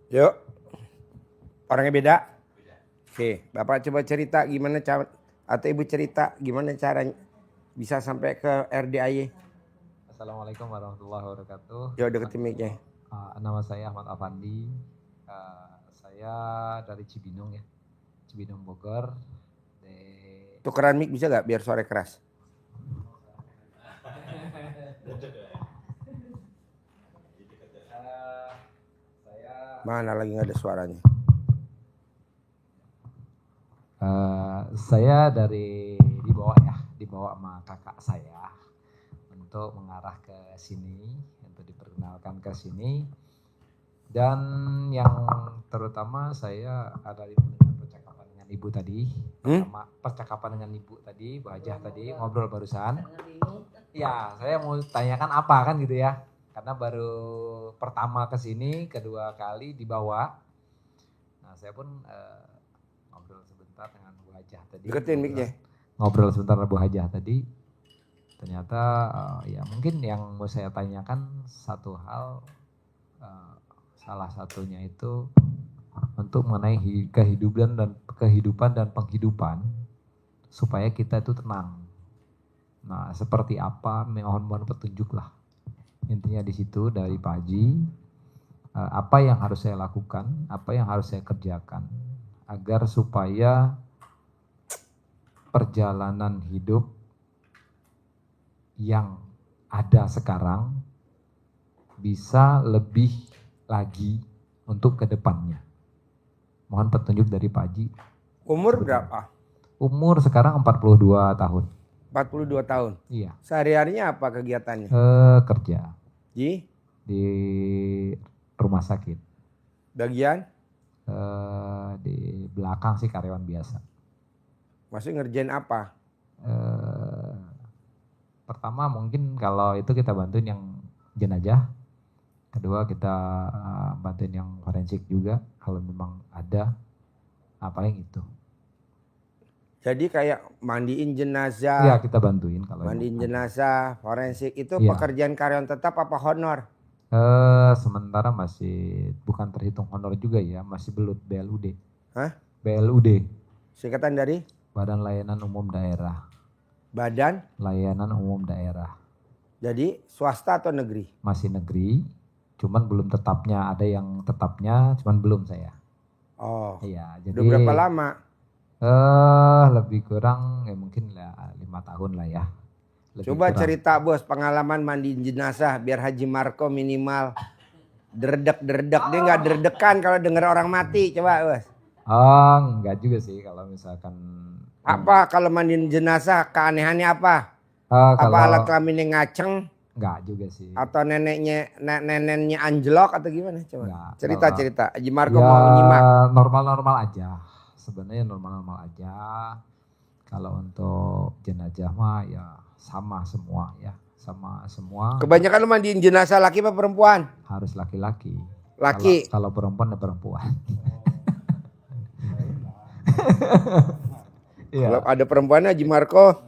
Yuk, orangnya beda. Oke, Bapak coba cerita gimana cara, atau Ibu cerita gimana caranya bisa sampai ke RDAY. Assalamualaikum warahmatullahi wabarakatuh. Yuk deketin mic-nya. Nama saya Ahmad Afandi. Saya dari Cibinong ya, Cibinong Bogor. Tukeran mic bisa gak biar suara keras? Mana lagi gak ada suaranya? Saya dari dibawa sama kakak saya untuk mengarah ke sini, untuk diperkenalkan ke sini. Dan yang terutama saya ada di percakapan dengan ibu tadi, percakapan dengan ibu tadi, Bu Hajah tadi ngobrol barusan. Ya, saya mau tanyakan apa kan gitu ya, karena baru pertama ke sini, kedua kali dibawa. Nah, saya pun ngobrol sebentar dengan Bu Hajah tadi. Deketin mic-nya. Ngobrol sebentar dengan Bu Hajah tadi. Ternyata ya mungkin yang mau saya tanyakan satu hal, salah satunya itu untuk mengenai kehidupan dan penghidupan supaya kita itu tenang. Nah, seperti apa, mohon petunjuk lah. Intinya di situ dari Pak Haji, apa yang harus saya lakukan, apa yang harus saya kerjakan agar supaya perjalanan hidup yang ada sekarang bisa lebih lagi untuk ke depannya. Mohon petunjuk dari Pak Haji. Umur berapa? Umur sekarang 42 tahun. 42 tahun? Iya. Sehari-harinya apa kegiatannya? Kerja. Di rumah sakit. Bagian? Di belakang sih karyawan biasa. Maksudnya ngerjain apa? Pertama mungkin kalau itu kita bantuin yang jenazah. Kedua kita bantuin yang forensik juga kalau memang ada. Paling itu. Jadi kayak mandiin jenazah. Iya, kita bantuin kalau mandiin jenazah, forensik itu iya. Pekerjaan karyawan tetap apa honor? Sementara masih bukan terhitung honor juga ya, masih belut BLUD. Hah? BLUD. Singkatan dari? Badan Layanan Umum Daerah. Badan? Layanan Umum Daerah. Jadi swasta atau negeri? Masih negeri, cuman belum tetapnya. Ada yang tetapnya, cuman belum saya. Oh. Iya, jadi. Udah berapa lama? Lebih kurang ya mungkin 5 tahun lah ya. Coba cerita bos pengalaman mandiin jenazah biar Haji Marco minimal derdek-derdek. Dia nggak derdekan kalau denger orang mati. Coba bos. Enggak juga sih kalau misalkan. Apa kalau mandiin jenazah keanehannya apa? Apa alat kelaminnya ngaceng? Enggak juga sih. Atau neneknya anjlok atau gimana? Coba cerita. Haji Marco ya, mau nyimak. Normal-normal aja. Sebenarnya normal-normal aja. Kalau untuk jenazah mah ya sama semua ya. Sama semua. Kebanyakan lu mandiin jenazah laki apa perempuan? Harus laki-laki. Laki. Kalau perempuan ya perempuan. Kalau ada perempuannya Haji Marco.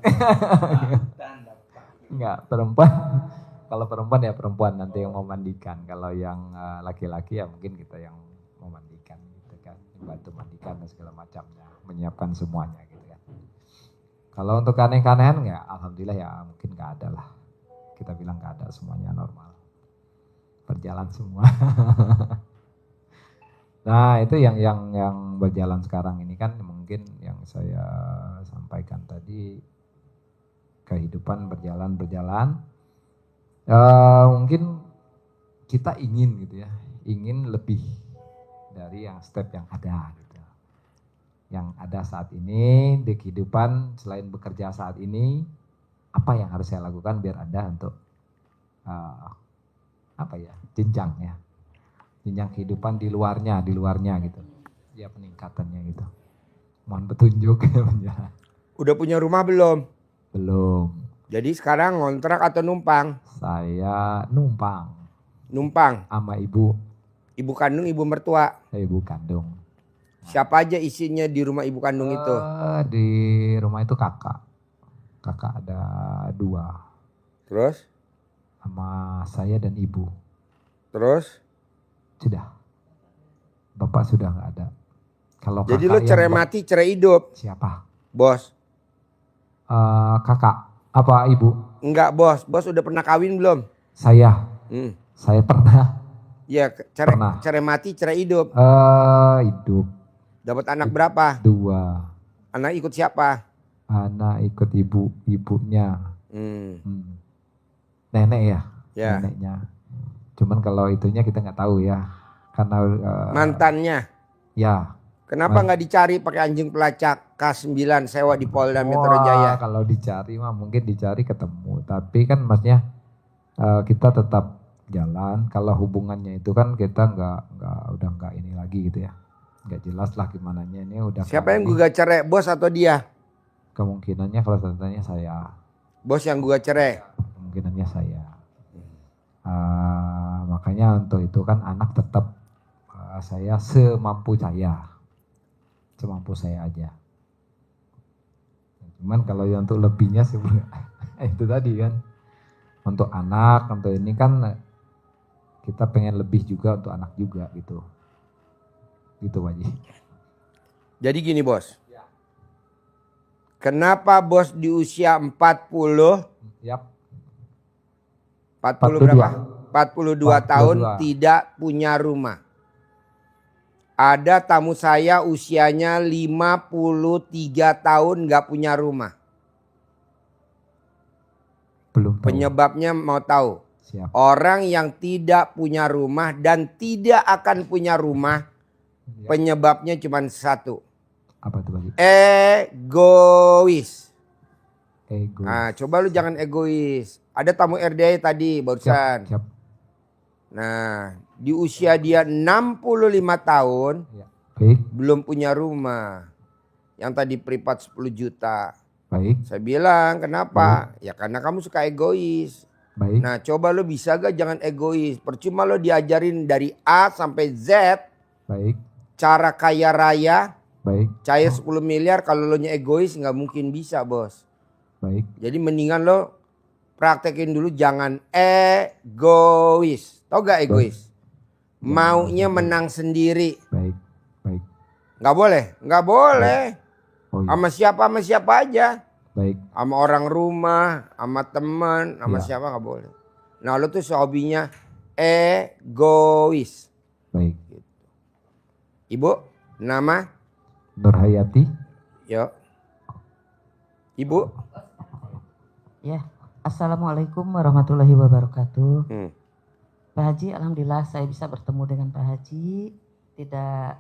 Enggak, perempuan. Kalau perempuan ya perempuan nanti yang mau mandikan. Kalau yang laki-laki ya mungkin kita yang mau mandikan gitu kan. Bantu mandikan dan segala macamnya. Menyiapkan semuanya gitu kan. Kalau untuk aneh-anehan ya alhamdulillah ya mungkin gak ada lah. Kita bilang gak ada, semuanya normal. Berjalan semua. Nah itu yang berjalan sekarang ini kan mungkin yang saya sampaikan tadi, kehidupan berjalan. Mungkin kita ingin gitu ya, ingin lebih dari yang step yang ada gitu. Yang ada saat ini di kehidupan selain bekerja saat ini, apa yang harus saya lakukan biar ada untuk jenjang kehidupan di luarnya gitu. Ya peningkatannya gitu. Mohon petunjuk. Udah punya rumah belum? Belum. Jadi sekarang ngontrak atau numpang? Saya numpang. Numpang? Sama ibu. Ibu kandung, ibu mertua? Ibu kandung. Siapa aja isinya di rumah ibu kandung itu? Di rumah itu kakak. Kakak ada 2. Terus? Sama saya dan ibu. Terus? Sudah. Bapak sudah nggak ada. Kalau Jadi kakak lo cerai yang mati, cerai hidup. siapa? Bos. Kakak apa ibu? Enggak bos. Bos udah pernah kawin belum? Saya Hmm. pernah. Ya Pernah. cerai mati, cerai hidup. Hidup Dapat anak berapa? 2. Anak ikut siapa? Anak ikut ibunya. Hmm. Nenek ya, Ya. neneknya. Cuman kalau itunya kita nggak tahu ya, karena Mantannya. ya. Kenapa nggak dicari pakai anjing pelacak K9 sewa di Polda Metro Jaya? Kalau dicari mah mungkin dicari ketemu, tapi kan maksudnya kita tetap jalan. Kalau hubungannya itu kan kita udah nggak ini lagi gitu ya, nggak jelas lah gimana nya ini udah. Siapa yang gugat cerai, bos atau dia? Kemungkinannya kalau tanya saya. Bos yang gugat cerai. Kemungkinannya saya. Makanya untuk itu kan anak tetap saya semampu saya aja. Cuman kalau yang untuk lebihnya sebenarnya itu tadi kan, untuk anak, untuk ini kan kita pengen lebih juga untuk anak juga gitu. Gitu Pak Haji. Jadi gini bos. Kenapa bos di usia 40? Yap. 40 berapa? 42 tahun 42. tidak punya rumah. Ada tamu saya usianya 53 tahun gak punya rumah. Belum tahu. Penyebabnya mau tahu. Siap. Orang yang tidak punya rumah dan tidak akan punya rumah, penyebabnya cuma satu. Apa itu Pak Haji? Egois. Ego. Nah, coba lu jangan egois. Ada tamu RDI tadi barusan. Siap. Nah, di usia dia 65 tahun, Ya. Baik. belum punya rumah. Yang tadi privat 10 juta. Baik. Saya bilang, kenapa? Ya karena kamu suka egois. Baik. Nah, coba lo bisa gak jangan egois. Percuma lo diajarin dari A sampai Z. Baik. Cara kaya raya. Baik. Cair 10 miliar, kalau lo nya egois nggak mungkin bisa bos. Baik. Jadi mendingan lo praktekin dulu jangan egois. Tau gak egois? Maunya menang sendiri. Baik. Baik. Nggak boleh? Nggak boleh. Oh, iya. Sama siapa aja. Baik. Sama orang rumah, sama teman, sama Ya. siapa nggak boleh. Nah lo tuh hobinya egois. Baik. Ibu, nama? Nur Hayati. Yuk. Ibu? Ya, Assalamualaikum warahmatullahi wabarakatuh. Pak Haji, alhamdulillah saya bisa bertemu dengan Pak Haji, tidak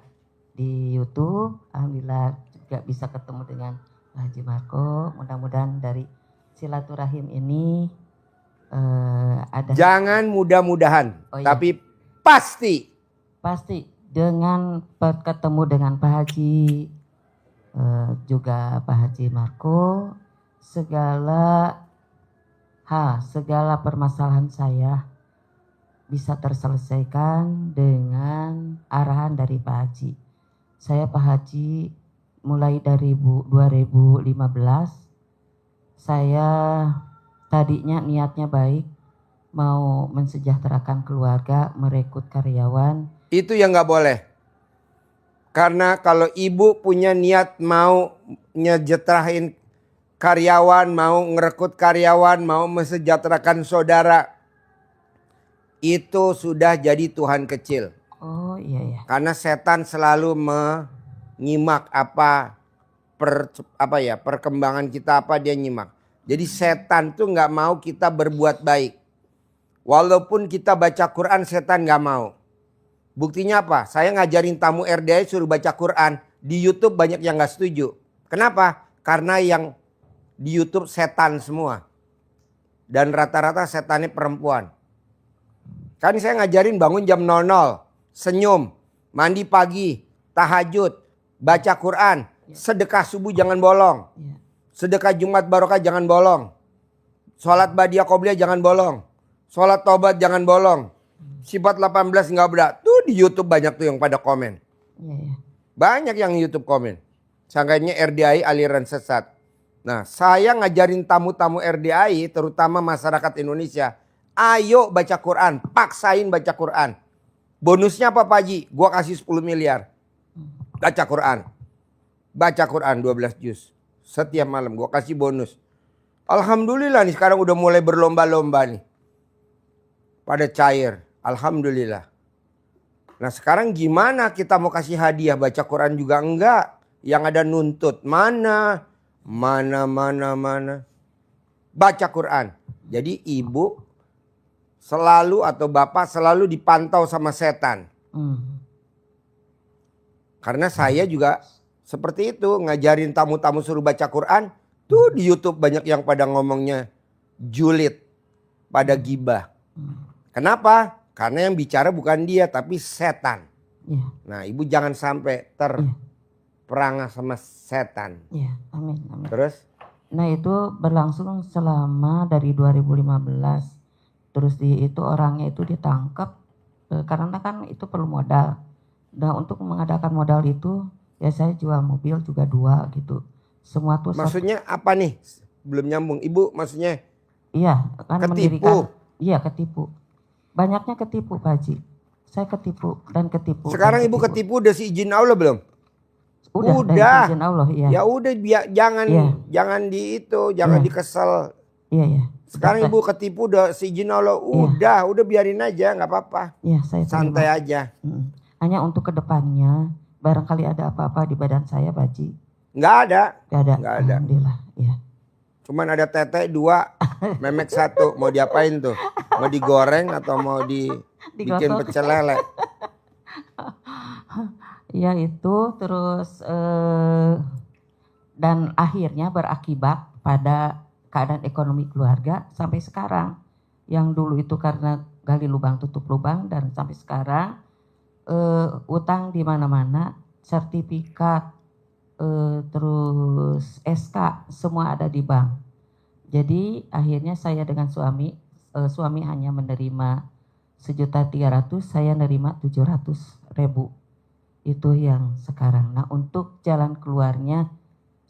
di YouTube. Alhamdulillah juga bisa ketemu dengan Pak Haji Marco. Mudah-mudahan dari silaturahim ini ada. Jangan mudah-mudahan, Oh, iya. tapi pasti. Pasti dengan bertemu dengan Pak Haji, juga Pak Haji Marco, segala permasalahan saya bisa terselesaikan dengan arahan dari Pak Haji. Saya Pak Haji mulai dari 2015, saya tadinya niatnya baik, mau mensejahterakan keluarga, merekrut karyawan. Itu yang nggak boleh. Karena kalau ibu punya niat mau nyejahterain karyawan, mau ngerekrut karyawan, mau mensejahterakan saudara, itu sudah jadi Tuhan kecil. Oh iya ya. Karena setan selalu menyimak perkembangan kita, apa dia nyimak. Jadi setan tuh nggak mau kita berbuat baik. Walaupun kita baca Quran, setan nggak mau. Buktinya apa? Saya ngajarin tamu RDI suruh baca Quran. Di YouTube banyak yang nggak setuju. Kenapa? Karena yang di YouTube setan semua. Dan rata-rata setannya perempuan. Kan saya ngajarin bangun jam 00. Senyum. Mandi pagi. Tahajud. Baca Quran. Sedekah subuh jangan bolong. Sedekah Jumat Barokah jangan bolong. Sholat Badiah Qobliyah jangan bolong. Sholat Taubat jangan bolong. Sifat 18 nggak berat. Tuh di YouTube banyak tuh yang pada komen. Iya. Banyak yang YouTube komen. Sangkanya RDI aliran sesat. Nah, saya ngajarin tamu-tamu RDI, terutama masyarakat Indonesia. Ayo baca Quran, paksain baca Quran. Bonusnya apa Pak Haji? Gua kasih 10 miliar. Baca Quran. Baca Quran 12 juz. Setiap malam gua kasih bonus. Alhamdulillah nih sekarang udah mulai berlomba-lomba nih. Pada cair. Alhamdulillah. Nah sekarang gimana kita mau kasih hadiah? Baca Quran juga enggak. Yang ada nuntut. Mana. Baca Quran. Jadi ibu selalu atau bapak selalu dipantau sama setan. Karena saya juga seperti itu. Ngajarin tamu-tamu suruh baca Quran. Tuh di YouTube banyak yang pada ngomongnya julid. Pada gibah. Kenapa? Karena yang bicara bukan dia tapi setan. Ya. Nah ibu jangan sampai terperangah sama setan. Ya, amin, amin. Terus? Nah itu berlangsung selama dari 2015. Terus itu orangnya itu ditangkap karena kan itu perlu modal. Nah untuk mengadakan modal itu ya saya jual mobil juga 2 gitu. Semua tuh. Maksudnya apa nih? Belum nyambung. Ibu maksudnya? Iya kan ketipu. mendirikan. Iya ketipu. Banyaknya ketipu Pak Haji. Saya ketipu dan ketipu. Sekarang ibu ketipu udah si izin Allah belum? Udah. Izin Allah, iya. Ya udah jangan dikesel. Iya ya. Sekarang ibu ketipu udah si izin Allah. Udah biarin aja nggak apa-apa. Iya saya terima. Santai aja. Hanya untuk kedepannya barangkali ada apa-apa di badan saya Pak Haji. Nggak ada. Alhamdulillah. Ya. Cuman ada tete 2, memek 1. Mau diapain tuh? Mau digoreng atau mau dibikin pecel lele? Ya itu terus dan akhirnya berakibat pada keadaan ekonomi keluarga sampai sekarang. Yang dulu itu karena gali lubang tutup lubang dan sampai sekarang utang di mana-mana, sertifikat, terus SK semua ada di bank. Jadi akhirnya saya dengan suami hanya menerima 1.300.000, saya nerima 700.000. Itu yang sekarang. Nah untuk jalan keluarnya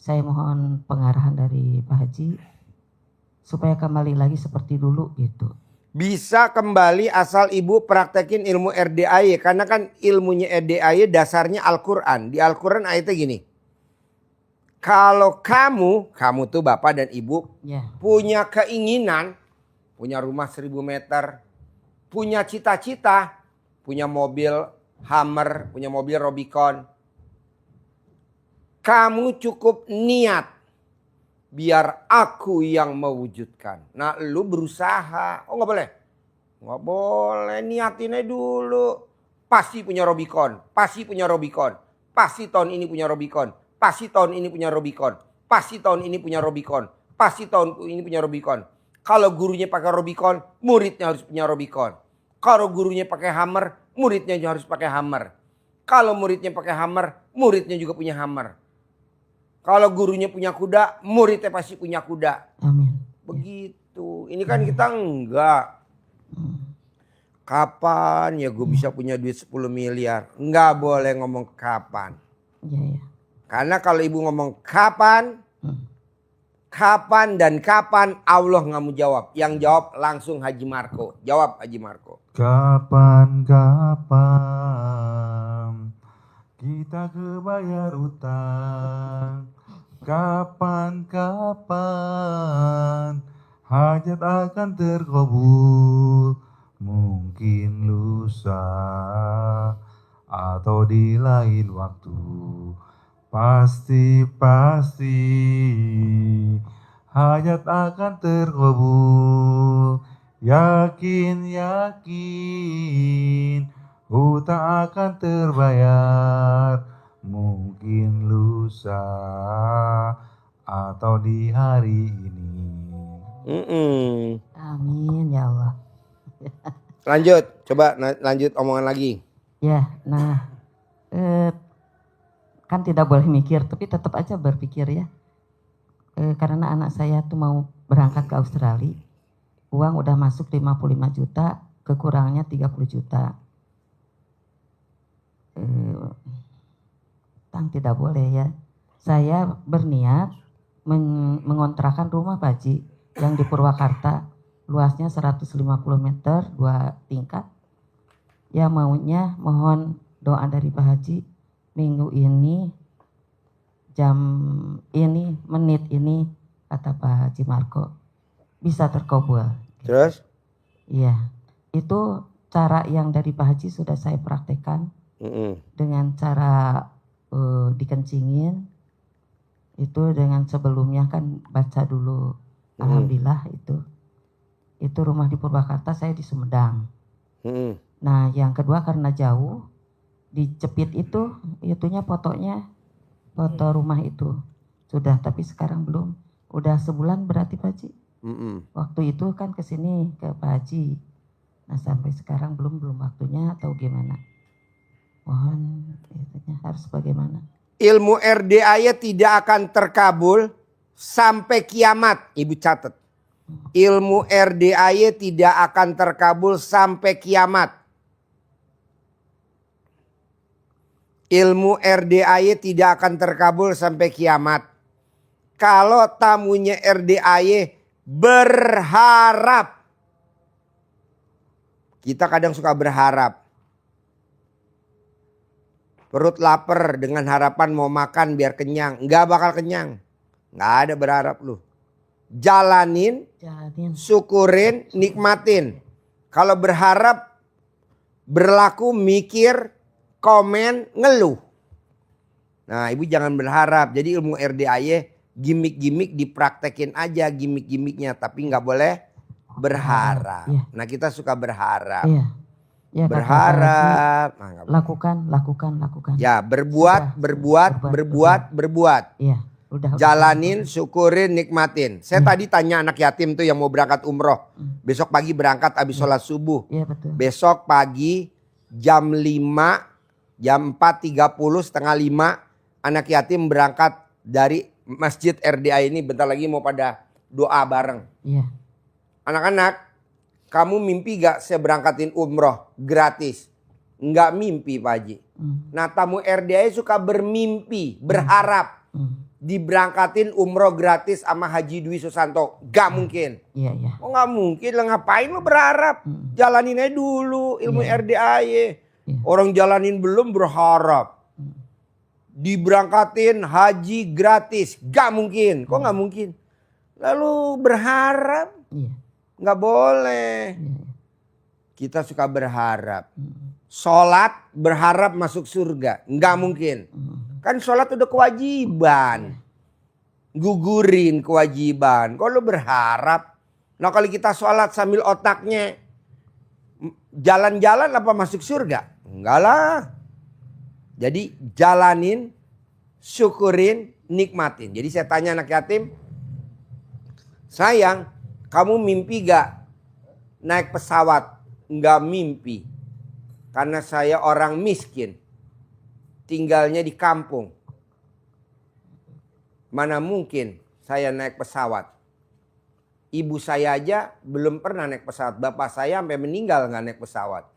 saya mohon pengarahan dari Pak Haji supaya kembali lagi seperti dulu gitu. Bisa kembali asal ibu praktekin ilmu RDAY. Karena kan ilmunya RDAY dasarnya Al-Quran. Di Al-Quran ayatnya gini. Kalau kamu tuh bapak dan ibu punya keinginan, punya rumah 1.000 meter, punya cita-cita, punya mobil Hummer, punya mobil Rubicon. Kamu cukup niat, biar aku yang mewujudkan. Nah lu berusaha, oh nggak boleh? Nggak boleh, niatinnya dulu. Pasti punya Rubicon, pasti punya Rubicon, pasti tahun ini punya Rubicon. Pasti tahun ini punya Rubicon. Pasti tahun ini punya Rubicon. Pasti tahun ini punya Rubicon. Kalau gurunya pakai Rubicon, muridnya harus punya Rubicon. Kalau gurunya pakai Hummer, muridnya juga harus pakai Hummer. Kalau muridnya pakai Hummer, muridnya juga punya Hummer. Kalau gurunya punya kuda, muridnya pasti punya kuda. Amin. Begitu. Ini kan kita enggak. Kapan ya gue bisa punya duit 10 miliar? Enggak boleh ngomong kapan. Iya. Karena kalau ibu ngomong kapan dan kapan Allah nggak mau jawab. Yang jawab langsung Haji Marco. Jawab Haji Marco. Kapan kita kebayar utang. Kapan hajat akan terkabul. Mungkin lusa atau di lain waktu. Pasti hajat akan terkabul. Yakin hutang akan terbayar. Mungkin lusa atau di hari ini. Amin ya Allah. Lanjut, coba lanjut omongan lagi. Ya, nah kan tidak boleh mikir, tapi tetap aja berpikir ya. Karena anak saya tuh mau berangkat ke Australia, uang udah masuk 55 juta, kekurangannya 30 juta. Tidak boleh ya. Saya berniat mengontrakan rumah Pak Haji yang di Purwakarta, luasnya 150 meter, 2 tingkat. Ya maunya mohon doa dari Pak Haji minggu ini jam ini menit ini kata Pak Haji Marco bisa terkabul. Terus? Iya, itu cara yang dari Pak Haji sudah saya praktekkan dengan cara dikencingin. Itu dengan sebelumnya kan baca dulu Alhamdulillah itu rumah di Purwakarta, saya di Sumedang. Nah yang kedua karena jauh dicepit itunya fotonya foto rumah itu sudah, tapi sekarang belum, udah sebulan berarti Pak Haji. Waktu itu kan kesini ke Pak Haji, nah sampai sekarang belum waktunya atau gimana, mohon itunya harus bagaimana. Ilmu RDAY tidak akan terkabul sampai kiamat. Ibu catat. Ilmu RDAY tidak akan terkabul sampai kiamat. Ilmu RDAY tidak akan terkabul sampai kiamat. Kalau tamunya RDAY berharap. Kita kadang suka berharap. Perut lapar dengan harapan mau makan biar kenyang. Nggak bakal kenyang. Nggak ada berharap lu. Jalanin, syukurin, nikmatin. Kalau berharap, berlaku, mikir, komen, ngeluh. Nah ibu jangan berharap. Jadi ilmu RDAY gimmick-gimmick dipraktekin aja gimmick-gimmicknya. Tapi nggak boleh berharap. Iya. Nah kita suka berharap. Iya. Ya, Berharap. Lakukan. Ya berbuat. Iya. Udah. Jalanin, syukurin, nikmatin. Saya tadi tanya anak yatim tuh yang mau berangkat umroh. Besok pagi berangkat habis sholat subuh. Iya betul. Besok pagi jam 5, jam 4.30, setengah 5. Anak yatim berangkat dari masjid RDA ini. Bentar lagi mau pada doa bareng. Iya. Anak-anak, kamu mimpi gak saya berangkatin umroh gratis? Enggak mimpi Pak Haji. Nah tamu RDA suka bermimpi, berharap. Diberangkatin umroh gratis sama Haji Dwi Susanto. Gak mungkin. Iya. Oh gak mungkin lah, ngapain lo berharap? Jalanin aja dulu ilmu RDAY. Orang jalanin belum berharap. Diberangkatin haji gratis. Gak mungkin. Kok gak mungkin? Lalu berharap. Gak boleh. Kita suka berharap. Sholat berharap masuk surga. Gak mungkin. Kan sholat udah kewajiban. Gugurin kewajiban. Kok lu berharap? Nah kalau kita sholat sambil otaknya jalan-jalan apa masuk surga? Enggak lah. Jadi jalanin, syukurin, nikmatin. Jadi saya tanya anak yatim. Sayang, kamu mimpi gak naik pesawat? Enggak mimpi. Karena saya orang miskin. Tinggalnya di kampung. Mana mungkin saya naik pesawat. Ibu saya aja belum pernah naik pesawat. Bapak saya sampai meninggal gak naik pesawat.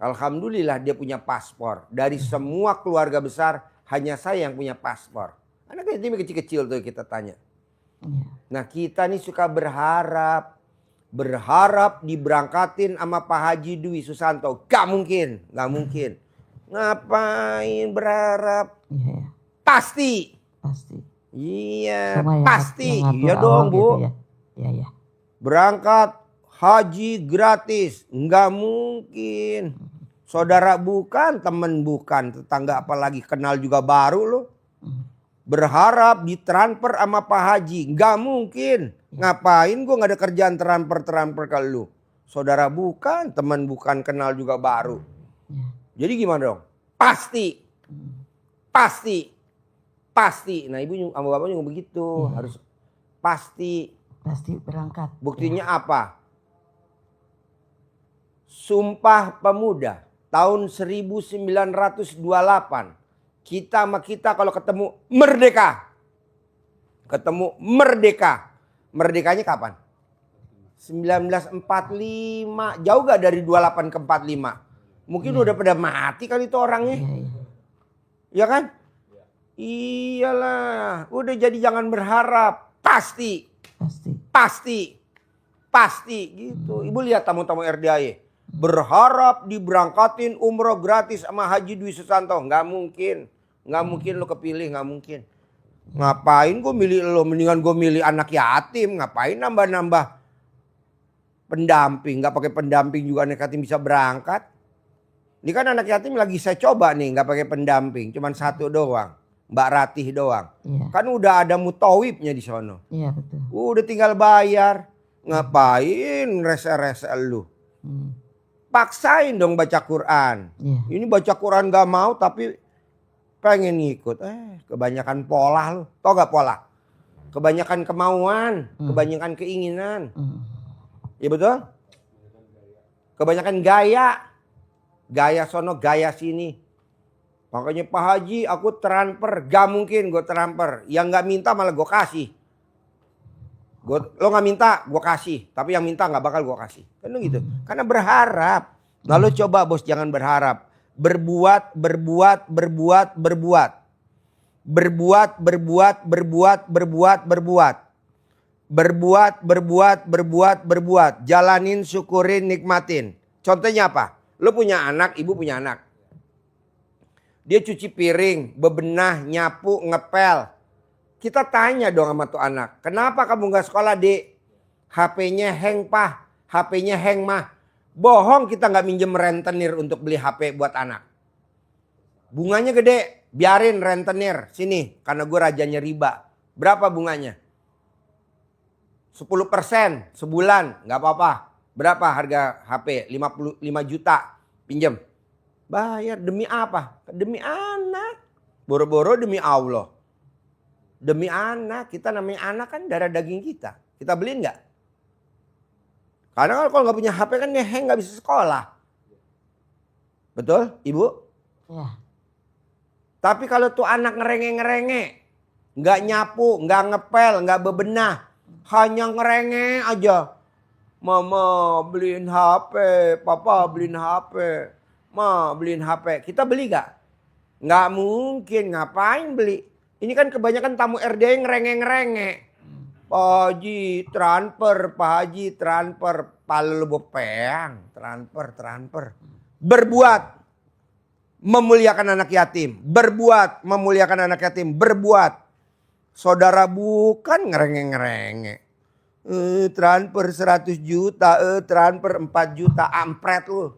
Alhamdulillah dia punya paspor. Dari semua keluarga besar hanya saya yang punya paspor. Anak yatim kecil-kecil tuh kita tanya. Nah kita nih suka berharap. Berharap diberangkatin sama Pak Haji Dwi Susanto. Gak mungkin. Gak mungkin. Ngapain berharap? Pasti. Iya pasti. Iya dong Bu. Gitu ya. Ya. Berangkat haji gratis. Nggak mungkin. Saudara bukan, temen bukan, tetangga apalagi kenal juga baru loh. Berharap ditransfer sama Pak Haji. Nggak mungkin. Ngapain gue nggak ada kerjaan transfer ke lu. Saudara bukan, temen bukan, kenal juga baru. Jadi gimana dong? Pasti. Nah ibu sama bapak juga begitu. Harus pasti. Pasti berangkat. Buktinya apa? Sumpah Pemuda tahun 1928. Kita sama kita kalau ketemu merdeka. Merdekanya kapan? 1945. Jauh gak dari 28 ke 45? Mungkin udah pada mati kali itu orangnya. Ya kan? Iyalah. Udah jadi jangan berharap. Pasti gitu. Ibu lihat tamu-tamu RDAY. Berharap diberangkatin umroh gratis sama Haji Dwi Susanto. Nggak mungkin. Nggak mungkin lo kepilih, nggak mungkin. Ngapain gue milih lo? Mendingan gue milih anak yatim. Ngapain nambah-nambah pendamping? Nggak pakai pendamping juga anak yatim bisa berangkat. Ini kan anak yatim lagi saya coba nih nggak pakai pendamping. Cuman satu doang. Mbak Ratih doang. Iya. Kan udah ada mutawibnya di sono. Iya betul. Udah tinggal bayar. Ngapain rese-rese lu? Paksain dong baca Quran. Iya. Ini baca Quran gak mau tapi pengen ngikut. Kebanyakan pola lu. Tau gak pola? Kebanyakan kemauan. Kebanyakan keinginan. Iya betul? Kebanyakan gaya. Gaya sono, gaya sini. Makanya Pak Haji aku transfer. Gak mungkin gue transfer. Yang gak minta malah gue kasih. Lo gak minta gue kasih. Tapi yang minta gak bakal gue kasih. Kan gitu. Karena berharap. Lalu coba bos jangan berharap. Berbuat, berbuat, berbuat, berbuat. Berbuat, berbuat, berbuat, berbuat, berbuat. Berbuat, berbuat, berbuat, berbuat. Jalanin, syukurin, nikmatin. Contohnya apa? Lo punya anak, ibu punya anak. Dia cuci piring, bebenah, nyapu, ngepel. Kita tanya dong sama tuh anak. Kenapa kamu gak sekolah, Dek? HP-nya hang, Pah. HP-nya hang, Mah. Bohong kita gak minjem rentenir untuk beli HP buat anak. Bunganya gede. Biarin rentenir. Sini, karena gue rajanya riba. Berapa bunganya? 10% sebulan. Gak apa-apa. Berapa harga HP? 55 juta. Pinjem. Bayar demi apa? Demi anak. Boro-boro demi Allah. Demi anak. Kita namanya anak kan darah daging kita. Kita beliin gak? Karena kalau gak punya HP kan dia hang gak bisa sekolah. Betul Ibu? Iya. Tapi kalau tuh anak ngerenge-ngerenge. Gak nyapu, gak ngepel, gak bebenah. Hanya ngerenge aja. Mama beliin HP, papa beliin HP, ma beliin HP. Kita beli gak? Nggak mungkin, ngapain beli? Ini kan kebanyakan tamu RD ngerenge-ngerenge. Pak Haji transfer, Pak Haji transfer, palu bopeng, transfer. Berbuat memuliakan anak yatim, berbuat memuliakan anak yatim, berbuat. Saudara bukan ngerenge-ngerenge. Transfer 100 juta, transfer 4 juta, ampret lu.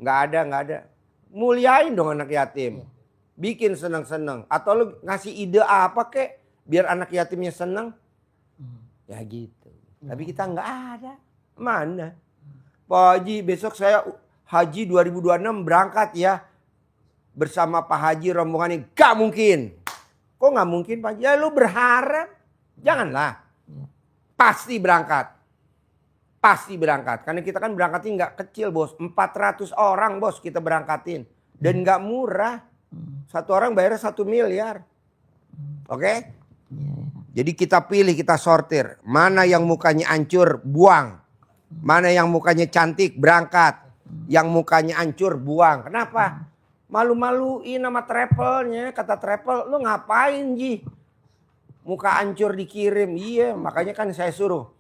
Nggak ada. Muliain dong anak yatim. Bikin seneng-seneng. Atau lu ngasih ide apa kek, biar anak yatimnya seneng. Ya gitu. Tapi kita nggak ada. Mana? Pak Haji besok saya Haji 2026 berangkat ya. Bersama Pak Haji rombongan ini. Gak mungkin. Kok gak mungkin Pak Haji? Ya lu berharap. Janganlah. Pasti berangkat. Pasti berangkat. Karena kita kan berangkatin gak kecil bos. 400 orang bos kita berangkatin. Dan gak murah. Satu orang bayarnya 1 miliar. Oke? Jadi kita pilih, kita sortir. Mana yang mukanya hancur, buang. Mana yang mukanya cantik, berangkat. Yang mukanya hancur, buang. Kenapa? Malu-maluin sama travelnya. Kata travel, lu ngapain Ji? Muka hancur dikirim. Iya, makanya kan saya suruh.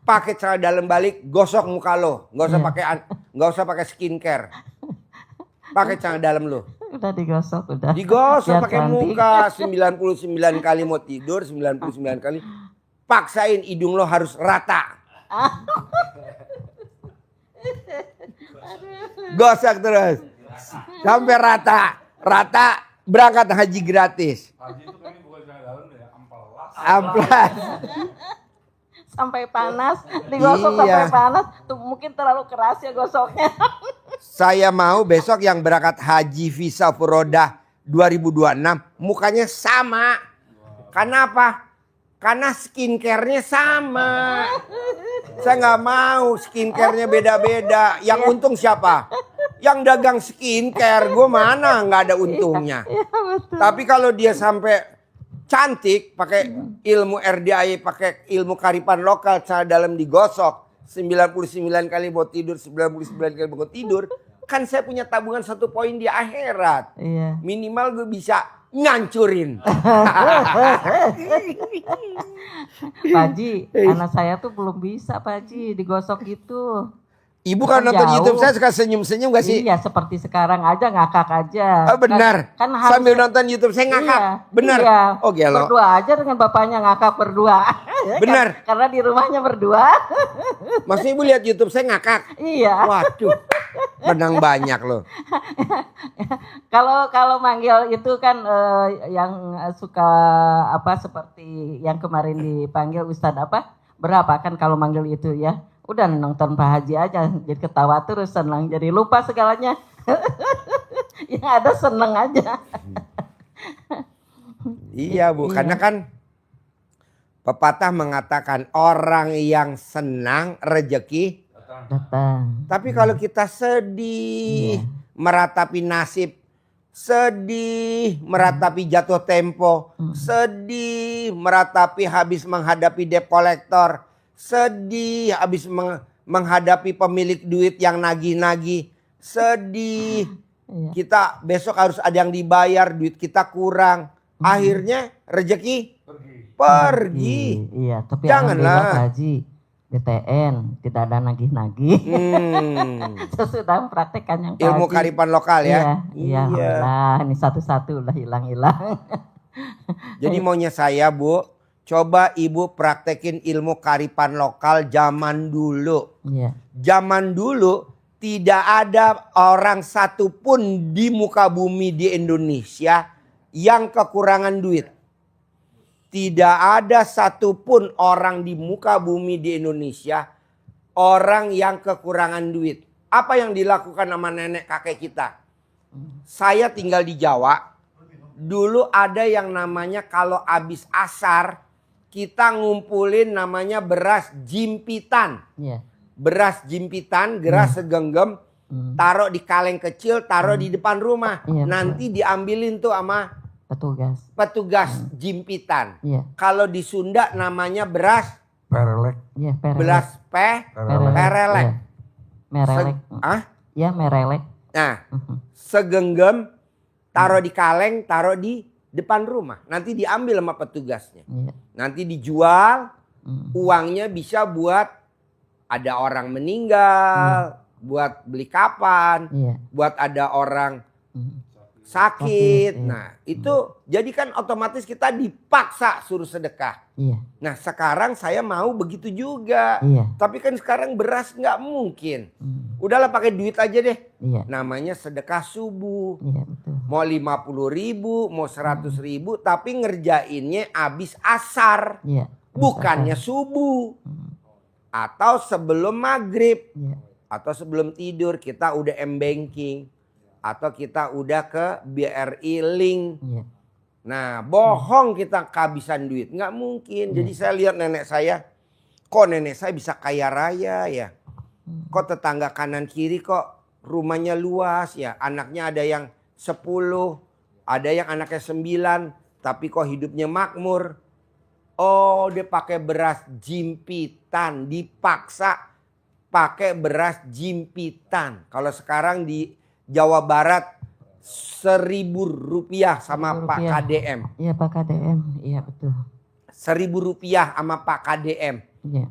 Pakai celana dalam balik, gosok muka lo. Nggak usah pakai skincare. Pakai celana dalam lo. Udah digosok, udah. Digosok pakai muka 99 kali mau tidur, 99 kali. Paksain hidung lo harus rata. Gosok terus. Sampai rata. Rata berangkat haji gratis. Haji itu kayaknya bukan celana dalam ya, amplas. Amplas. Sampai panas, digosok sampai panas. Tuh mungkin terlalu keras ya gosoknya. Saya mau besok yang berangkat haji visa furodah 2026 mukanya sama. Kenapa? Karena skincare-nya sama. Saya nggak mau skincare-nya beda-beda. Yang untung siapa? Yang dagang skincare, gue mana nggak ada untungnya. Iya, betul. Tapi kalau dia sampai cantik, pakai ilmu RDI, pakai ilmu karipan lokal, cara dalam digosok, 99 kali mau tidur, 99 kali mau tidur, kan saya punya tabungan 1 poin di akhirat. Iya. Minimal gue bisa ngancurin. Pak Haji, anak saya tuh belum bisa Pak Haji digosok gitu. Ibu kalau Kan nonton jauh. YouTube saya suka senyum-senyum gak sih? Iya, seperti sekarang aja ngakak aja. Oh, benar. Kan harus Sambil nonton YouTube saya ngakak. Iya, Benar. Iya. Oh gelo. Berdua aja dengan bapaknya ngakak berdua. Benar. Karena di rumahnya berdua. Maksudnya ibu lihat YouTube saya ngakak. Iya. Waduh. Menang banyak loh. Kalau manggil itu kan yang suka apa seperti yang kemarin dipanggil Ustadz apa? Berapa kan kalau manggil itu ya? Udah nonton Pak Haji aja jadi ketawa terus senang jadi lupa segalanya. Yang ada seneng aja. Iya Bu, Iya. karena kan pepatah mengatakan orang yang senang rezeki. Datang. Tapi kalau kita sedih, Iya. meratapi nasib, sedih, meratapi jatuh tempo, Hmm. sedih, meratapi habis menghadapi debt collector, sedih habis menghadapi pemilik duit yang nagih-nagih, sedih. Iya. Kita besok harus ada yang dibayar, duit kita kurang. Akhirnya rezeki pergi. Iya, tapi Janganlah. alhamdulillah Pak Haji BTN tidak ada nagih-nagih. Sesudah mempraktekkan yang Pak Ilmu Haji. karipan lokal ya. Iya, alhamdulillah. Ini satu-satu udah hilang-hilang. Jadi maunya saya Bu, coba Ibu praktekin ilmu karipan lokal zaman dulu. Iya, Zaman dulu tidak ada orang satupun di muka bumi di Indonesia yang kekurangan duit. Tidak ada satupun orang di muka bumi di Indonesia orang yang kekurangan duit. Apa yang dilakukan sama nenek kakek kita? Saya tinggal di Jawa. Dulu ada yang namanya kalau habis asar kita ngumpulin namanya beras jimpitan. iya. Beras jimpitan, beras segenggam, taruh di kaleng kecil, taruh di depan rumah. Iya, Nanti diambilin tuh sama petugas jimpitan. Iya, Kalau di Sunda namanya beras Perelek. iya, perelek. beras perelek. Iya. Merelek. Ah? Iya, merelek. Nah, segenggam taruh di kaleng, taruh di depan rumah. Nanti diambil sama petugasnya. Iya. Nanti dijual, Mm. uangnya bisa buat ada orang meninggal, buat beli kapan, Iya. buat ada orang Mm. sakit. iya. Nah, itu jadi kan otomatis kita dipaksa suruh sedekah. Iya, Nah, sekarang saya mau begitu juga. iya. Tapi kan sekarang beras nggak mungkin. Mm. Udahlah pakai duit aja deh. Iya, Namanya sedekah subuh. iya betul. Mau 50.000, mau 100.000, tapi ngerjainnya abis asar. Iya. Bukannya subuh. Atau sebelum maghrib. Iya. Atau sebelum tidur kita udah m-banking. Atau kita udah ke BRI Link. Iya. Nah, bohong kita kehabisan duit. Nggak mungkin. Jadi saya lihat nenek saya. Kok nenek saya bisa kaya raya ya? Kok tetangga kanan kiri kok rumahnya luas ya? Anaknya ada yang 10. Ada yang anaknya 9. Tapi kok hidupnya makmur. Oh, dia pakai beras jimpitan. Dipaksa pakai beras jimpitan. Kalau sekarang di Jawa Barat 1.000 rupiah sama Pak Rp1.000. KDM. Iya, Pak KDM. Iya, betul. 1.000 rupiah sama Pak KDM. Iya.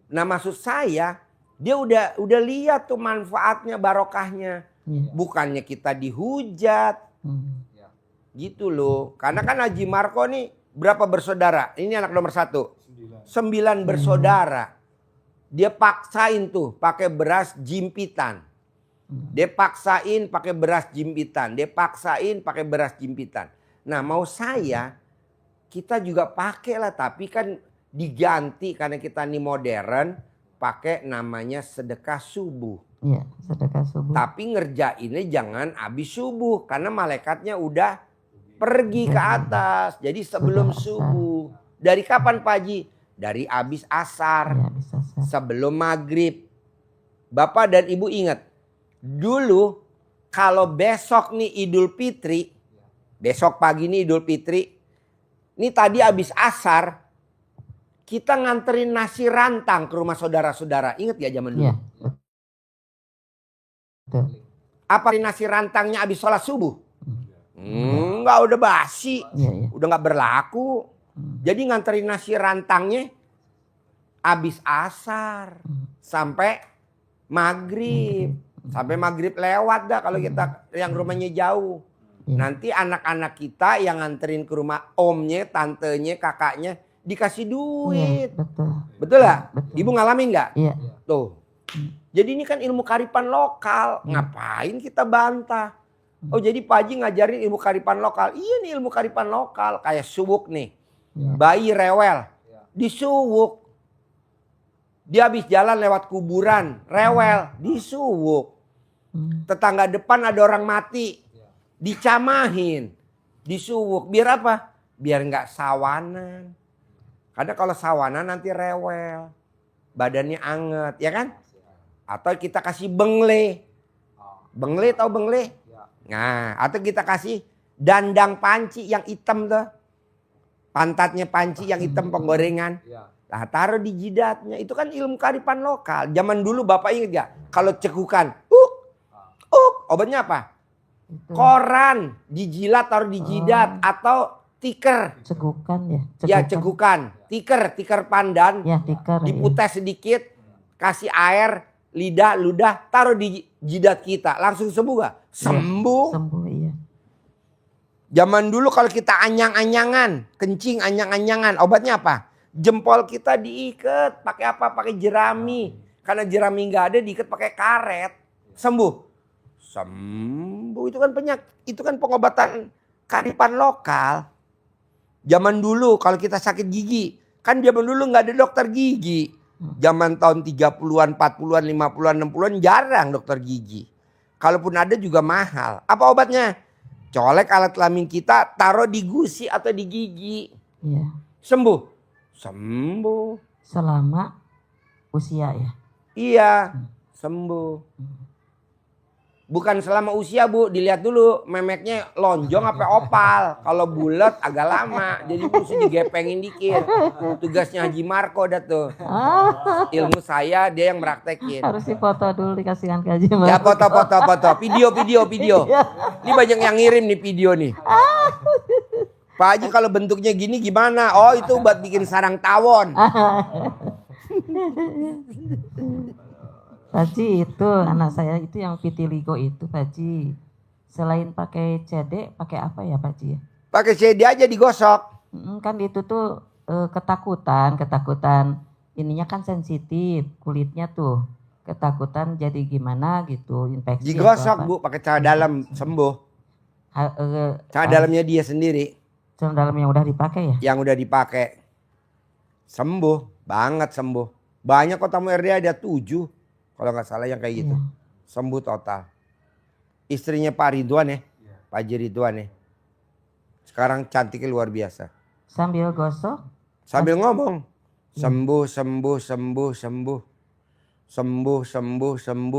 Nah, maksud saya dia udah lihat tuh manfaatnya, barokahnya. Iya. Bukannya kita dihujat. Mm. Gitu loh. Karena kan Haji Marko nih berapa bersaudara? Ini anak nomor 1. 9 bersaudara. Dia paksain tuh pakai beras jimpitan. Dia paksain pakai beras jimpitan. Dia paksain pakai beras jimpitan. Nah, mau saya kita juga pakai lah, tapi kan diganti karena kita nih modern pakai namanya sedekah subuh. Iya, sedekah subuh. Tapi ngerjainnya jangan habis subuh karena malaikatnya udah pergi ke atas. Jadi sebelum Sudah asar. subuh. Dari kapan Pak Haji? Dari habis asar. Iya, bisa sah. Sebelum maghrib. Bapak dan Ibu ingat. Dulu kalau besok nih Idul Fitri. Besok pagi nih Idul Fitri. Ini tadi habis asar. Kita nganterin nasi rantang ke rumah saudara-saudara. Ingat ya zaman dulu? Iya. Betul. Apa nasi rantangnya habis sholat subuh? Enggak, udah basi. Iya, iya. Udah nggak berlaku. Jadi nganterin nasi rantangnya habis asar sampai Maghrib. Sampai maghrib lewat dah kalau kita yang rumahnya jauh. Iya. Nanti anak-anak kita yang nganterin ke rumah omnya, tantenya, kakaknya dikasih Iya, duit. betul. Betul lah? Betul. Ibu ngalamin nggak? Iya. Tuh. Jadi ini kan ilmu karipan lokal. Ngapain kita bantah? Oh jadi Pak Haji ngajarin ilmu karipan lokal. Iya nih ilmu karipan lokal. Kayak suwuk nih. Iya. Bayi rewel. Disuwuk. Dia habis jalan lewat kuburan. Rewel. Disuwuk. Tetangga depan ada orang mati. Dicamahin. Disuwuk. Biar apa? Biar nggak sawanan. Karena kalau sawanan nanti rewel. Badannya anget. Ya kan? Atau kita kasih bengle. Bengle tau bengle? Nah, atau kita kasih dandang panci yang hitam tuh. Pantatnya panci yang hitam penggorengan. Nah, taruh di jidatnya. Itu kan ilmu karipan lokal. Zaman dulu Bapak ingat gak? Kalau cekukan. Obatnya apa? Itu. Koran. Dijilat taruh di jidat. Atau tiker. Cekukan ya. Ya cekukan. Tiker pandan. Ya tikar. Diputes sedikit. Kasih air. Lidah, ludah. Taruh di jidat kita. Langsung sembuh gak? Sembuh. Sembuh iya. Zaman dulu kalau kita anyang-anyangan, kencing anyang-anyangan, obatnya apa? Jempol kita diikat, pakai apa? Pakai jerami. Karena jerami nggak ada, diikat pakai karet. Sembuh. Sembuh itu kan itu kan pengobatan karipan lokal. Zaman dulu kalau kita sakit gigi, kan zaman dulu nggak ada dokter gigi. Zaman tahun 30-an, 40-an, 50-an, 60-an jarang dokter gigi. Kalaupun ada juga mahal. Apa obatnya? Colek alat kelamin kita, taruh di gusi atau di gigi. Iya. Sembuh. Sembuh. Selama usia ya. Iya, sembuh. Bukan selama usia Bu, dilihat dulu memeknya lonjong apa opal. Kalau bulat agak lama, jadi mesti digepengin dikit. Tugasnya Haji Marco dah tuh. Ilmu saya dia yang praktekin. Harus dipoto dulu dikasihkan ke Haji Ya Marco. foto. Video. Ini banyak yang ngirim nih video nih. Pak Haji kalau bentuknya gini gimana? Oh itu buat bikin sarang tawon. Pak Haji itu anak saya itu yang vitiligo itu Pak Haji. Selain pakai CD, pakai apa ya Pak Haji? Pakai CD aja digosok. Kan itu tuh ketakutan ininya kan sensitif kulitnya tuh. Ketakutan jadi gimana gitu, infeksi. Digosok Bu, pakai cara dalam sembuh. Cara dalamnya dia sendiri. Cara dalam yang udah dipakai ya? Yang udah dipakai. Sembuh, banget sembuh. Banyak kok tamu RD ada 7. Kalau nggak salah yang kayak gitu. Iya. Sembuh total. Istrinya Pak Ridwan ya. Pak Haji Ridwan ya. Sekarang cantiknya luar biasa. Sambil gosok? Sambil ngomong. Sembuh.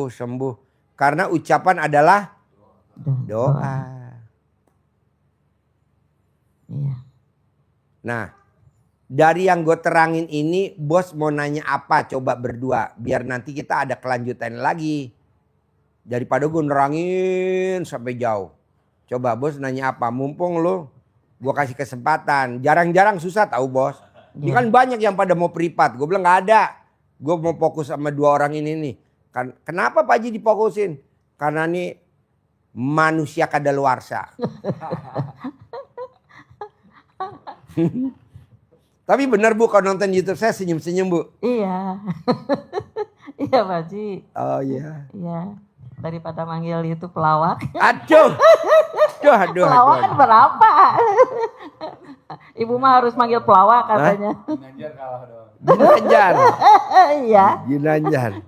Sembuh. Karena ucapan adalah doa. Iya. Nah, dari yang gue terangin ini, bos mau nanya apa? Coba berdua, biar nanti kita ada kelanjutan lagi. Daripada gue nerangin sampai jauh. Coba bos nanya apa? Mumpung lo, gue kasih kesempatan. Jarang-jarang susah tahu bos. Ini kan banyak yang pada mau privat. Gue bilang nggak ada. Gue mau fokus sama 2 orang ini nih. Kenapa Pak Haji difokusin? Karena nih manusia kadaluarsa. Tapi benar Bu kalau nonton YouTube saya senyum-senyum Bu. Iya. Iya Pak Haji. Oh iya. Iya. Daripada manggil itu pelawak. Aduh. Pelawak kan berapa? Ibu mah harus manggil pelawak katanya. Ginanjar kalah dong. Ginanjar. Iya.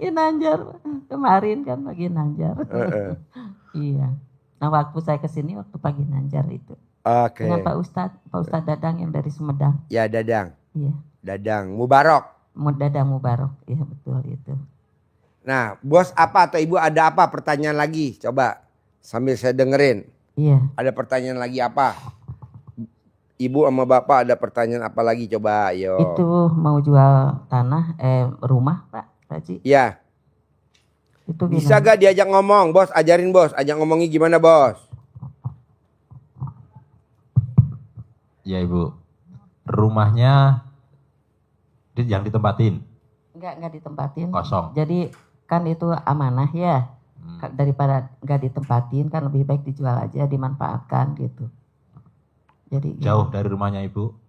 Ginanjar. Kemarin kan Pak Ginanjar. Iya. Nah waktu saya kesini waktu Pak Ginanjar itu. Oke. Dengan Pak Ustadz Dadang yang dari Sumedang. Ya Dadang. Iya. Dadang Mubarok. Dadang Mubarok. Iya betul itu. Nah, bos apa atau ibu ada apa pertanyaan lagi? Coba sambil saya dengerin. Iya. Ada pertanyaan lagi apa? Ibu sama bapak ada pertanyaan apa lagi? Coba, ayo. Itu mau jual tanah, rumah Pak Haji. Ya. Itu Bisa gimana? gak diajak ngomong? Bos, ajarin bos. Ajak ngomongnya gimana bos? Ya Ibu, rumahnya yang ditempatin. Enggak ditempatin. Kosong. Jadi kan itu amanah ya. Hmm. Daripada nggak ditempatin kan lebih baik dijual aja, dimanfaatkan gitu. Jadi Jauh dari rumahnya Ibu?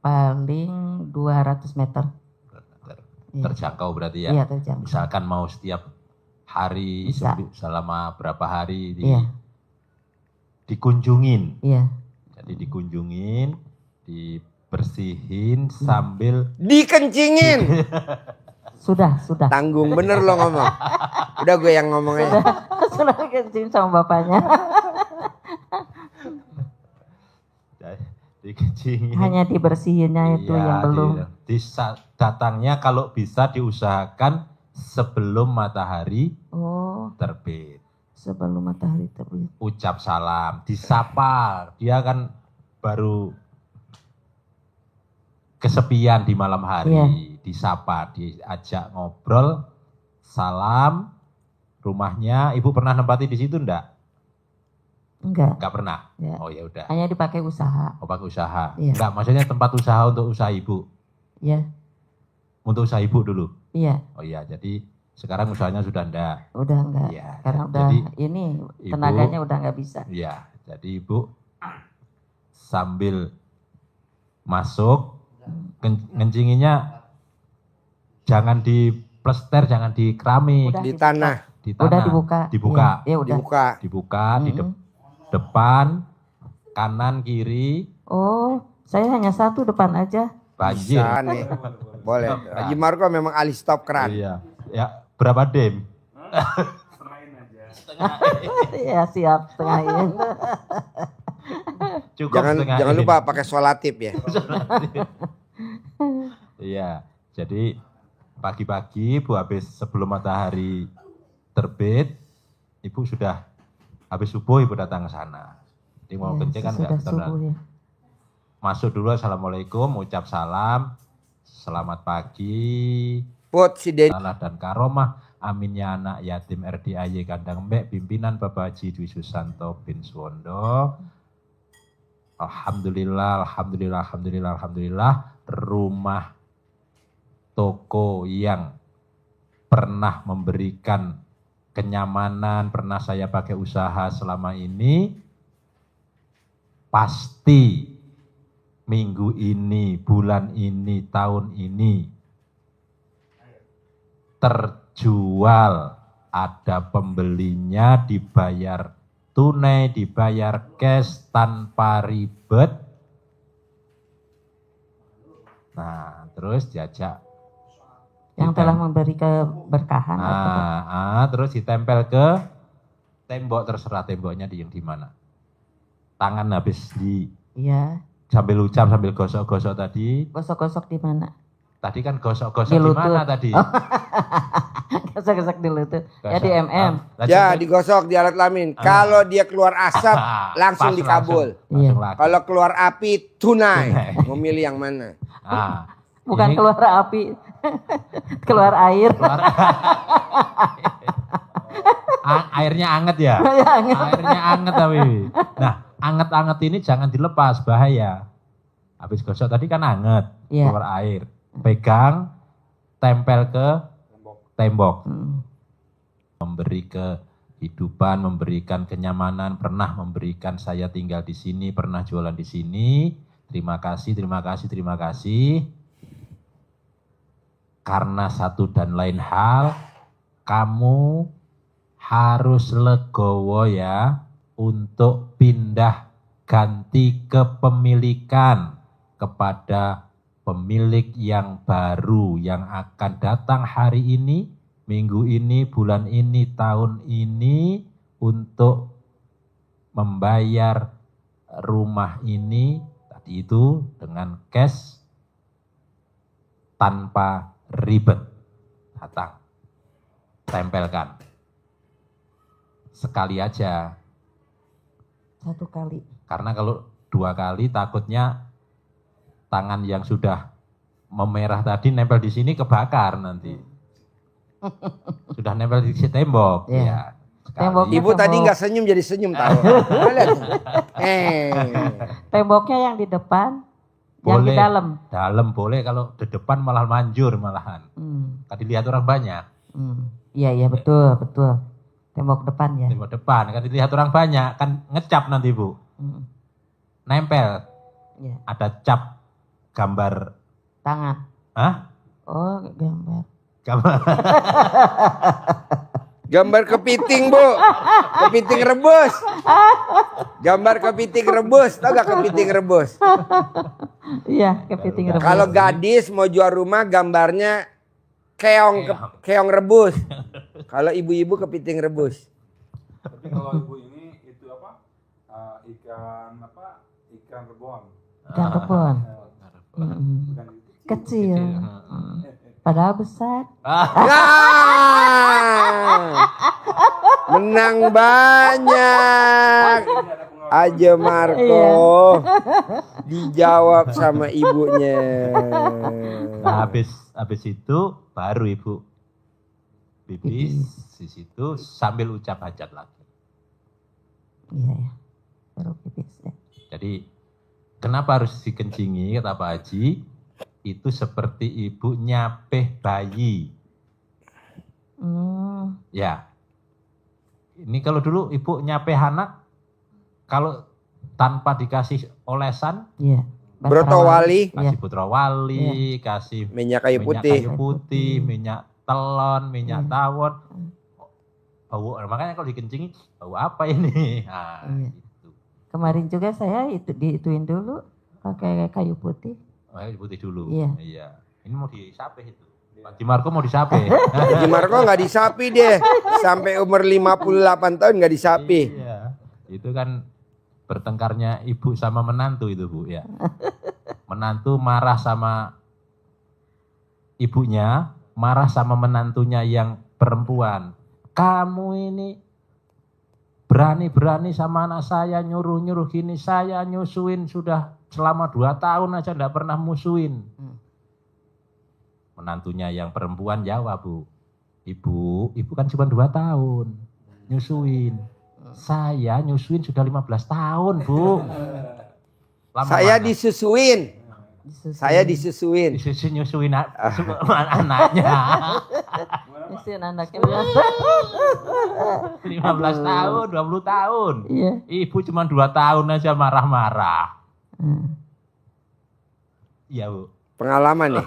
paling 200 meter. Iya. Terjangkau berarti ya? Iya, terjangkau. Misalkan mau setiap hari Bisa. selama berapa hari Iya. dikunjungin. Iya. Jadi dikunjungin, dibersihin sambil Dikencingin. Sudah. Tanggung bener lo ngomong. Udah gue yang ngomongnya. Sudah kencing sama bapaknya. dikencingin. Hanya dibersihinnya itu Iya, yang belum. Datangnya kalau bisa diusahakan sebelum matahari Oh, terbit. sebelum matahari terbit. Ucap salam, disapa. Dia kan baru kesepian di malam hari. Iya. Disapa, diajak ngobrol, salam. Rumahnya, Ibu pernah nempati di situ enggak? Enggak. Enggak pernah. Ya. Oh ya udah. Hanya dipakai usaha. Oh, pakai usaha. Iya. Enggak, maksudnya tempat usaha untuk usaha Ibu. Ya, Untuk usaha Ibu dulu. iya. Oh iya, jadi sekarang usahanya sudah enggak. Udah enggak. Iya. Karena udah Jadi, ini Ibu- tenaganya udah enggak bisa. Iya, jadi Ibu sambil masuk, ngencinginya jangan di plester, jangan di keramik, Udah Di dibuka. tanah. di Udah tanah. dibuka. Dibuka. Iya, udah. Dibuka. Di depan, kanan, kiri, Oh, saya hanya satu depan aja. banjir. Bisa nih. Boleh. Haji Marco memang ahli stop keran. Iya. Ya, berapa dem? Senain aja. Ya siap, tengahin. Cukup setengah Jangan ini. lupa pakai solatif ya. Iya, jadi pagi-pagi Bu habis sebelum matahari terbit, Ibu sudah habis subuh Ibu datang ke sana. Jadi mau Ya, kencing kan sesudah enggak subuh ya. Masuk dulu, assalamualaikum, ucap salam, selamat pagi, Put si Dedi. salah dan karomah, amin ya anak yatim RDAY Kandang Mbek, pimpinan Bapak Haji Dwi Susanto bin Suwondo. Alhamdulillah, rumah toko yang pernah memberikan kenyamanan, pernah saya pakai usaha selama ini, pasti minggu ini, bulan ini, tahun ini terjual, ada pembelinya, dibayar tunai, dibayar cash tanpa ribet. Nah, terus diajak Yang telah memberi keberkahan. terus ditempel ke tembok, terserah temboknya yang di mana. Tangan habis Iya. sambil ucap sambil gosok-gosok tadi. Gosok-gosok di mana? Tadi kan gosok-gosok Di di lutut. mana tadi? Gosok-gosok di lutut. Ya di Gosok. MM. Ya digosok di alat lamin. Kalau dia keluar asap langsung Pas, dikabul. Langsung laku. Kalau keluar api tunai. Tunai. Mau milih yang mana? Bukan Ini keluar api. Keluar air. airnya anget ya? Ya, anget. Airnya anget tapi. Nah, anget-anget ini jangan dilepas, bahaya. Habis gosok tadi kan anget, Iya. keluar air. Pegang, tempel ke tembok. Memberi kehidupan, memberikan kenyamanan, pernah memberikan saya tinggal di sini, pernah jualan di sini. Terima kasih, terima kasih, terima kasih. Karena satu dan lain hal, kamu harus legowo ya untuk pindah ganti kepemilikan kepada pemilik yang baru yang akan datang hari ini, minggu ini, bulan ini, tahun ini untuk membayar rumah ini tadi itu dengan cash tanpa ribet. Datang, tempelkan. Sekali aja. Satu kali. Karena kalau 2 kali takutnya tangan yang sudah memerah tadi nempel di sini kebakar nanti. Sudah nempel di tembok. Iya. Ya. sekali. Temboknya Ibu tadi nggak senyum jadi senyum tahu. Lihat. Temboknya yang di depan Yang di Boleh. dalam. Dalam boleh, kalau di depan malah manjur malahan. Kan dilihat orang banyak. Iya betul betul. Tembok depan ya. Tembok depan kan dilihat orang banyak, kan ngecap nanti Bu. Nempel. Iya. Ada cap gambar. Tangan. Hah? Oh gambar. Gambar. Gambar kepiting, Bu. Kepiting rebus. Gambar kepiting rebus. Tahu gak kepiting rebus? Iya kepiting rebus. Kalau gadis mau jual rumah gambarnya keong rebus. Kalau ibu-ibu kepiting rebus. Tapi kalau ibu ini itu apa? Ikan rebon. Ikan rebon. Bukan Kecil. Padahal besar. Menang banyak. Aja Marco dijawab sama ibunya. Nah, habis itu baru Ibu pipis di situ sambil ucap hajat lagi. Iya ya. Baru pipis ya. Jadi kenapa harus dikencingi kata Pak Haji? Itu seperti ibu nyapeh bayi. Ya. Ini kalau dulu ibu nyapeh anak, kalau tanpa dikasih olesan, Iya. Brotowali, kasih putra wali, kasih minyak kayu putih. minyak telon, minyak tawon. Bau, makanya kalau dikencingi, bau apa ini? Nah, Iya. gitu. Kemarin juga saya diituin dulu pakai kayu putih. Kayu putih dulu. Iya. Ini mau disapeh itu. Pak Haji Marco mau disapeh. Haji Marco nggak disapi deh. Sampai umur 58 tahun nggak disapi. Iya. Itu kan bertengkarnya ibu sama menantu itu Bu ya. Menantu marah sama ibunya, marah sama menantunya yang perempuan. Kamu ini berani-berani sama anak saya, nyuruh-nyuruh gini, saya nyusuin sudah selama 2 tahun aja enggak pernah musuhin. Menantunya yang perempuan jawab, Bu, ibu kan cuma 2 tahun nyusuin. Saya nyusuin sudah 15 tahun, Bu. Lama Saya mana? disusuin. Saya disusuin. Nyusuin anaknya. Mesin anaknya. 15 tahun, 20 tahun. Iya. Ibu cuma 2 tahun aja marah-marah. Iya, Bu. Pengalaman nih.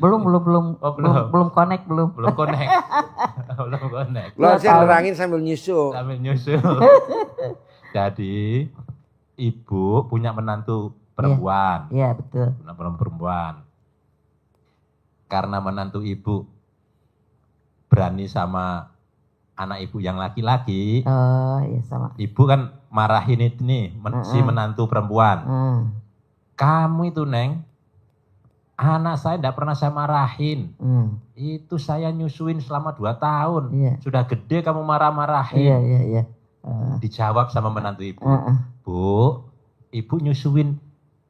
Belum Oh, belum connect belum. Belum connect. Belum connect. Lo harusnya nerangin sambil nyusu. Sambil nyusul. Jadi, ibu punya menantu perempuan. Iya, betul. Perempuan. Karena menantu ibu berani sama anak ibu yang laki-laki, Oh, iya sama. ibu kan marahin itu nih, si menantu perempuan. Kamu itu, Neng, anak saya tidak pernah saya marahin. Itu saya nyusuin selama 2 tahun. Iya. Sudah gede kamu marah-marahin. Iya. Dijawab sama menantu ibu. Bu, ibu nyusuin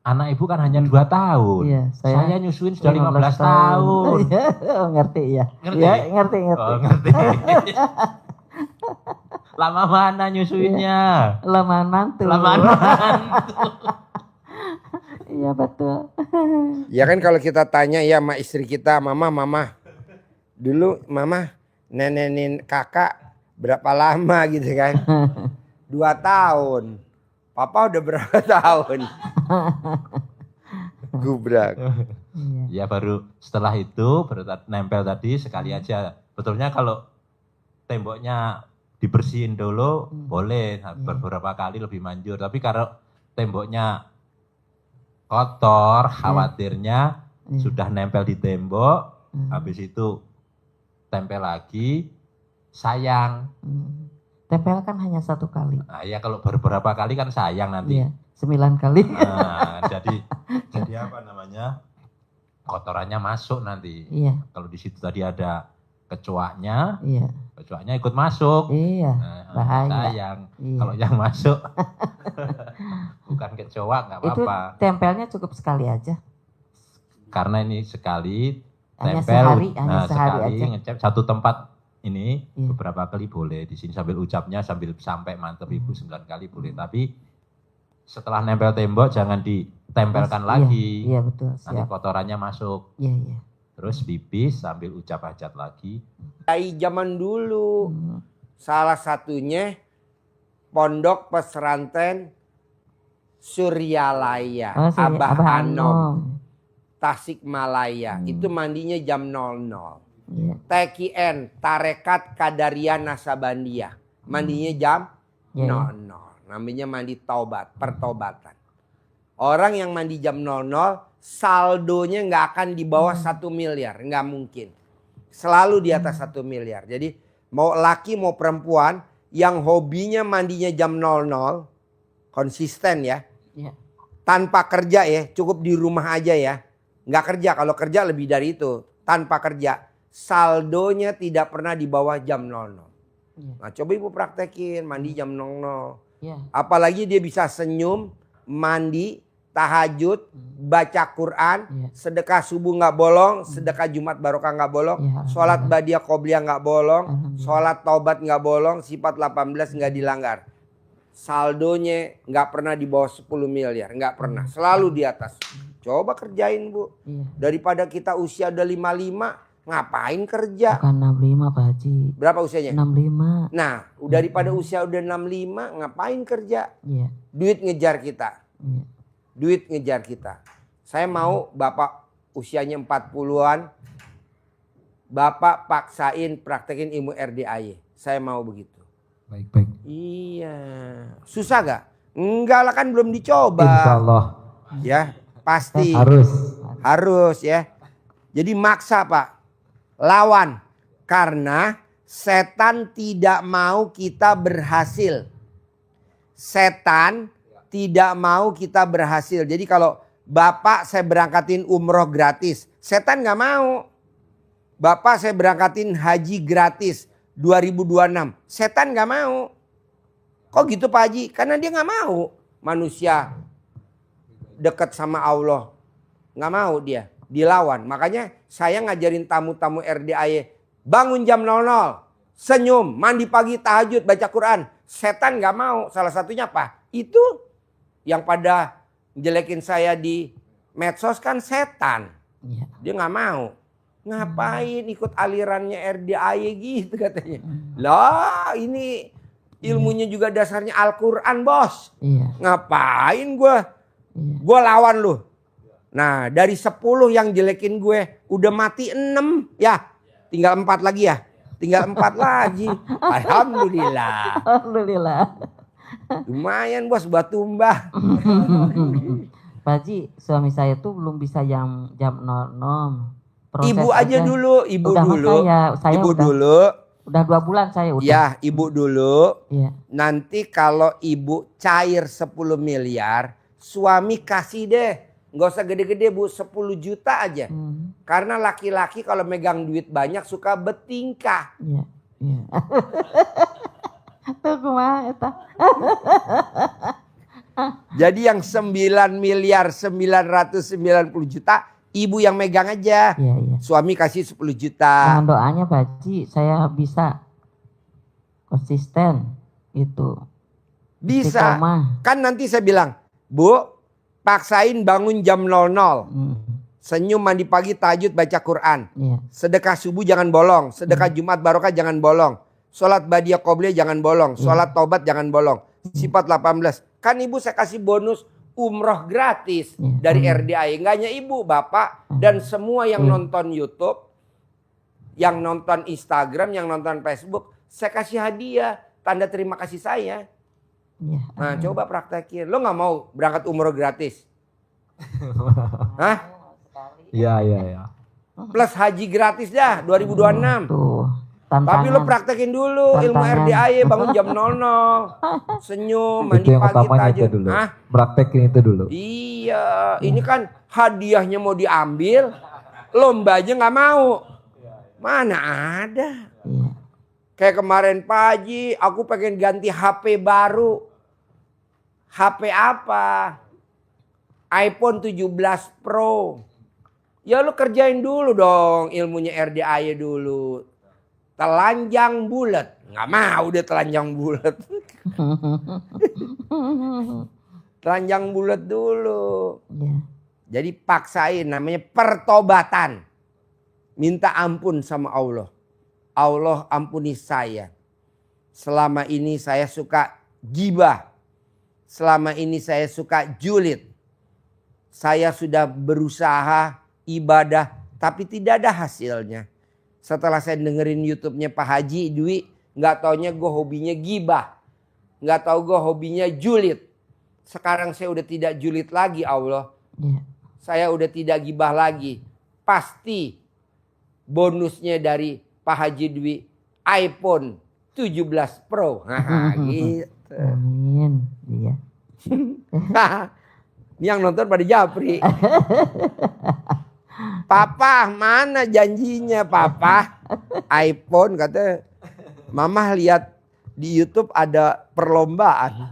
anak ibu kan hanya 2 tahun. Iya, saya nyusuin sudah 15 tahun. Iya, ngerti ya. Ngerti? Iya, ngerti. Oh, ngerti. Lama mana nyusuinnya? Lamaan mantu. Lamaan mantu. Iya, betul. Ya kan kalau kita tanya ya sama istri kita, mama. Dulu mama nenenin kakak berapa lama gitu kan? 2 tahun. Papa udah berapa tahun? Gubrak. Ya baru setelah itu baru nempel tadi sekali aja. Betulnya kalau temboknya dibersihin dulu boleh beberapa kali lebih manjur. Tapi kalau temboknya kotor, khawatirnya sudah nempel di tembok, habis itu tempel lagi, sayang. Tempel kan hanya 1 kali. Nah, ya kalau beberapa kali kan sayang nanti. Iya, 9 kali. Nah, jadi apa namanya? Kotorannya masuk nanti. Iya. Kalau di situ tadi ada kecoaknya, Iya. kecoaknya ikut masuk. Iya. Nah, Bahaya. sayang. Iya. Kalau yang masuk bukan kecoak nggak Itu apa-apa. tempelnya cukup sekali aja. Karena ini sekali Hanya tempel, hanya sehari sekali aja. ngecap satu tempat ini Iya. beberapa kali boleh di sini sambil ucapnya sambil sampai mantep ibu 9 kali boleh. Tapi Setelah nempel tembok jangan ditempelkan lagi. Iya betul. Nanti Siap. kotorannya masuk. Iya. Terus pipis sambil ucap hajat lagi. Dari zaman dulu. Salah satunya pondok pesantren Suryalaya, Abah Anom, Tasikmalaya. Itu mandinya jam 00. Iya. TKN, Tarekat Qadariyah Nasabandia. Mandinya jam 00. Namanya mandi taubat, pertobatan. Orang yang mandi jam 00, saldonya nggak akan di bawah 1 miliar. Nggak mungkin. Selalu di atas 1 miliar. Jadi mau laki mau perempuan yang hobinya mandinya jam 00, konsisten ya. Iya. Tanpa kerja ya, cukup di rumah aja ya. Nggak kerja, kalau kerja lebih dari itu. Tanpa kerja, saldonya tidak pernah di bawah jam 00. Iya. Nah coba ibu praktekin, mandi jam 00. Iya. Apalagi dia bisa senyum, mandi, tahajud, baca Quran, Iya. sedekah subuh nggak bolong, sedekah Jumat barokah nggak bolong, Iya, sholat badiah qobliyah nggak bolong, Alhamdulillah. sholat taubat nggak bolong, sifat 18 nggak dilanggar. Saldonya nggak pernah di bawah 10 miliar, nggak pernah, selalu di atas. Coba kerjain bu, Iya. daripada kita usia udah 55, ngapain kerja? Bukan 65 Pak Haji. Berapa usianya? 65. Nah, daripada usia udah 65, ngapain kerja? Iya. Duit ngejar kita. Iya. Duit ngejar kita. Saya mau bapak usianya 40-an. Bapak paksain praktekin ilmu RDAY. Saya mau begitu. Baik. Iya. Susah gak? Enggak lah, kan belum dicoba. Insya Allah Ya, pasti. harus. Ya. Jadi maksa pak. Lawan. Karena setan tidak mau kita berhasil. Setan tidak mau kita berhasil. Jadi kalau bapak saya berangkatin umroh gratis, setan nggak mau. Bapak saya berangkatin haji gratis 2026, setan nggak mau. Kok gitu Pak Haji? Karena dia nggak mau manusia dekat sama Allah. Nggak mau dia, dilawan. Makanya saya ngajarin tamu-tamu RDAY, bangun jam 00, senyum, mandi pagi, tahajud, baca Quran. Setan nggak mau. Salah satunya apa? Itu yang pada jelekin saya di medsos kan setan. Iya. Dia nggak mau. Ngapain ikut alirannya RDAY gitu katanya. Lah ini ilmunya juga dasarnya Al-Quran bos. Iya. Ngapain gue? Iya. Gue lawan lu. Nah dari 10 yang jelekin gue udah mati 6 ya. Tinggal 4 lagi ya. Tinggal 4 lagi. Alhamdulillah. Alhamdulillah. Lumayan bos buat tumbah. Pak Haji, suami saya tuh belum bisa jam 00. Proses Ibu aja dulu, ibu udah dulu. Saya Ibu udah, dulu. Udah 2 bulan saya udah. Ya ibu dulu. Iya. Nanti kalau ibu cair 10 miliar, suami kasih deh. Nggak usah gede-gede bu, 10 juta aja. Karena laki-laki kalau megang duit banyak suka bertingkah. Iya. Iya. Tuh kumaha eta. Jadi yang 9 miliar 990 juta, ibu yang megang aja. Iya. Suami kasih 10 juta. Dengan doanya Pak Haji, saya bisa konsisten itu. Bisa. Istiqomah. Kan nanti saya bilang, Bu, paksain bangun jam 00. Senyum, mandi pagi, tahajud, baca Quran. Iya. Sedekah subuh jangan bolong. Sedekah Jumat barokah jangan bolong. Sholat badiah qobliyah jangan bolong. Sholat taubat jangan bolong. Sifat 18. Kan ibu saya kasih bonus umroh gratis dari RDAY. Enggak hanya ibu, bapak, dan semua yang nonton YouTube, yang nonton Instagram, yang nonton Facebook, saya kasih hadiah. Tanda terima kasih saya. Iya. Nah coba praktekin. Lo gak mau berangkat umroh gratis? Hah? Iya. Plus haji gratis dah 2026. Tuh. Tapi lo praktekin dulu ilmu Tantangan. RDAY, bangun jam 00. Senyum, mandi Itu yang pagi, utamanya itu tahajud. dulu. Hah? Praktekin itu dulu. Iya, ini kan hadiahnya mau diambil, lombanya nggak mau. Mana ada? Iya. Kayak kemarin Pak Haji, aku pengen ganti HP baru. HP apa? iPhone 17 Pro. Ya lu kerjain dulu dong ilmunya RDAY dulu. Telanjang bulat. Nggak mau dia telanjang bulat. Telanjang bulat dulu. Ya. Jadi paksain, namanya pertobatan. Minta ampun sama Allah. Allah ampuni saya. Selama ini saya suka gibah. Selama ini saya suka julid. Saya sudah berusaha ibadah tapi tidak ada hasilnya. Setelah saya dengerin YouTube-nya Pak Haji Dwi, nggak taunya gue hobinya gibah. Nggak tahu gue hobinya julid. Sekarang saya udah tidak julid lagi Allah. Ya. Saya udah tidak gibah lagi. Pasti bonusnya dari Pak Haji Dwi iPhone 17 Pro. Gitu. Amin. Iya. Ini yang nonton pada japri. Papa mana janjinya papa? iPhone katanya. Mama lihat di YouTube ada perlombaan.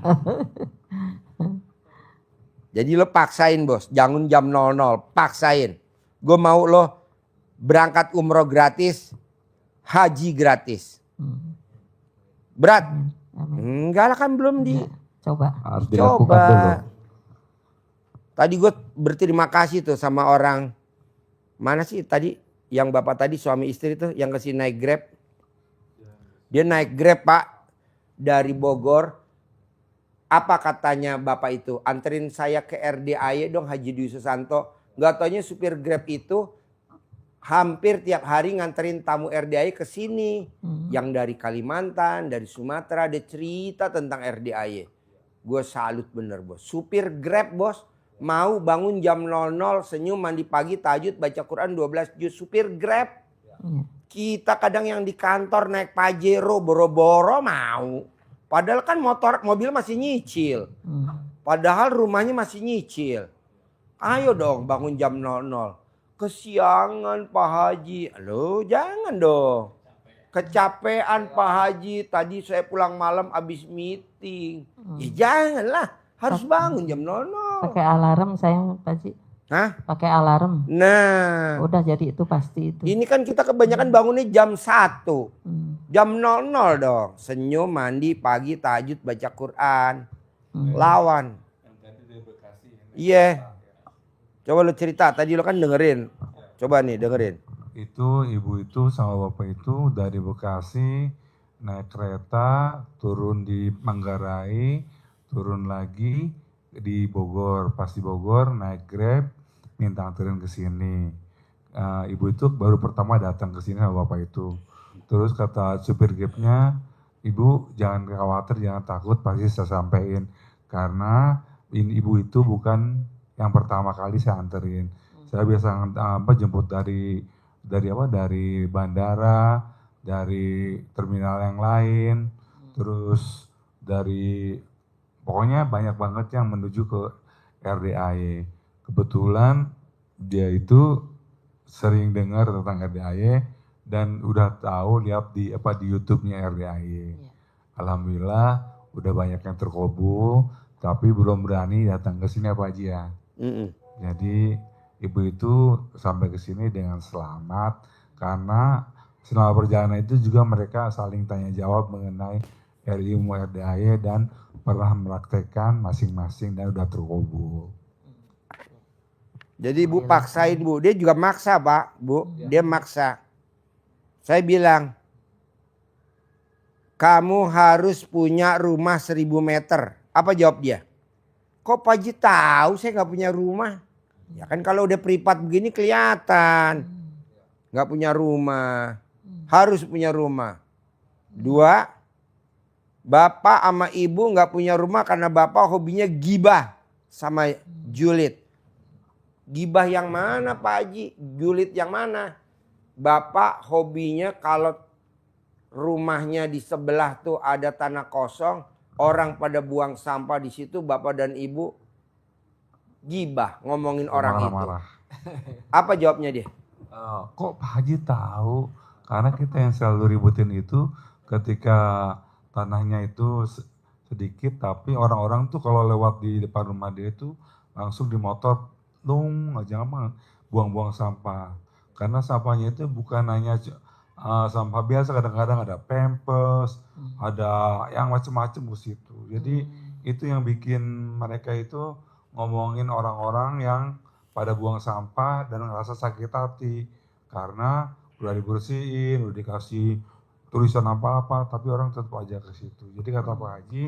Jadi lo paksain bos. Jangan jam 00. Paksain. Gue mau lo berangkat umroh gratis. Haji gratis. Berat? Amin. Enggak lah kan belum di. Coba. Harus dilakukan dulu. Coba. Tadi gue berterima kasih tuh sama orang. Mana sih tadi yang bapak tadi suami istri tuh yang kesini naik Grab. Dia naik Grab Pak dari Bogor. Apa katanya bapak itu? Anterin saya ke RDAY dong Haji Dwi Susanto. Gak taunya supir Grab itu hampir tiap hari nganterin tamu RDAY ke sini. Yang dari Kalimantan, dari Sumatera ada cerita tentang RDAY. Gue salut bener bos. Supir Grab bos. Mau bangun jam 00, senyum, mandi pagi, tahajud, baca Quran 12 juz. Supir Grab. Kita kadang yang di kantor naik Pajero, boro-boro mau. Padahal kan mobil masih nyicil. Padahal rumahnya masih nyicil. Ayo dong bangun jam 00. Kesiangan Pak Haji. Loh jangan dong. Kecapean Pak Haji. Tadi saya pulang malam habis meeting. Ya janganlah. Harus bangun jam 00. Pakai alarm saya Pak Haji. Hah? Pakai alarm. Nah. Udah jadi itu pasti itu. Ini kan kita kebanyakan bangunnya jam 1. Jam 00 dong. Senyum, mandi, pagi, tahajud, baca Quran. Lawan. Iya. Coba lu cerita. Tadi lu kan dengerin. Coba nih dengerin. Itu ibu itu sama bapak itu dari Bekasi naik kereta turun di Manggarai, turun lagi di Bogor. Pas di Bogor naik Grab minta anterin ke sini. Ibu itu baru pertama datang ke sini sama bapak itu. Terus kata supir Grabnya, ibu jangan khawatir, jangan takut, pasti saya sampaikan. Karena ini ibu itu bukan yang pertama kali saya anterin. Saya biasa jemput dari bandara, dari terminal yang lain, terus dari pokoknya banyak banget yang menuju ke RDAY. Kebetulan dia itu sering dengar tentang RDAY dan udah tahu lihat di YouTube-nya RDAY. Alhamdulillah udah banyak yang terkabul, tapi belum berani datang ke sini Pak Haji ya. Jadi ibu itu sampai ke sini dengan selamat karena selama perjalanan itu juga mereka saling tanya jawab mengenai ilmu RDAY dan pernah mempraktekkan masing-masing dan udah terkabul. Jadi ibu paksain bu, dia juga maksa Pak, bu, dia maksa. Saya bilang, kamu harus punya rumah 1000 meter. Apa jawab dia? Kok Pak Haji tahu saya nggak punya rumah? Ya kan kalau udah privat begini kelihatan. Nggak punya rumah. Harus punya rumah. 2, bapak sama ibu nggak punya rumah karena bapak hobinya gibah sama julid. Gibah yang mana Pak Haji? Julid yang mana? Bapak hobinya kalau rumahnya di sebelah tuh ada tanah kosong, orang pada buang sampah di situ, bapak dan ibu gibah ngomongin orang Marah-marah. itu. Apa jawabnya dia? Kok Pak Haji tahu? Karena kita yang selalu ributin itu ketika tanahnya itu sedikit, tapi orang-orang tuh kalau lewat di depan rumah dia itu langsung di motor jangan buang-buang sampah. Karena sampahnya itu bukan hanya sampah biasa, kadang-kadang ada pampers, ada yang macam-macam di situ. Jadi itu yang bikin mereka itu ngomongin orang-orang yang pada buang sampah dan ngerasa sakit hati karena udah dibersihin, udah dikasih tulisan apa-apa, tapi orang tetap aja ke situ. Jadi kata Pak Haji,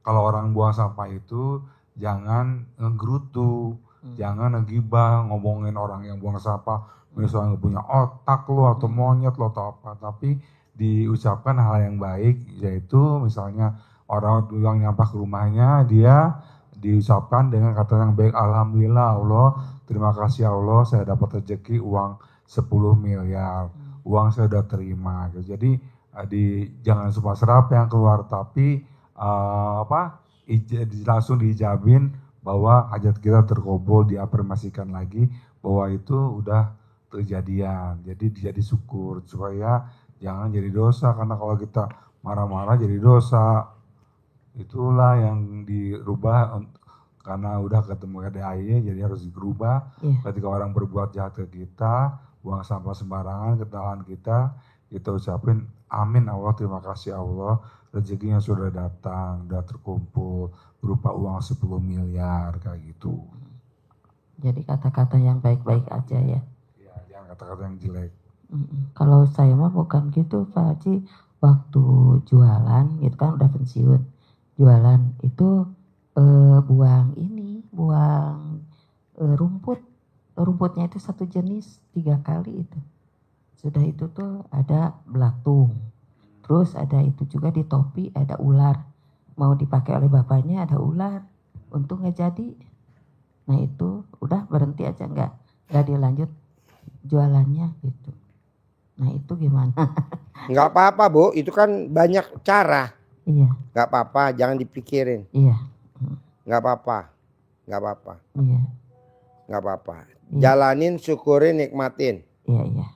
kalau orang buang sampah itu jangan ngegerutu, jangan ngegibah, ngomongin orang yang buang sampah, misalnya nggak punya otak lo atau monyet lo atau apa, tapi diucapkan hal yang baik, yaitu misalnya orang yang nyampah ke rumahnya, dia diucapkan dengan kata yang baik, alhamdulillah Allah, terima kasih Allah, saya dapat rezeki uang 10 miliar, uang saya udah terima. Jadi jangan cuma serap yang keluar, tapi langsung diijabin bahwa hajat kita terkabul, diafirmasikan lagi bahwa itu udah kejadian. Jadi jadi syukur supaya jangan jadi dosa, karena kalau kita marah-marah jadi dosa. Itulah yang dirubah karena udah ketemu KDAI, jadi harus dirubah. Ketika orang berbuat jahat ke kita, buang sampah sembarangan ke tangan kita ucapin amin Allah, terima kasih Allah, rezekinya sudah datang, sudah terkumpul berupa uang 10 miliar kayak gitu. Jadi kata-kata yang baik-baik aja ya. Ya, jangan kata-kata yang jelek. Kalau saya mah bukan gitu Pak Haji, waktu jualan gitu kan udah pensiun, jualan itu buang rumputnya itu satu jenis 3 kali itu. Sudah itu tuh ada belatung, terus ada itu juga di topi ada ular, mau dipakai oleh bapaknya ada ular, untung nggak jadi. Nah itu udah berhenti aja, nggak dilanjut jualannya gitu. Nah itu gimana? Nggak apa-apa Bu, itu kan banyak cara. Iya. Nggak apa-apa, jangan dipikirin. Iya. Nggak apa-apa, nggak apa-apa. Iya. Nggak apa-apa. Iya. Jalanin, syukurin, nikmatin. Iya, iya.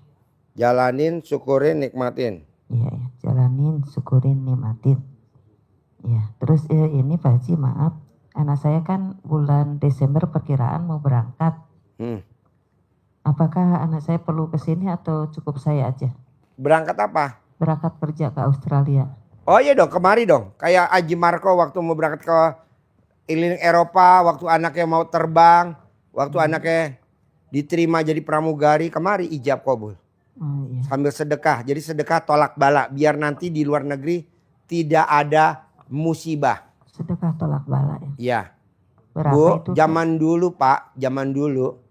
Jalanin, syukurin, nikmatin. Iya, iya. Jalanin, syukurin, nikmatin. Iya. Terus ini Pak Haji maaf, anak saya kan bulan Desember perkiraan mau berangkat. Apakah anak saya perlu ke sini atau cukup saya aja? Berangkat apa? Berangkat kerja ke Australia. Oh iya dong, kemari dong. Kayak Aji Marco waktu mau berangkat ke keliling Eropa, waktu anaknya mau terbang, waktu anaknya diterima jadi pramugari, kemari ijab kabul. Oh, iya. Sambil sedekah. Jadi sedekah tolak bala, biar nanti di luar negeri tidak ada musibah. Sedekah tolak bala ya. Iya. Berapa Bu, itu? zaman dulu Pak, zaman dulu.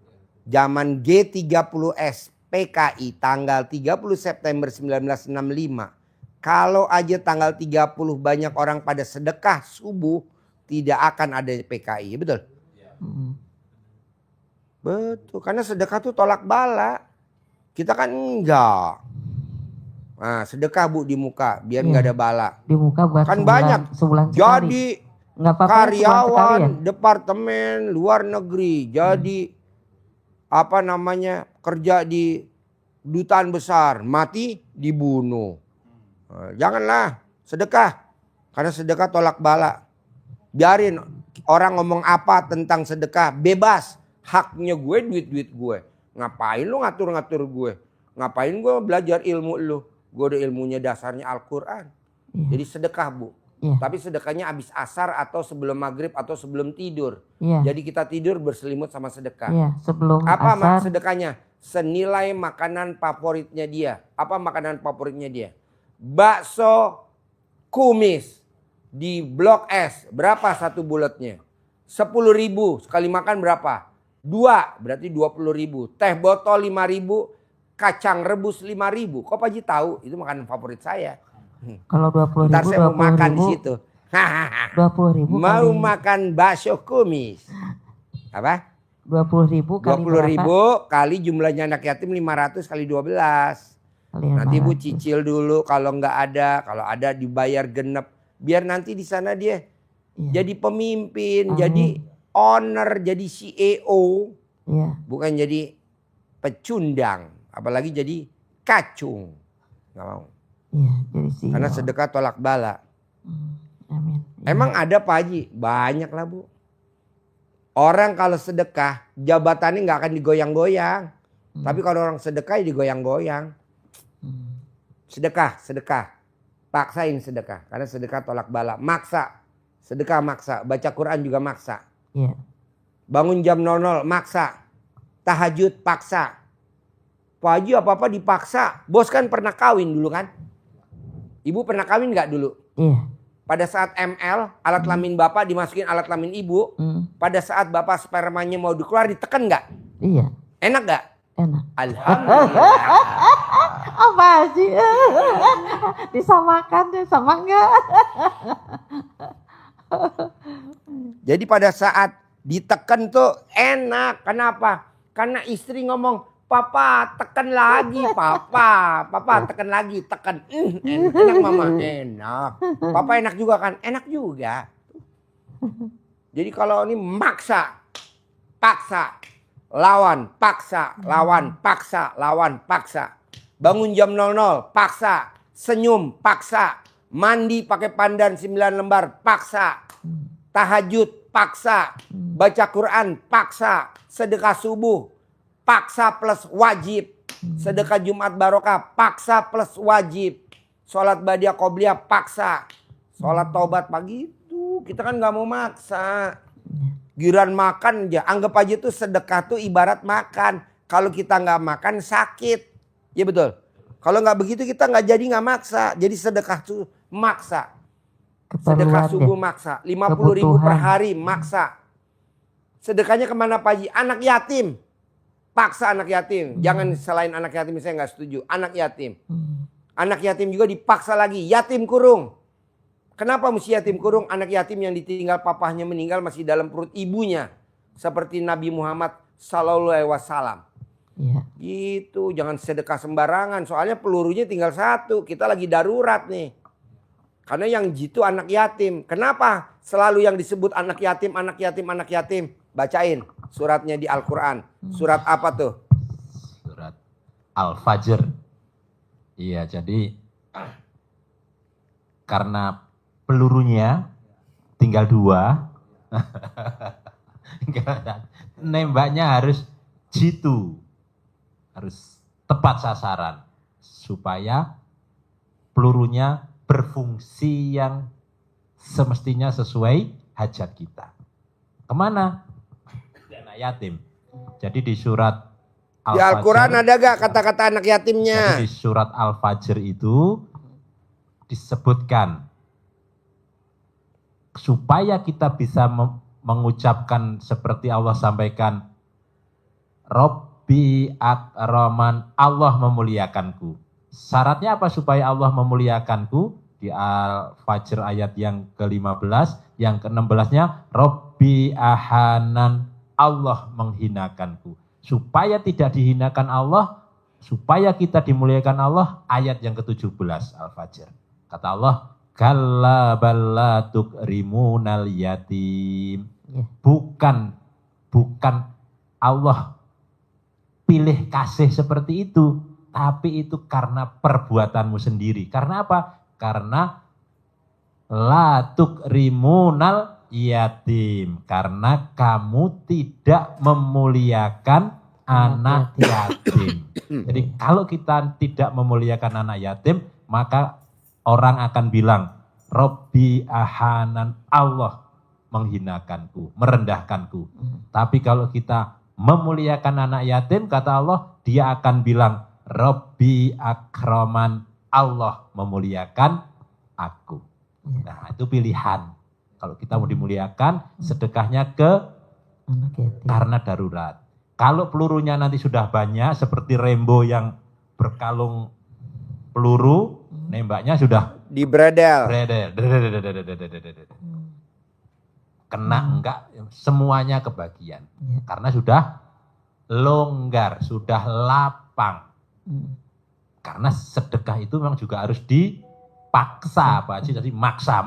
Zaman G30S PKI tanggal 30 September 1965. Kalau aja tanggal 30 banyak orang pada sedekah subuh, tidak akan ada PKI, betul? Betul, karena sedekah tuh tolak bala. Kita kan enggak. Nah, sedekah Bu di muka biar enggak ada bala. Di muka buat Kan sebulan, banyak. sebulan sekali. Jadi nggak apa-apa karyawan ya? departemen luar negeri, jadi kerja di dutaan besar, mati dibunuh. Janganlah sedekah, karena sedekah tolak bala. Biarin orang ngomong apa tentang sedekah, bebas. Haknya gue, duit gue. Ngapain lu ngatur-ngatur gue? Ngapain gue belajar ilmu lu? Gue udah ilmunya dasarnya Al-Quran. Jadi sedekah Bu. Tapi sedekahnya habis asar atau sebelum maghrib atau sebelum tidur. Jadi kita tidur berselimut sama sedekah. Sebelum apa asar. sedekahnya? Senilai makanan favoritnya dia. Apa makanan favoritnya dia? Bakso kumis di Blok S. Berapa satu bulatnya? 10.000. Sekali makan berapa? 2, berarti 20.000. Teh botol 5.000. Kacang rebus 5.000. Kok Pak Haji tahu? Itu makanan favorit saya. Kalau 20.000, ntar saya mau makan di situ. 20.000 mau makan bakso kumis. Apa? 20.000 kali 20.000 kali jumlahnya anak yatim 500 kali 12. Nanti Bu cicil dulu, kalau nggak ada, kalau ada dibayar genep. Biar nanti di sana dia jadi pemimpin, jadi owner, jadi CEO. Bukan jadi pecundang, apalagi jadi kacung. Nggak mau. Jadi CEO. Karena sedekah tolak bala. Amin. Emang ada Pak Haji? Banyak lah Bu. Orang kalau sedekah jabatannya nggak akan digoyang-goyang. Tapi kalau orang sedekah ya digoyang-goyang. Sedekah. paksain sedekah. Karena sedekah tolak bala. Maksa. Sedekah maksa. Baca Quran juga maksa. Iya. Bangun jam 00 maksa. Tahajud paksa. Pak Haji apa-apa dipaksa. Bos kan pernah kawin dulu kan? Ibu pernah kawin gak dulu? Iya. Pada saat ML, alat kelamin bapak dimasukin alat kelamin ibu. Pada saat bapak spermanya mau dikeluar ditekan gak? Iya. Enak gak? Enak. Alhamdulillah. Apa sih? Disamakan deh sama enggak? Jadi pada saat ditekan tuh enak. Kenapa? Karena istri ngomong, papa tekan lagi, papa tekan lagi, tekan. Enak mama, enak. Papa enak juga kan? Enak juga. Jadi kalau ini maksa, paksa, lawan, paksa, lawan, paksa, lawan, paksa. Bangun jam 00, paksa. Senyum, paksa. Mandi pakai pandan 9 lembar, paksa. Tahajud, paksa. Baca Quran, paksa. Sedekah subuh, paksa plus wajib. Sedekah Jumat barokah, paksa plus wajib. Sholat badiah qobliyah, paksa. Sholat taubat pagi itu kita kan gak mau maksa. Giliran makan aja, anggap aja tuh sedekah tuh ibarat makan. Kalau kita gak makan sakit. Ya betul. Kalau gak begitu kita gak jadi gak maksa. Jadi sedekah tuh maksa. Sedekah subuh maksa. 50.000 per hari maksa. Sedekahnya kemana Pak Haji? Anak yatim. Paksa anak yatim. Jangan selain anak yatim saya gak setuju. Anak yatim. Anak yatim juga dipaksa lagi. Yatim kurung. Kenapa mesti yatim kurung? Anak yatim yang ditinggal papahnya meninggal masih dalam perut ibunya. Seperti Nabi Muhammad Sallallahu Alaihi Wasallam. Iya. Gitu. Jangan sedekah sembarangan. Soalnya pelurunya tinggal 1. Kita lagi darurat nih. Karena yang jitu anak yatim. Kenapa selalu yang disebut anak yatim, anak yatim, anak yatim? Bacain suratnya di Al-Quran. Surat apa tuh? Surat Al-Fajr. Iya, jadi karena pelurunya tinggal 2. Nembaknya harus jitu. Harus tepat sasaran. Supaya pelurunya berfungsi yang semestinya sesuai hajat kita. Kemana? Anak yatim. Jadi di surat Di Al-Quran ada gak kata-kata anak yatimnya? Jadi di surat Al-Fajr itu disebutkan supaya kita bisa mengucapkan seperti Allah sampaikan, Robbi akraman, Allah memuliakanku. Syaratnya apa supaya Allah memuliakanku? Di Al-Fajr ayat yang ke-15, yang ke-16-nya Robbi ahanan, Allah menghinakanku. Supaya tidak dihinakan Allah, supaya kita dimuliakan Allah, ayat yang ke-17 Al-Fajr. Kata Allah, kalla balla tukrimunal yatim. Bukan Allah pilih kasih seperti itu, tapi itu karena perbuatanmu sendiri. Karena apa? Karena la tukrimunal yatim, karena kamu tidak memuliakan anak yatim. Jadi kalau kita tidak memuliakan anak yatim, maka orang akan bilang, Robbi ahanan, Allah menghinakanku, merendahkanku. Tapi kalau kita memuliakan anak yatim, kata Allah, dia akan bilang, Robbi akraman, Allah memuliakan aku. Nah, itu pilihan. Kalau kita mau dimuliakan, sedekahnya ke karena darurat. Kalau pelurunya nanti sudah banyak, seperti Rembo yang berkalung peluru, nembaknya sudah Dibredel. Kena enggak, semuanya kebagian. Karena sudah longgar, sudah lapang. Karena sedekah itu memang juga harus dipaksa, Pak Haji. Jadi maksa.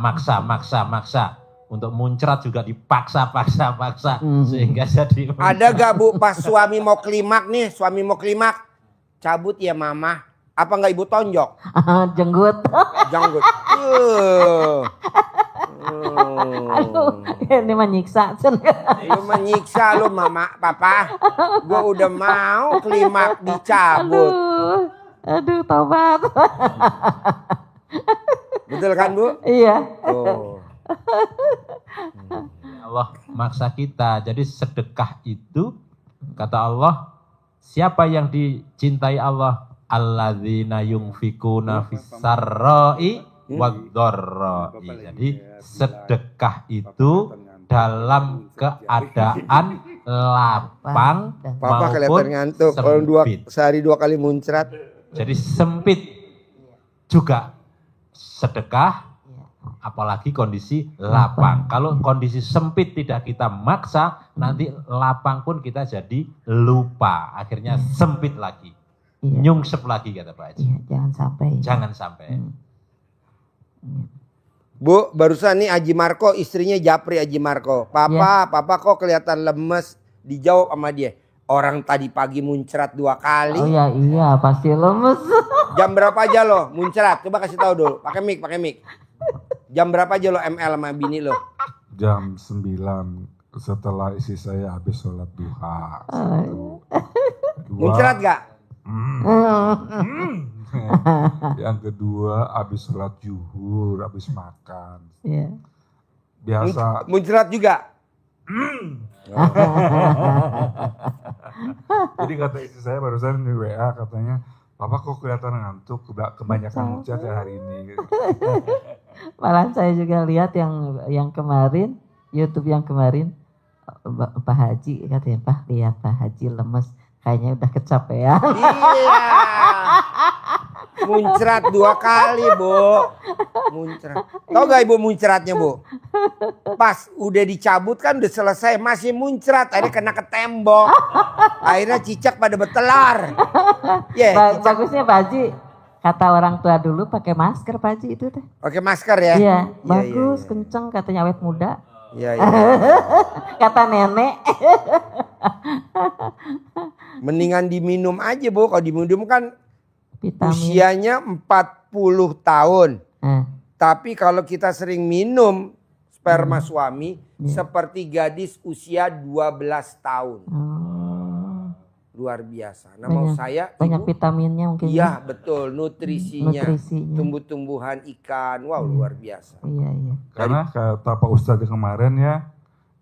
Untuk muncrat juga dipaksa. Sehingga jadi... Ada gak Bu pas suami mau klimak nih, cabut ya mama. Apa gak ibu tonjok? Jenggut. Jenggut. Aduh, ini menyiksa. Lu menyiksa lu mama, papa. Gua udah mau klimak dicabut. Aduh, tobat. Betul kan Bu? Iya. Oh. Allah maksa kita. Jadi sedekah itu kata Allah, siapa yang dicintai Allah? Alladzina yunfikuna fis-sarra'i wad-dharra'i. Jadi sedekah itu dalam keadaan lapang Papa kelihatan maupun ngantuk. Kalau sempit. sehari 2 kali muncrat. Jadi sempit juga sedekah, apalagi kondisi lapang. Kalau kondisi sempit tidak kita maksa, nanti lapang pun kita jadi lupa. Akhirnya sempit lagi, Iya. nyungsep lagi kata Pak Haji. Iya, jangan sampai. Jangan sampai. Bu, barusan nih Haji Marco, istrinya Japri Haji Marco. Papa kok kelihatan lemes? Dijawab sama dia. Orang tadi pagi muncrat 2 kali. Oh ya iya, pasti lemes. Jam berapa aja lo muncrat? Coba kasih tahu dulu. Pakai mic. Jam berapa aja lo ML sama bini lo? Jam 9 setelah istri saya habis sholat duha. Muncrat gak? Yang kedua habis sholat zuhur, habis makan. Iya. Biasa. Muncrat juga? Jadi kata istri saya barusan di WA katanya, Papa kok kelihatan ngantuk, kebanyakan muncrat ya hari ini. Malah saya juga lihat yang kemarin, YouTube yang kemarin, Pak Haji katanya, Pak lihat Pak Haji lemes, kayaknya udah kecapean. Iya. Muncrat 2 kali, Bu. Muncrat. Tahu gak Ibu muncratnya, Bu? Pas udah dicabut kan udah selesai, masih muncrat. Akhirnya kena ke tembok. Akhirnya cicak pada bertelar. Ya, cicak. Bagusnya Pak Haji, kata orang tua dulu pakai masker Pak Haji itu teh. Pakai masker ya? Iya, Iya, bagus, iya. kenceng katanya awet muda. Iya, iya. Kata nenek. Mendingan diminum aja, Bu. Kalau diminum kan Vitamin. usianya 40 tahun. Tapi kalau kita sering minum sperma suami seperti gadis usia 12 tahun. Oh, Luar biasa. Nah mau saya banyak Ibu, vitaminnya mungkin. iya betul nutrisinya. Nutrisinya. Tumbuh-tumbuhan ikan. Wow luar biasa. Iya. Karena kata Pak Ustadz kemarin ya,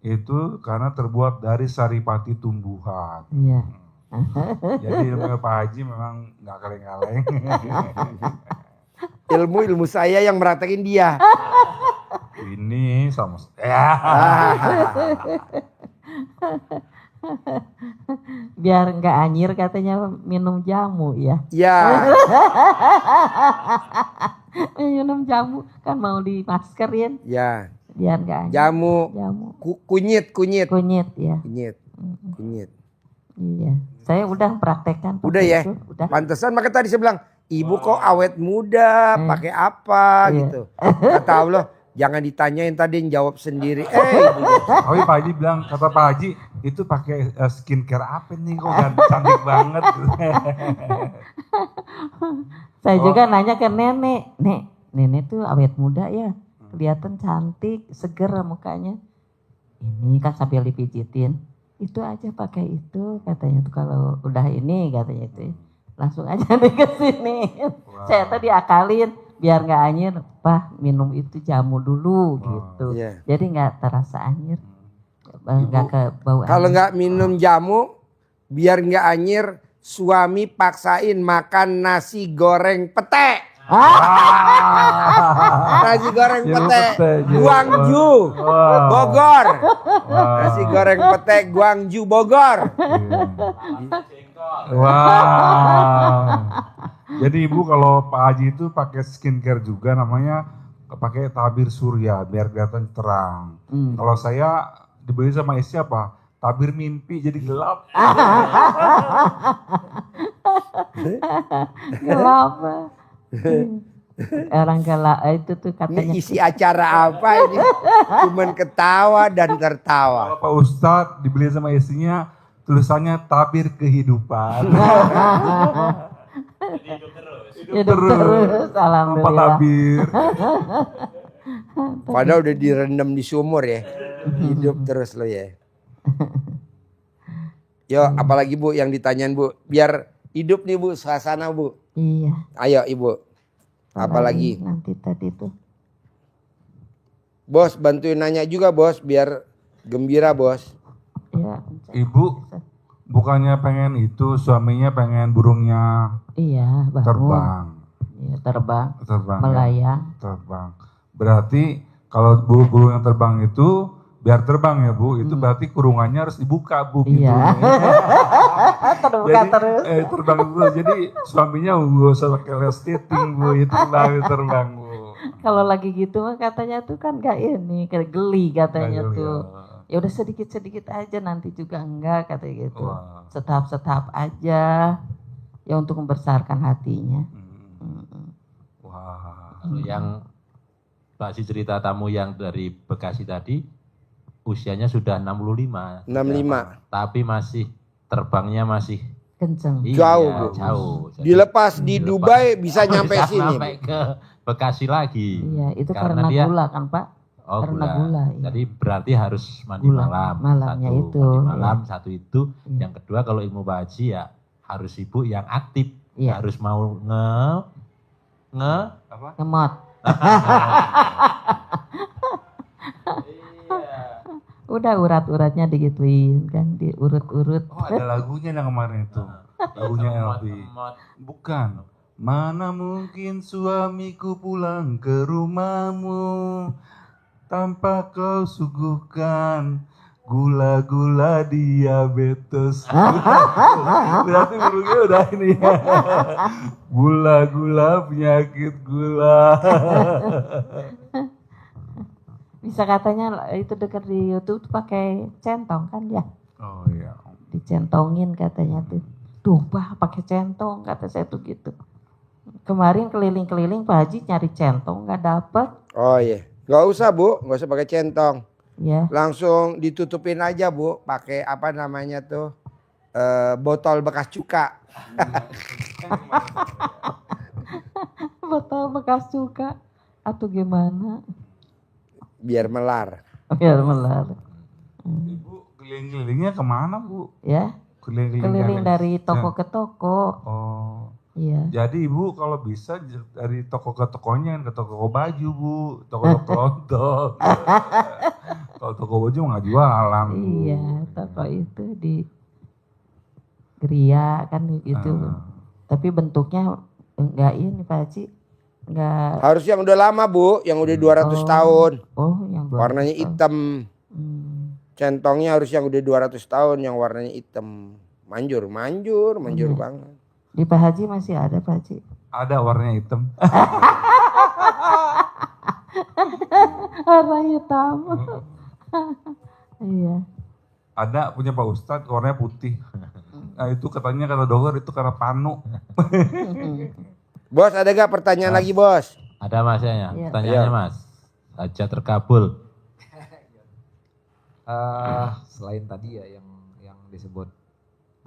itu karena terbuat dari saripati tumbuhan. Iya. Jadi ilmu Pak Haji memang nggak kaleng-kaleng. Ilmu saya yang meratakin dia. Ini sama ya. Biar nggak anyir katanya minum jamu ya. Ya. Minum jamu kan mau dimaskerin Ya. biar nggak anyir. Jamu. Kunyit. Kunyit ya. Kunyit. Iya. Saya udah praktekkan. Udah ya. Itu, udah. Pantesan maka tadi saya bilang, ibu kok awet muda, pakai apa Iya. gitu. Kata Allah, jangan ditanyain tadi, jawab sendiri. Ibu. Tapi Pak Haji bilang, kata Pak Haji itu pakai skincare apa nih kok cantik banget. Saya juga nanya ke nenek, nenek tuh awet muda ya, kelihatan cantik, seger mukanya. Ini kan sambil dipijitin, itu aja pakai itu katanya tuh kalau udah ini katanya itu, langsung aja nih ke sini. Saya tadi akalin biar nggak anyir, Pak minum itu jamu dulu gitu, Iya. jadi nggak terasa anyir, nggak ke bau. Kalau nggak minum jamu, biar nggak anyir, suami paksain makan nasi goreng pete. Nasi goreng pete, Guangzhou, Bogor. Nasi goreng pete, Guangzhou, Bogor. Wow. Jadi Ibu kalau Pak Haji itu pakai skincare juga namanya pakai tabir surya biar kelihatan terang. Kalau saya dibeli sama istri apa? Tabir mimpi jadi gelap. Gelap. Orang galak itu tuh katanya. Ini isi acara apa ini? Cuman ketawa dan tertawa. Kalau Pak Ustadz dibeli sama istrinya tulisannya tabir kehidupan. Hidup terus, Apa alhamdulillah. tabir? Padahal udah direndam di sumur ya. Hidup terus lo ya. Yo, apalagi Bu yang ditanyain Bu. Biar hidup nih Bu, suasana Bu. Iya. Ayo Ibu. Apalagi? Nanti tadi tuh Bos bantuin nanya juga bos biar gembira bos. Ya. Ibu bukannya pengen itu, suaminya pengen burungnya Iya, bangun. terbang. Iya, terbang, Terbang. melayang. Terbang. Berarti kalau burung yang terbang itu biar terbang ya Bu, itu berarti kurungannya harus dibuka Bu Iya. pintunya. Terbuka Jadi terus. terbang Bu. Jadi suaminya nggak usah pakai resleting Bu, itu terbang Bu. Kalau lagi gitu mah katanya tuh kan gak ini, kayak geli katanya Nggak geli, tuh. ya. Ya udah sedikit-sedikit aja, nanti juga enggak katanya gitu. Wah. Setahap-setahap aja. Ya untuk membesarkan hatinya. Wah. Kalau yang Pak Si cerita tamu yang dari Bekasi tadi, usianya sudah 65. 65. Tapi masih terbangnya masih Kenceng. Jauh, Bu. jauh. Jadi Dilepas di Dubai bisa nyampe bisa sini. sampai ke Bekasi lagi. Iya, itu Karena karena dia- gula kan Pak? Oh, Karena gula, iya. Jadi berarti harus mandi Gula, malam. malamnya Satu, itu, mandi malam, iya. satu itu. Iya. Yang kedua kalau ilmu Pak Haji ya harus ibu yang aktif. Iya. Harus mau Ngemot. Udah urat-uratnya digituin kan, diurut-urut. Oh ada lagunya yang kemarin itu. Lagunya LV. Bukan. Mana mungkin suamiku pulang ke rumahmu tanpa kau suguhkan gula-gula diabetes. Berarti burungnya udah ini ya. Gula-gula penyakit gula. Bisa katanya itu dekat di YouTube tuh pakai centong kan ya. Oh iya. Dicentongin katanya tuh. Tuh Pak pakai centong kata saya tuh gitu. Kemarin keliling-keliling Pak Haji nyari centong nggak dapet. Oh iya. Gak usah Bu, gak usah pakai centong. Ya. Langsung ditutupin aja Bu, pakai apa namanya tuh botol bekas cuka. Botol bekas cuka atau gimana? Biar melar. Biar melar. Ibu keliling-kelilingnya kemana Bu? Ya. Keliling dari toko ke toko. Oh. Iya. Jadi Ibu kalau bisa dari toko ke tokonya, ke toko baju Bu, toko lontong. Kalau toko baju nggak jualan Bu. Iya, toko itu di Geria kan gitu. Tapi bentuknya enggak ini Pak Haji. Enggak. Harus yang udah lama Bu, yang udah 200 tahun. Oh, yang 200 Warnanya tahun. hitam. Hmm. Centongnya harus yang udah 200 tahun yang warnanya hitam. Manjur banget. Di Pak Haji masih ada Pak Haji. Ada warnanya hitam. Warna hitam. Iya. Ada punya Pak Ustadz warnanya putih. Nah itu katanya kata dokter itu karena panu. Bos ada gak pertanyaan lagi bos? Ada masnya, Iya. pertanyaannya Mas. Hajat terkabul. Selain tadi ya yang disebut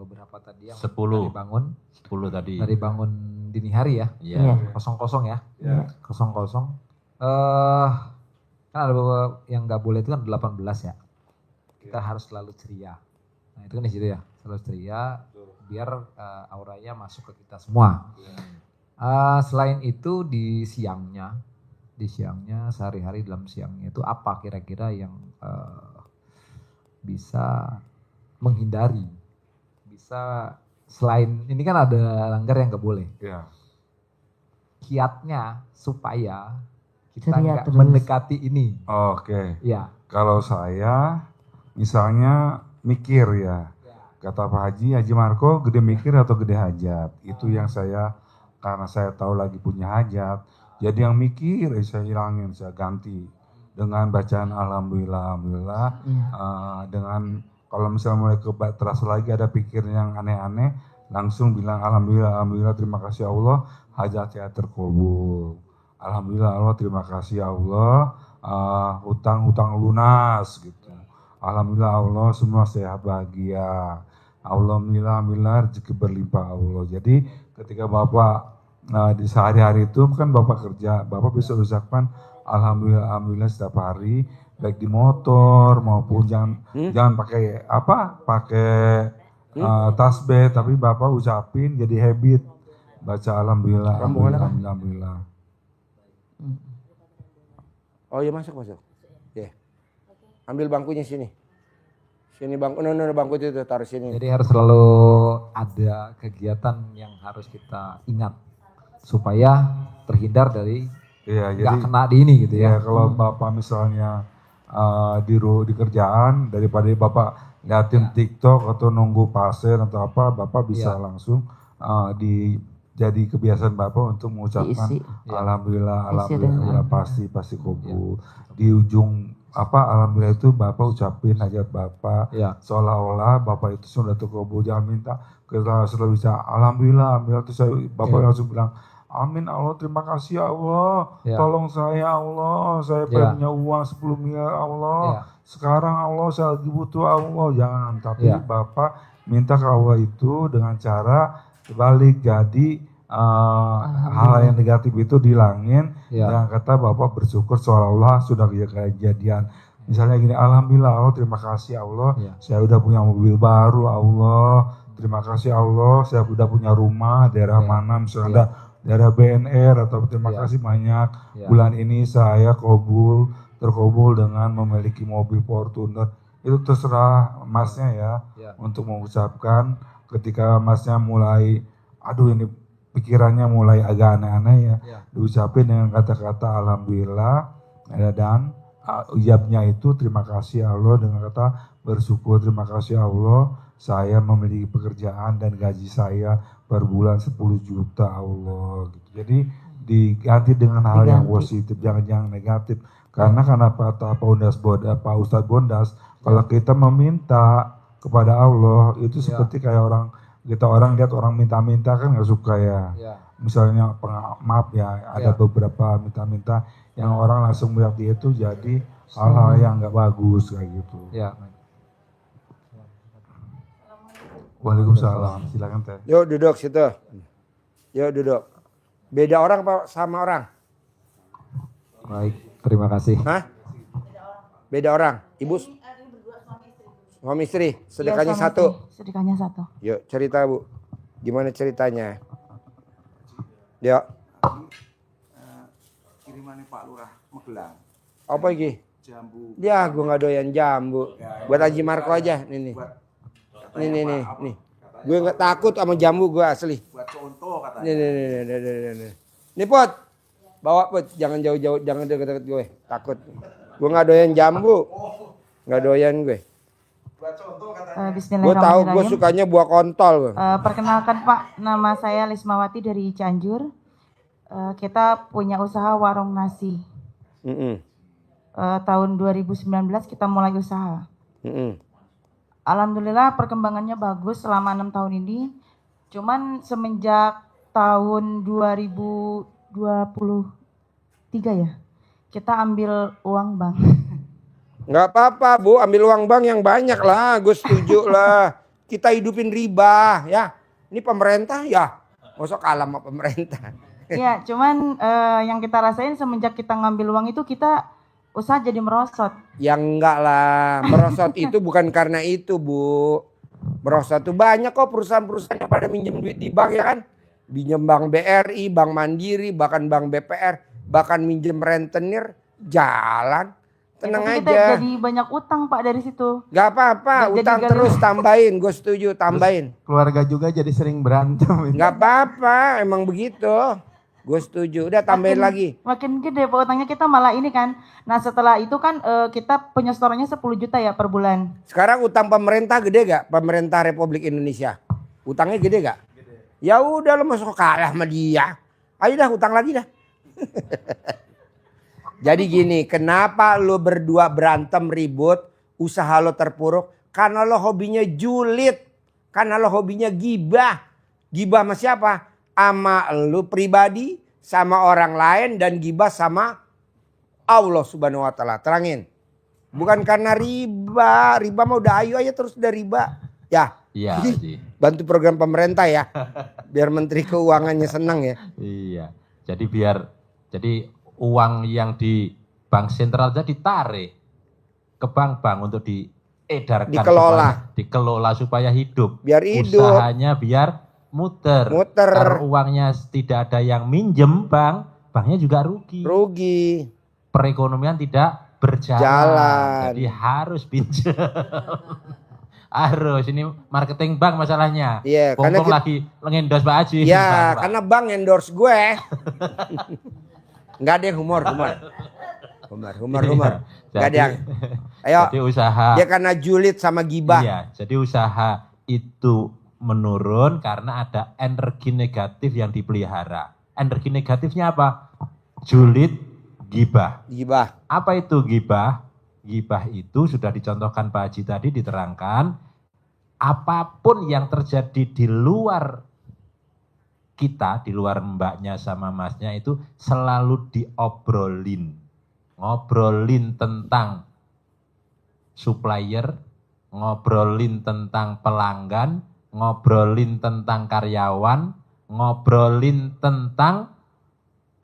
beberapa tadi yang 10. dari bangun 10 tadi. dari bangun dini hari ya, Iya. kosong ya, Ya. kosong. Kan ada beberapa yang nggak boleh itu kan 18 ya. Kita harus selalu ceria. Nah itu kan di situ ya, selalu ceria biar auranya masuk ke kita semua. Selain itu di siangnya sehari-hari dalam siangnya itu apa kira-kira yang bisa menghindari, bisa selain ini kan ada langgar yang nggak boleh. Ya. Kiatnya supaya kita Ceria nggak terus. mendekati ini. Oke. Ya, Kalau saya misalnya mikir ya. Kata Pak Haji Marco gede mikir atau gede hajat. Itu yang saya, karena saya tahu lagi punya hajat. Jadi yang mikir saya hilangin, saya ganti. Dengan bacaan Alhamdulillah. Dengan kalau misalnya mulai terasa lagi ada pikir yang aneh-aneh, langsung bilang Alhamdulillah, terima kasih Allah, hajat saya terkabul. Alhamdulillah Allah, terima kasih Allah, hutang lunas gitu. Alhamdulillah Allah semua sehat bahagia. Alhamdulillah rezeki berlimpah Allah. Jadi ketika Bapak di sehari-hari itu kan Bapak kerja, Bapak bisa ucapkan Alhamdulillah setiap hari, baik di motor maupun jangan pakai tasbih, tapi Bapak ucapin jadi habit baca Alhamdulillah. Oh iya masuk. Ambil bangkunya sini. Sini bangku, no, bangku itu taruh sini. Jadi harus selalu ada kegiatan yang harus kita ingat supaya terhindar dari Iya, jadi nggak kena di ini gitu ya ya. kalau Bapak misalnya di kerjaan daripada Bapak liatin TikTok atau nunggu pasien atau apa, Bapak bisa Iya. langsung jadi kebiasaan Bapak untuk mengucapkan Diisi. alhamdulillah, Isi alhamdulillah, dengan pasti kabul. Di ujung alhamdulillah itu Bapak ucapin hajat Bapak Ya. seolah-olah Bapak itu sudah terkabul. Jangan minta kita sudah bisa alhamdulillah, alhamdulillah terus Bapak Ya. langsung bilang amin Allah, terima kasih ya Allah. Ya. Tolong saya Allah, saya Ya. pengen punya uang 10 miliar Allah. Ya. Sekarang Allah saya lagi butuh Allah. Jangan, tapi Ya. Bapak minta ke Allah itu dengan cara sebalik. Jadi hal yang negatif itu dihilangin. Ya. Dengan kata Bapak bersyukur seolah-olah sudah kejadian. Misalnya gini, alhamdulillah Allah, terima kasih Allah. Ya. Saya udah punya mobil baru Allah. Terima kasih Allah, saya udah punya rumah daerah Ya. mana misalnya Ya. ada daerah BNR atau terima Ya. kasih banyak. Ya. Bulan ini saya terkabul dengan memiliki mobil Fortuner. Itu terserah masnya ya, Ya. untuk mengucapkan ketika masnya mulai, aduh ini pikirannya mulai agak aneh-aneh ya, Ya. diucapin dengan kata-kata alhamdulillah ya, dan ijabnya itu terima kasih Allah dengan kata bersyukur, terima kasih Allah saya memiliki pekerjaan dan gaji saya per bulan 10 juta Allah gitu. Jadi diganti dengan hal yang Diganti. positif, jangan negatif. Karena kata Pak Ustadz Bondas, kalau kita meminta kepada Allah itu Ya. seperti kayak orang lihat orang minta-minta kan nggak suka ya. Ya. Misalnya maaf ya, ada Ya. beberapa minta-minta yang orang langsung melihat dia itu jadi hal-hal yang nggak bagus kayak gitu. Ya. Waalaikumsalam, silakan teh. Yuk duduk situ. Yuk duduk. Beda orang apa sama orang? Baik, terima kasih. Hah? Beda orang. Ibu suami istri, sedekahnya Iya, suami satu. istri. Sedekahnya satu. Yuk cerita Bu. Gimana ceritanya? Yuk. Kirimannya Pak Lurah Magelang, Apa lagi? jambu Ya gue gak doyan jambu. Buat Haji Marco aja. Nih. buat Nih. Gue gak takut sama jambu gue asli. buat contoh katanya. Nih. Nih Put. Bawa Put. Jangan jauh-jauh. Jangan deket-deket gue. Takut. Gue gak doyan jambu. Gak doyan gue. Buat contoh katanya. Gue tahu gue Bismillahirrahmanirrahim. sukanya buah kontol. Perkenalkan Pak, nama saya Lismawati dari Cianjur. Kita punya usaha warung nasi. Mm-mm. Tahun 2019 kita mulai usaha. Mm-mm. Alhamdulillah perkembangannya bagus selama 6 tahun ini. Cuman semenjak tahun 2023 ya, kita ambil uang bank. Nggak apa-apa Bu, ambil uang bank yang banyak lah. Gue setuju lah. Kita hidupin riba ya. Ini pemerintah ya. Masa kalah sama pemerintah. Iya, cuman yang kita rasain semenjak kita ngambil uang itu kita usaha jadi merosot. Ya enggak lah. Merosot itu bukan karena itu Bu. Merosot tuh banyak kok perusahaan-perusahaan yang pada minjem duit di bank ya kan. Minjem Bank BRI, Bank Mandiri, bahkan Bank BPR. Bahkan minjem rentenir. Jalan. Tenang Tapi aja. kita jadi banyak utang Pak dari situ. Gak apa-apa, Nggak jadi utang galau. terus tambahin. Gue setuju, tambahin. Keluarga juga jadi sering berantem. Gak apa-apa, emang begitu. Gue setuju. Udah tambahin lagi. Makin gede Pak utangnya kita malah ini kan. Nah setelah itu kan kita penyetorannya 10 juta ya per bulan. Sekarang utang pemerintah gede gak? Pemerintah Republik Indonesia. Utangnya gede gak? Ya udah lo masuk kalah sama dia. Ayo dah utang lagi dah. Jadi gini, kenapa lo berdua berantem ribut, usaha lo terpuruk? Karena lo hobinya julid. Karena lo hobinya gibah. Gibah sama siapa? Sama lo pribadi, sama orang lain, dan gibah sama Allah Subhanahu wa Ta'ala. Terangin. Bukan karena riba. Riba mah udah ayo aja terus udah riba. Ya. Iya, Haji. Bantu program pemerintah ya. Biar Menteri Keuangannya senang ya. Iya. Jadi uang yang di bank sentral aja ditarik ke bank-bank untuk diedarkan, dikelola supaya hidup. Biar hidup. Usahanya biar muter. Kalau uangnya tidak ada yang minjem banknya juga rugi. Rugi. Perekonomian tidak berjalan. Jalan. Jadi harus pinjam. Harus, ini marketing bank masalahnya. Iya, karena Pompong lagi ngendos Pak Haji. Ya, Pak. karena bank endorse gue. Enggak ada yang humor. Humor. Enggak ada yang. Ayo. Jadi usaha. Dia karena julid sama gibah. Iya, jadi usaha itu menurun karena ada energi negatif yang dipelihara. Energi negatifnya apa? Julid, gibah. Gibah. Apa itu gibah? Gibah itu sudah dicontohkan Pak Haji tadi, diterangkan. Apapun yang terjadi di luar kita, di luar mbaknya sama masnya itu selalu diobrolin. Ngobrolin tentang supplier, ngobrolin tentang pelanggan, ngobrolin tentang karyawan, ngobrolin tentang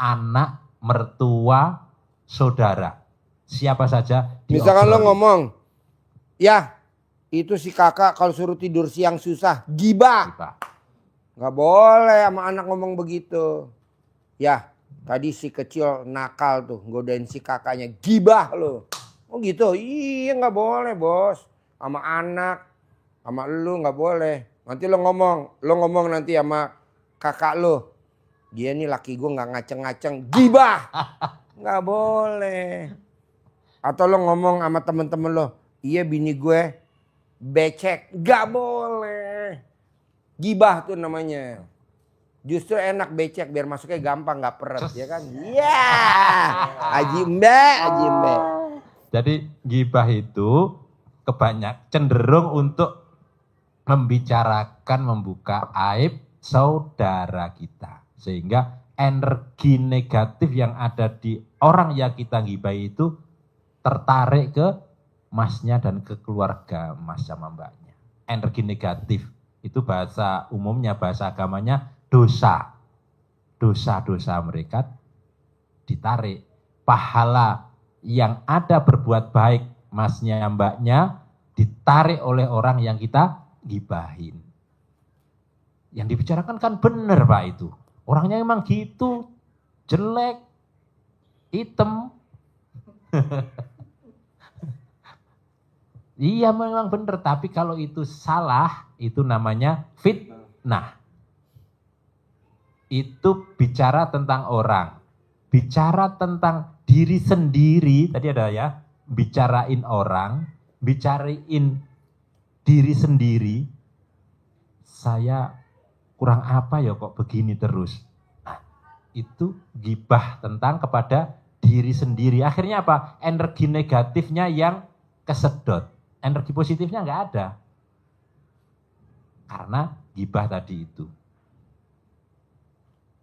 anak, mertua, saudara. Siapa saja. Misalkan lo diobrolin. ngomong, ya itu si kakak kalau suruh tidur siang susah, gibah. Gibah. Nggak boleh sama anak ngomong begitu. Ya tadi si kecil nakal tuh godain si kakaknya, gibah lo. Oh gitu, iya nggak boleh bos. Sama anak, sama lu nggak boleh. Nanti lo ngomong nanti sama kakak lo. Dia nih laki gue nggak ngaceng-ngaceng, gibah. Nggak boleh. Atau lo ngomong sama temen-temen lo, iya bini gue becek, nggak boleh. Gibah tuh namanya. Justru enak becek biar masuknya gampang, nggak peret ya kan? Iya. Haji Mbe. Jadi gibah itu cenderung untuk membicarakan, membuka aib saudara kita. Sehingga energi negatif yang ada di orang yang kita gibahi itu tertarik ke masnya dan ke keluarga mas sama mbaknya. Energi negatif itu bahasa umumnya, bahasa agamanya dosa. Dosa-dosa mereka ditarik. Pahala yang ada berbuat baik masnya mbaknya ditarik oleh orang yang kita gibahin. Yang dibicarakan kan benar Pak itu. Orangnya emang gitu, jelek, hitam. Iya memang benar, tapi kalau itu salah, itu namanya fitnah. Itu bicara tentang orang, bicara tentang diri sendiri, tadi ada ya, bicarain orang, bicarain diri sendiri, saya kurang apa ya kok begini terus. Nah, itu gibah tentang kepada diri sendiri. Akhirnya apa? Energi negatifnya yang kesedot. Energi positifnya nggak ada. Karena gibah tadi itu.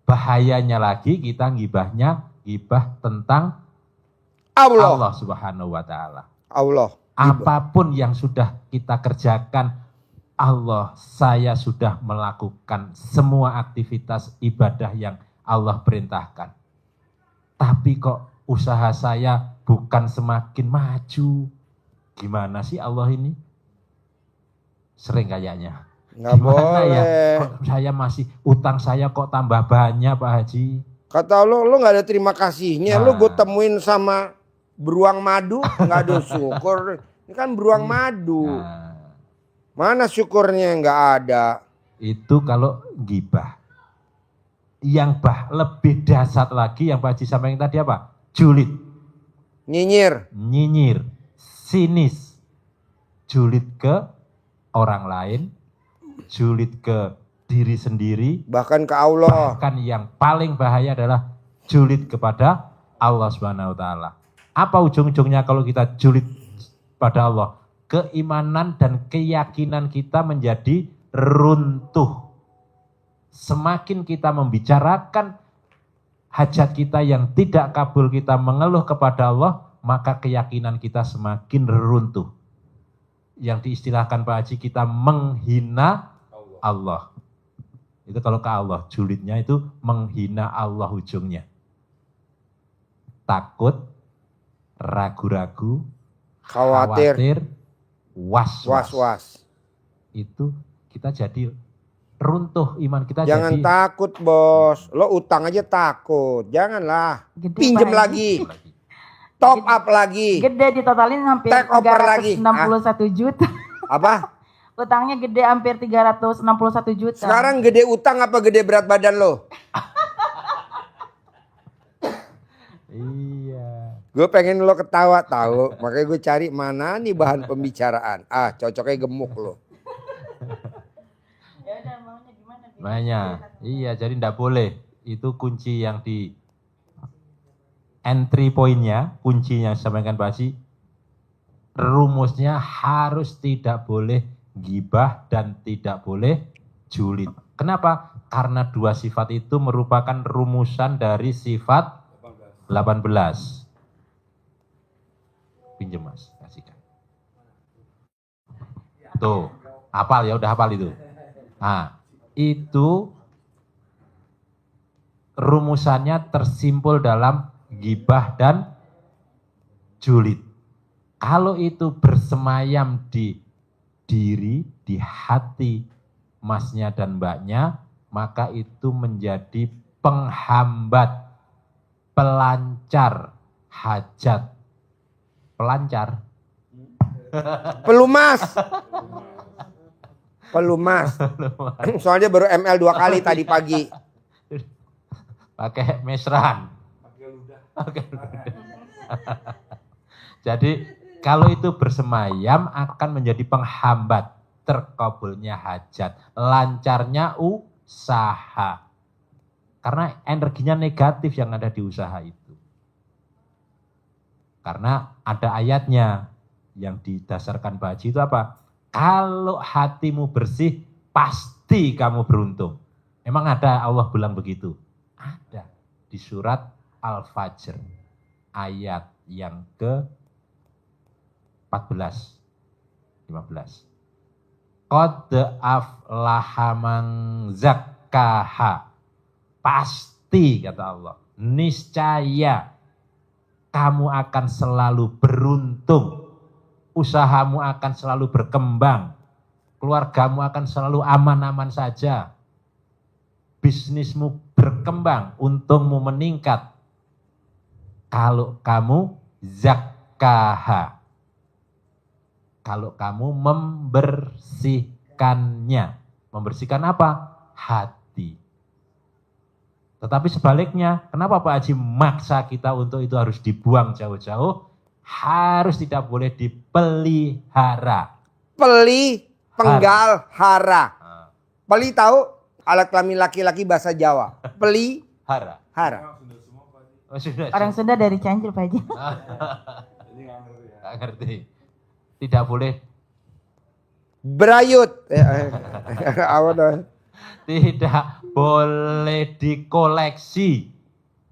Bahayanya lagi kita gibah tentang Allah Subhanahu wa Ta'ala. Allah. Apapun yang sudah kita kerjakan, Allah, saya sudah melakukan semua aktivitas ibadah yang Allah perintahkan. Tapi kok usaha saya bukan semakin maju. Gimana sih Allah ini? Sering kayaknya. Nggak Gimana boleh. ya? Kok saya masih, utang saya kok tambah banyak Pak Haji. Kata lo nggak ada terima kasihnya. Lo Nah. gue temuin sama beruang madu, nggak ada syukur. Ini kan beruang madu. Nah, Mana syukurnya, nggak ada. itu kalau gibah. Yang lebih dahsyat lagi yang Pak Haji sampaikan tadi apa? Julid, Nyinyir. nyinyir, sinis. Julid ke orang lain, julid ke diri sendiri, Bahkan ke Allah. bahkan yang paling bahaya adalah julid kepada Allah Subhanahu wa Ta'ala. Apa ujung-ujungnya kalau kita julid pada Allah? Keimanan dan keyakinan kita menjadi runtuh. Semakin kita membicarakan hajat kita yang tidak kabul, kita mengeluh kepada Allah, maka keyakinan kita semakin runtuh. Yang diistilahkan Pak Haji, kita menghina Allah. Itu kalau ke Allah, julidnya itu menghina Allah ujungnya. Takut, ragu-ragu, Khawatir. was-was. Was-was. Itu kita jadi runtuh iman kita. Jangan jadi takut bos. Lo utang aja takut. Janganlah. Gede, Pinjem Pak Haji. lagi. Top up lagi. Gede ditotalin hampir Take over lagi. 361 juta. Apa? Utangnya gede hampir 361 juta. Sekarang gede utang apa gede berat badan lo? Iya. Gue pengen lo ketawa tahu, makanya gue cari mana nih bahan pembicaraan. Cocoknya gemuk lo. Ya udah maunya gimana? Makanya, iya jadi ndak boleh. Itu kunci yang di entry pointnya, kuncinya sampaikan Pak Haji, rumusnya harus tidak boleh gibah dan tidak boleh julid. Kenapa? Karena dua sifat itu merupakan rumusan dari sifat 18. Pinjem Mas, kasihkan. Tuh, hafal ya, udah hafal itu. Nah, itu rumusannya tersimpul dalam gibah dan julid. Kalau itu bersemayam di diri, di hati masnya dan mbaknya, maka itu menjadi penghambat, pelancar hajat. Pelancar. Pelumas. Pelumas. Soalnya baru ML 2 kali tadi pagi. Pakai mesran. Pakai ludah. Jadi kalau itu bersemayam akan menjadi penghambat terkabulnya hajat, lancarnya usaha. Karena energinya negatif yang ada di usaha itu. Karena ada ayatnya yang didasarkan Pak Haji itu apa? Kalau hatimu bersih, pasti kamu beruntung. Emang ada Allah bilang begitu? Ada di surat Al-Fajr ayat yang ke-14, 15. Qad aflaha man zakkaha. Pasti kata Allah, niscaya kamu akan selalu beruntung. Usahamu akan selalu berkembang. Keluargamu akan selalu aman-aman saja. Bisnismu berkembang, untungmu meningkat. Kalau kamu zakkaha. Kalau kamu membersihkannya. Membersihkan apa? Hati. Tetapi sebaliknya, kenapa Pak Haji maksa kita untuk itu harus dibuang jauh-jauh? Harus tidak boleh dipelihara. Peli, penggal, hara. Peli tahu alat kelamin laki-laki bahasa Jawa. Peli, Hara. hara. Oh, sudah. Orang Sunda dari Cianjur Pak Haji. Nggak ngerti. Tidak boleh. Berayut. Apa tuh? Tidak boleh dikoleksi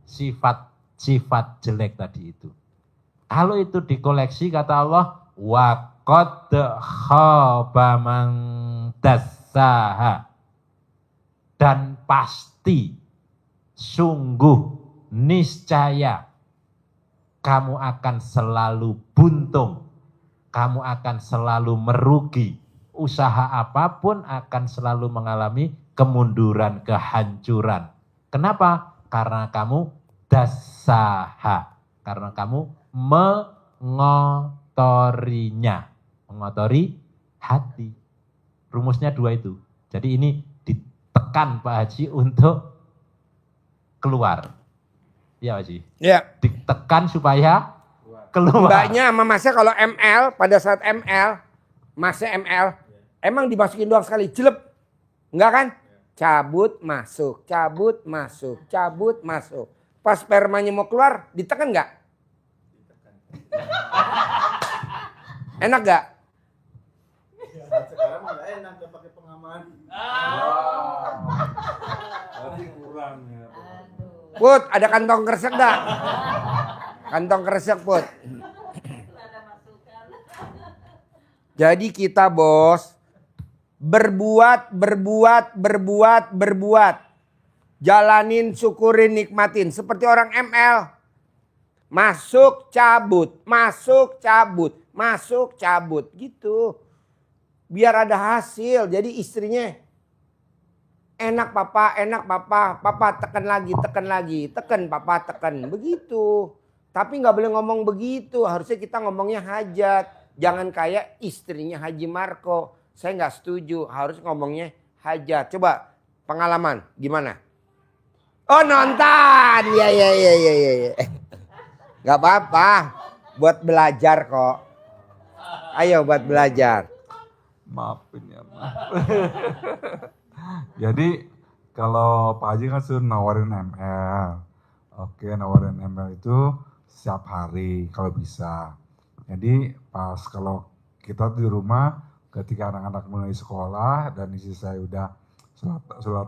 sifat-sifat jelek tadi itu. Kalau itu dikoleksi kata Allah, wa qad khaba man dassaha. Dan pasti, sungguh, niscaya kamu akan selalu buntung. Kamu akan selalu merugi. Usaha apapun akan selalu mengalami kemunduran, kehancuran. Kenapa? Karena kamu dassaha. Karena kamu mengotorinya. Mengotori hati. Rumusnya dua itu. Jadi ini ditekan Pak Haji untuk keluar. Iya Pak Haji? Ya. Ditekan supaya keluar. Mbaknya sama masnya kalau ML, pada saat ML, masnya ML, emang dimasukin doang sekali, jelep. Enggak kan? Cabut, masuk, cabut, masuk, cabut, masuk. Pas spermanya mau keluar, ditekan enggak? Enak gak? Sekarang nggak enak udah pakai pengaman. Berarti kurang ya. Put, ada kantong kresek gak? Kantong kresek Put. Jadi kita bos, berbuat. Jalanin, syukurin, nikmatin. Seperti orang ML. Masuk, cabut, masuk, cabut, masuk, cabut. Gitu. Biar ada hasil. Jadi istrinya, enak papa, papa tekan lagi, tekan papa tekan. Begitu. Tapi nggak boleh ngomong begitu. Harusnya kita ngomongnya hajat. Jangan kayak istrinya Haji Marco. Saya nggak setuju. Harus ngomongnya hajat. Coba pengalaman gimana? Oh nonton. Ya. Gak apa-apa. Buat belajar kok. Ayo buat belajar. Maafin ya, maaf. Jadi kalau Pak Haji kan suruh nawarin ML. Oke, nawarin ML itu setiap hari kalau bisa. Jadi pas kalau kita di rumah ketika anak-anak mulai sekolah dan istri saya udah sholat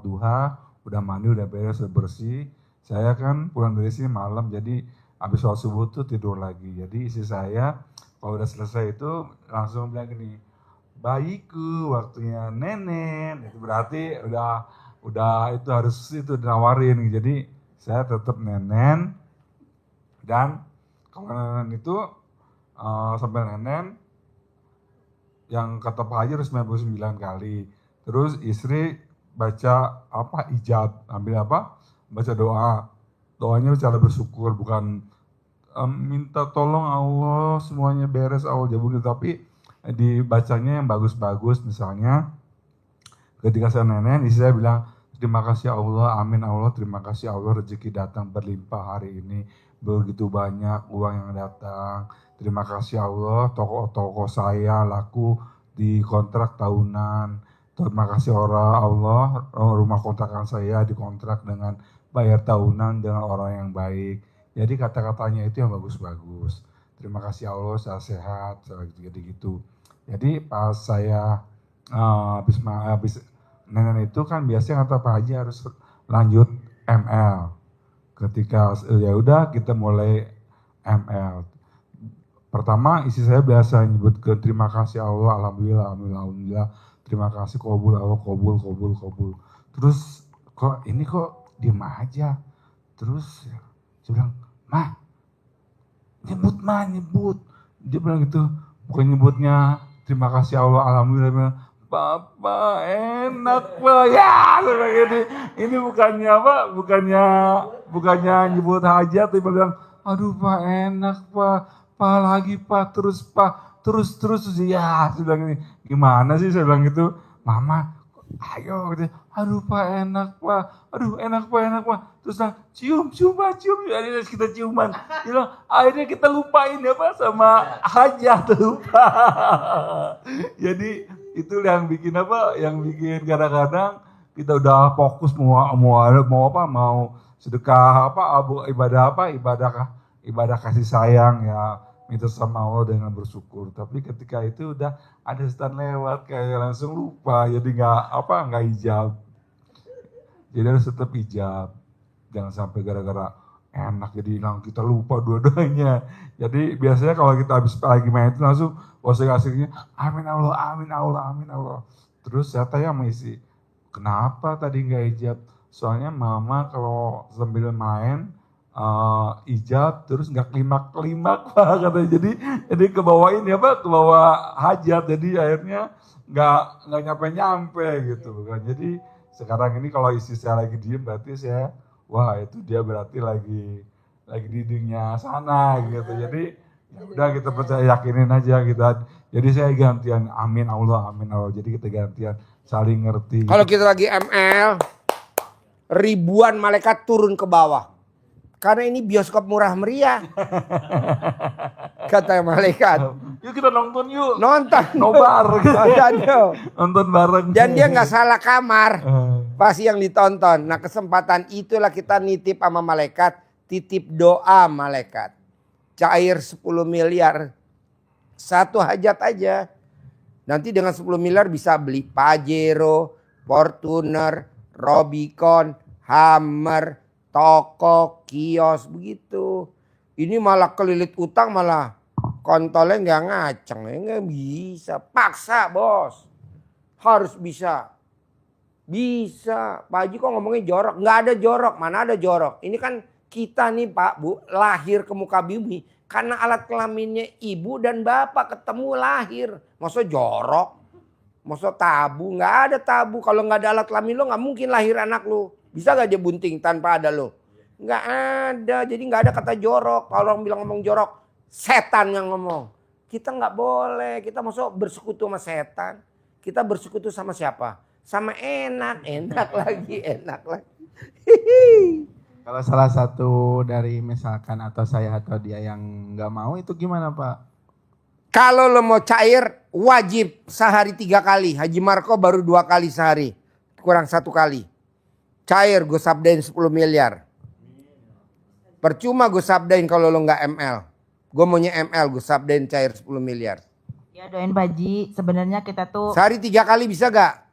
duha, udah mandi, udah beres, udah bersih. Saya kan pulang dari sini malam, jadi habis sholat subuh tuh tidur lagi. Jadi istri saya kalau udah selesai itu langsung bilang gini, bayiku waktunya nenek. Itu berarti udah itu harus itu dinawarin. Jadi saya tetap nenen dan kalau nenen itu sampai nenen yang kata Pak Haji harus 99 kali. Terus istri baca ijab, ambil baca doa. Doanya cara bersyukur, bukan minta tolong Allah semuanya beres Allah jabul, tapi dibacanya yang bagus-bagus. Misalnya ketika saya nenen, istri saya bilang terima kasih Allah, amin Allah, terima kasih Allah rezeki datang berlimpah hari ini, begitu banyak uang yang datang. Terima kasih Allah, toko saya laku di kontrak tahunan. Terima kasih Allah, rumah kontrakan saya dikontrak dengan bayar tahunan dengan orang yang baik. Jadi kata-katanya itu yang bagus-bagus. Terima kasih Allah, saya sehat, jadi gitu. Jadi pas saya habis nenen itu kan biasanya kata Pak Haji harus lanjut ML. Ketika ya udah kita mulai ML. Pertama istri saya biasa nyebut ke terima kasih Allah, alhamdulillah, terima kasih qabul Allah, qabul. Terus kok diem aja. Terus saya bilang, nyebut. Dia bilang gitu, bukan nyebutnya terima kasih Allah, alhamdulillah. Papa enak Pak, ya gini. Ini bukannya nyebut hajat, dia bilang, aduh Pak enak Pak lagi Pak, terus ya, saya bilang gini, gimana sih saya bilang gitu, Mama, ayo gitu, aduh Pak enak Pak, enak Pak, terus cium Pak, akhirnya kita ciuman, akhirnya kita lupain ya Pak sama hajat, lupa. Jadi itu yang bikin kadang-kadang kita udah fokus mau sedekah ibadah kasih sayang ya, minta sama Allah dengan bersyukur. Tapi ketika itu udah ada setan lewat kayak langsung lupa, jadi nggak ijab. Jadi harus tetap ijab. Jangan sampai gara-gara enak jadi kita lupa dua-duanya. Jadi biasanya kalau kita habis lagi main itu langsung asik-asiknya amin Allah. Terus saya tanya sama istri, kenapa tadi nggak ijab? Soalnya mama kalau sambil main ijab terus nggak klimak Pak katanya, jadi ke bawah hajat, jadi akhirnya nggak nyampe gitu kan. Jadi sekarang ini kalau istri saya lagi diem berarti saya itu dia berarti lagi di dunia sana gitu. Jadi ya udah kita percaya, yakinin aja kita. Jadi saya gantian amin Allah, jadi kita gantian saling ngerti. Kalau kita lagi ML, ribuan malaikat turun ke bawah. Karena ini bioskop murah meriah. Kata malaikat. Yuk kita nonton yuk. Nonton. Nobar. Nonton bareng. Dan dia nggak salah kamar. Pasti yang ditonton. Nah kesempatan itulah kita nitip sama malaikat. Titip doa malaikat. Cair 10 miliar. Satu hajat aja. Nanti dengan 10 miliar bisa beli Pajero, Fortuner, Robicon, Hammer, toko, kios begitu. Ini malah kelilit utang, malah kontolnya nggak ngaceng, nggak bisa. Paksa bos, harus bisa. Pak Haji kok ngomongnya jorok? Nggak ada jorok, mana ada jorok. Ini kan kita nih Pak Bu lahir ke muka bumi karena alat kelaminnya ibu dan bapak ketemu lahir. Masa jorok? Masa tabu? Nggak ada tabu. Kalau nggak ada alat kelamin lo nggak mungkin lahir anak lo. Bisa gak dia bunting tanpa ada lo? Nggak ada, jadi nggak ada kata jorok. Kalau orang bilang ngomong jorok, setan yang ngomong. Kita nggak boleh, kita masuk bersekutu sama setan. Kita bersekutu sama siapa? Sama enak lagi. Kalau salah satu dari misalkan atau saya atau dia yang nggak mau itu gimana Pak? Kalau lo mau cair, wajib sehari 3 kali. Haji Marco baru 2 kali sehari. Kurang 1 kali. Cair gue sabdain 10 miliar. Percuma gue sabdain kalau lo nggak ML. Gue maunya ML, gue sabdain cair 10 miliar. Ya doain Pak Haji, sebenarnya kita tuh Sehari 3 kali bisa gak?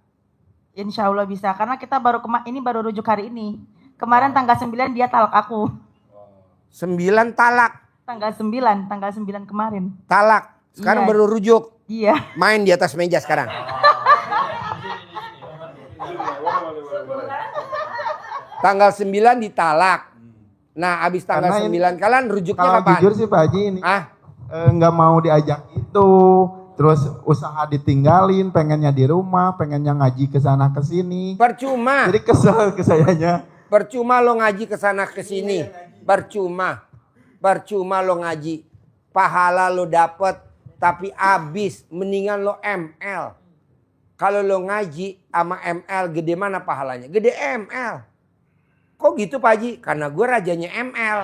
insya Allah bisa. Karena kita baru ini baru rujuk hari ini. Kemarin tanggal 9 dia talak aku. 9 talak. Tanggal 9 kemarin. Talak. Sekarang Iya. baru rujuk. Iya. Main di atas meja sekarang. Tanggal 9 ditalak. Nah abis tanggal Karena ini- 9 kalian rujuknya Kalau kapan? jujur sih Pak Haji ini nggak mau diajak itu, terus usaha ditinggalin, pengennya di rumah, pengennya ngaji ke sana ke sini. Percuma. Jadi kesel ke sayanya. Percuma lo ngaji ke sana ke sini. Percuma. Percuma lo ngaji. Pahala lo dapet tapi abis, mendingan lo ML. Kalau lo ngaji sama ML gede mana pahalanya? Gede ML. Kok gitu Pak Haji? Karena gue rajanya ML.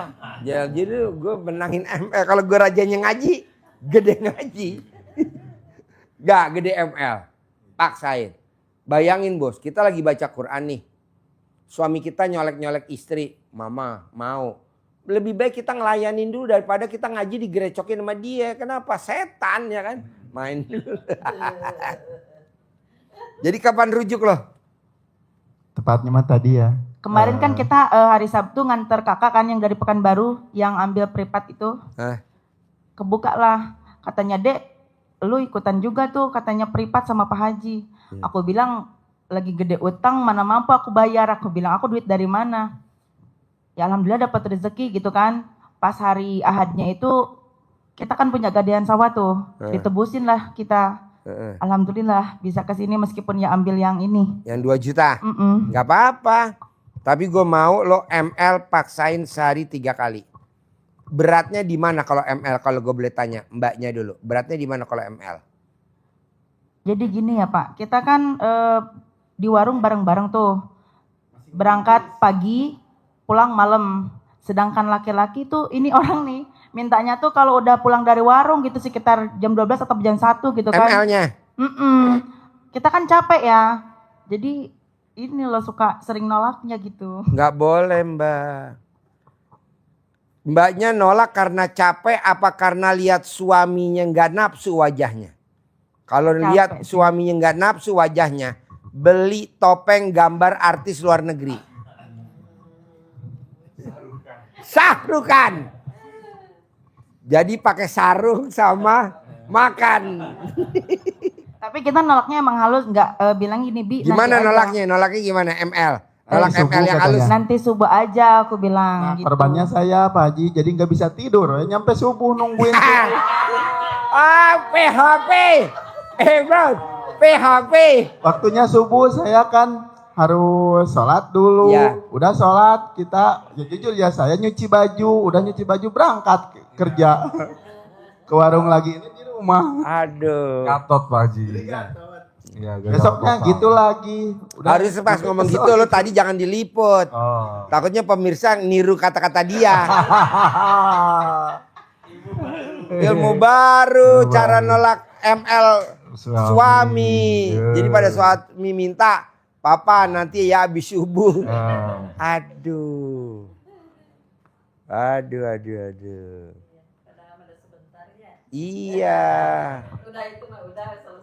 Jadi gue menangin ML. Kalau gue rajanya ngaji, gede ngaji. Gak gede ML. Paksain. Bayangin bos, kita lagi baca Quran nih. Suami kita nyolek-nyolek istri. Mama mau. Lebih baik kita ngelayanin dulu daripada kita ngaji digerecokin sama dia. Kenapa? Setan ya kan. Main dulu. Jadi kapan rujuk loh? Tepatnya mah tadi ya. Kemarin kan kita hari Sabtu nganter kakak kan yang dari Pekanbaru yang ambil privat itu. Kebuka lah. Katanya Dek, lu ikutan juga tuh katanya privat sama Pak Haji. Aku bilang lagi gede utang mana mampu aku bayar. Aku bilang aku duit dari mana. Ya alhamdulillah dapat rezeki gitu kan. Pas hari Ahadnya itu kita kan punya gadean sawah tuh. Ditebusin lah kita. Alhamdulillah bisa ke sini meskipun ya ambil yang ini. Yang 2 juta? Mm-mm. Gak apa-apa. Tapi gue mau lo ML paksain sehari 3 kali. Beratnya di mana kalau ML? Kalau gue boleh tanya mbaknya dulu. Beratnya di mana kalau ML? Jadi gini ya Pak, kita kan di warung bareng-bareng tuh. Berangkat pagi, pulang malam. Sedangkan laki-laki tuh ini orang nih mintanya tuh kalau udah pulang dari warung gitu sekitar jam 12 atau jam 1 gitu kan. ML-nya? Kita kan capek ya. Jadi ini lo suka sering nolaknya gitu. Gak boleh mbak. Mbaknya nolak karena capek apa karena lihat suaminya gak nafsu wajahnya? Kalau Capek lihat sih. suaminya gak nafsu wajahnya, beli topeng gambar artis luar negeri. Sahrukan. Jadi pakai sarung sama makan. Tapi kita nolaknya emang halus, nggak bilang gini Bi. Gimana nanti aja. nolaknya? Nolaknya gimana? ML. Nolak subuh ML yang katanya. halus. Nanti subuh aja aku bilang Nah, gitu. korbannya saya Pak Haji, jadi nggak bisa tidur. Nyampe subuh nungguin. PHP. Bro, PHP. Waktunya subuh saya kan harus sholat dulu. Ya. Udah sholat kita, ya jujur ya saya nyuci baju. Udah nyuci baju berangkat kerja. Ke warung lagi ini di rumah. Aduh. Gatot Pak Haji. Iya, gagal Besoknya total. gitu lagi. Harus pas ngomong gitu lo tadi jangan diliput. Oh. Takutnya pemirsa niru kata-kata dia. Ilmu baru, cara nolak ML suami. Iya. Jadi pada suami minta, papa nanti ya habis subuh. Oh. Aduh. Aduh. Iya.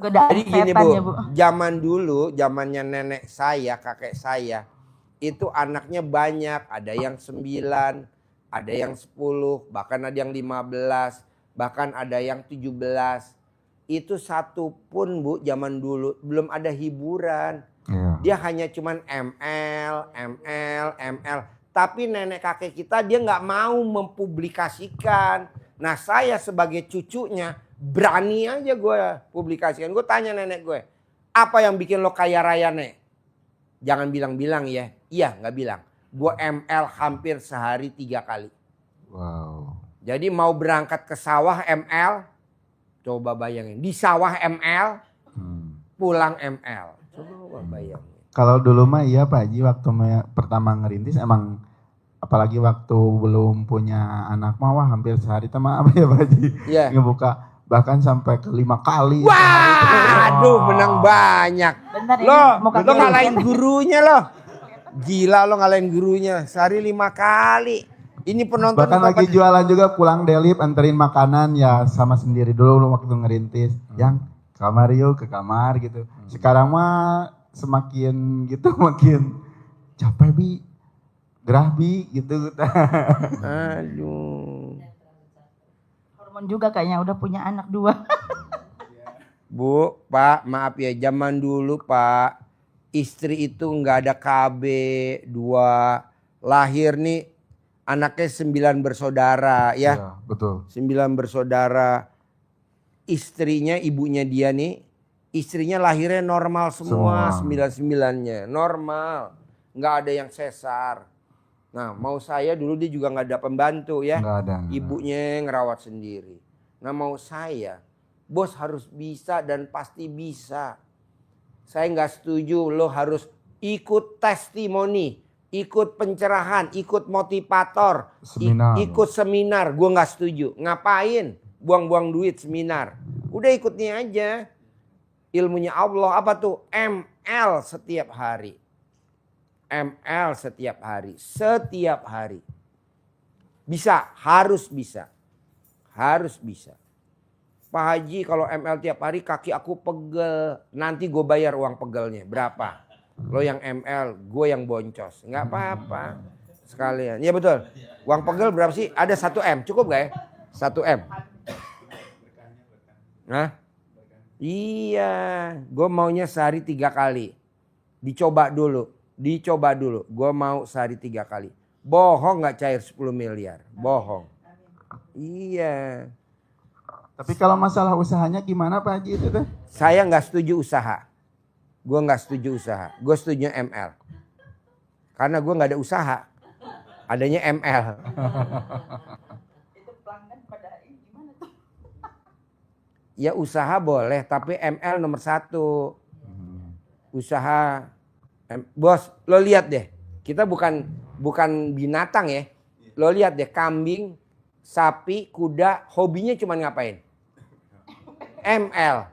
Godaan Jadi gini setan Bu, ya Bu. zaman dulu, zamannya nenek saya, kakek saya, itu anaknya banyak. Ada yang 9, ada yang 10, bahkan ada yang 15, bahkan ada yang 17. Itu satu pun Bu, zaman dulu belum ada hiburan. Iya. Dia hanya cuman ML. Tapi nenek kakek kita dia nggak mau mempublikasikan. Nah saya sebagai cucunya berani aja gue publikasikan. Gue tanya nenek gue, apa yang bikin lo kaya raya nek? Jangan bilang-bilang ya. Iya nggak bilang. gue ML hampir sehari 3 kali. Wow. Jadi mau berangkat ke sawah ML, coba bayangin. Di sawah ML, pulang ML. Coba bayangin. Kalau dulu mah iya Pak Haji, waktu pertama ngerintis emang apalagi waktu belum punya anak mah wah hampir sehari apa ya Pak Haji. Iya. Ngebuka bahkan sampai ke 5 kali. Wah, aduh menang banyak. Bentar ini, Lo muka lo gua. ngalahin gurunya lo. Gila lo ngalahin gurunya. Sehari 5 kali. Ini penonton. Bahkan lagi jualan juga pulang delip anterin makanan ya sama sendiri dulu waktu ngerintis. Yang kamar yuk ke kamar gitu. Sekarang mah semakin gitu makin capek bi. Gerah bi gitu. Aduh. Hormon juga kayaknya udah punya anak 2. Bu, Pak, maaf ya, zaman dulu Pak, istri itu nggak ada KB 2, lahir nih anaknya 9 bersaudara ya. Iya, betul. 9 bersaudara, istrinya, ibunya dia nih, istrinya lahirnya normal semua. 9-9-nya, normal, nggak ada yang sesar. Nah mau saya dulu dia juga nggak ada pembantu ya, Nggak ada. ibunya ngerawat sendiri. Nah mau saya, bos harus bisa dan pasti bisa. Saya nggak setuju lo harus ikut testimoni, ikut pencerahan, ikut motivator, Seminar. ikut seminar. Gue nggak setuju. Ngapain? Buang-buang duit seminar. Udah ikutnya aja. Ilmunya Allah apa tuh? ML setiap hari. ML setiap hari. Setiap hari. Bisa, harus bisa. Harus bisa. Pak Haji kalau ML tiap hari kaki aku pegel. Nanti gue bayar uang pegelnya. Berapa? Lo yang ML, gue yang boncos. Nggak apa-apa. Sekalian. Iya betul. Uang pegel berapa sih? Ada 1 M. Cukup gak ya? 1 M. Hah? Iya. Gue maunya sehari 3 kali. Dicoba dulu. Dicoba dulu. Gue mau sehari 3 kali. Bohong gak cair 10 miliar. Bohong. Iya. Tapi kalau masalah usahanya gimana Pak Haji itu teh? Saya nggak setuju usaha. Gue nggak setuju usaha. Gue setuju ML. Karena gue nggak ada usaha. Adanya ML. Itu pelanggan pada gimana tuh? Ya usaha boleh, tapi ML nomor 1. Usaha. Bos, lo lihat deh. Kita bukan binatang ya. Lo lihat deh, kambing, sapi, kuda, hobinya cuma ngapain? ML.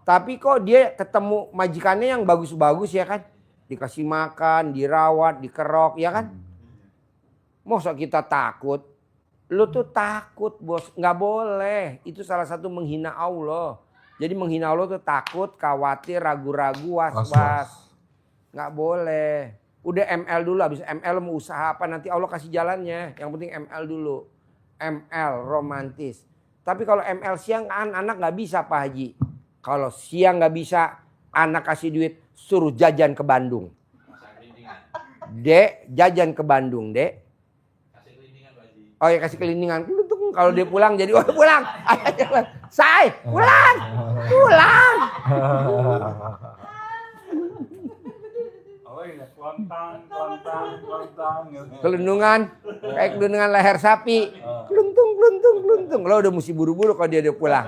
Tapi kok dia ketemu majikannya yang bagus-bagus ya kan? Dikasih makan, dirawat, dikerok ya kan? Masa kita takut? Lu tuh takut bos, nggak boleh. Itu salah satu menghina Allah. Jadi menghina Allah tuh takut, khawatir, ragu-ragu, was-was. Nggak boleh. Udah ML dulu, habis ML mau usaha apa nanti Allah kasih jalannya. Yang penting ML dulu. ML romantis. Tapi kalau ML siang anak nggak bisa Pak Haji. Kalau siang nggak bisa, anak kasih duit suruh jajan ke Bandung. Dek, jajan ke Bandung, Dek. Oh ya kasih keliningan. Kalau dia pulang jadi oh pulang. Say, pulang. Pulang. Kelundungan kayak kelundungan leher sapi. Keluntung. Lo udah mesti buru-buru kalau dia udah pulang.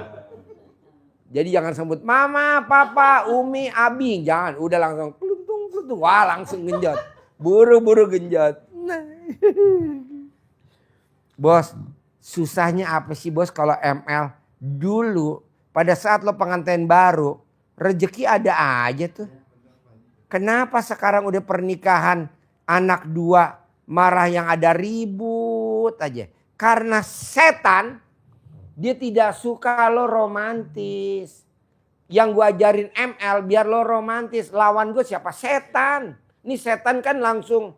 Jadi jangan sebut mama, papa, umi, abi. Jangan, udah langsung keluntung. Wah langsung genjot. Buru-buru genjot. Bos, susahnya apa sih bos kalau ML? Dulu pada saat lo pengantin baru, rezeki ada aja tuh. Kenapa sekarang udah pernikahan anak 2 marah yang ada ribut aja? Karena setan dia tidak suka lo romantis. Yang gue ajarin ML biar lo romantis. Lawan gue siapa? Setan. Ini setan kan langsung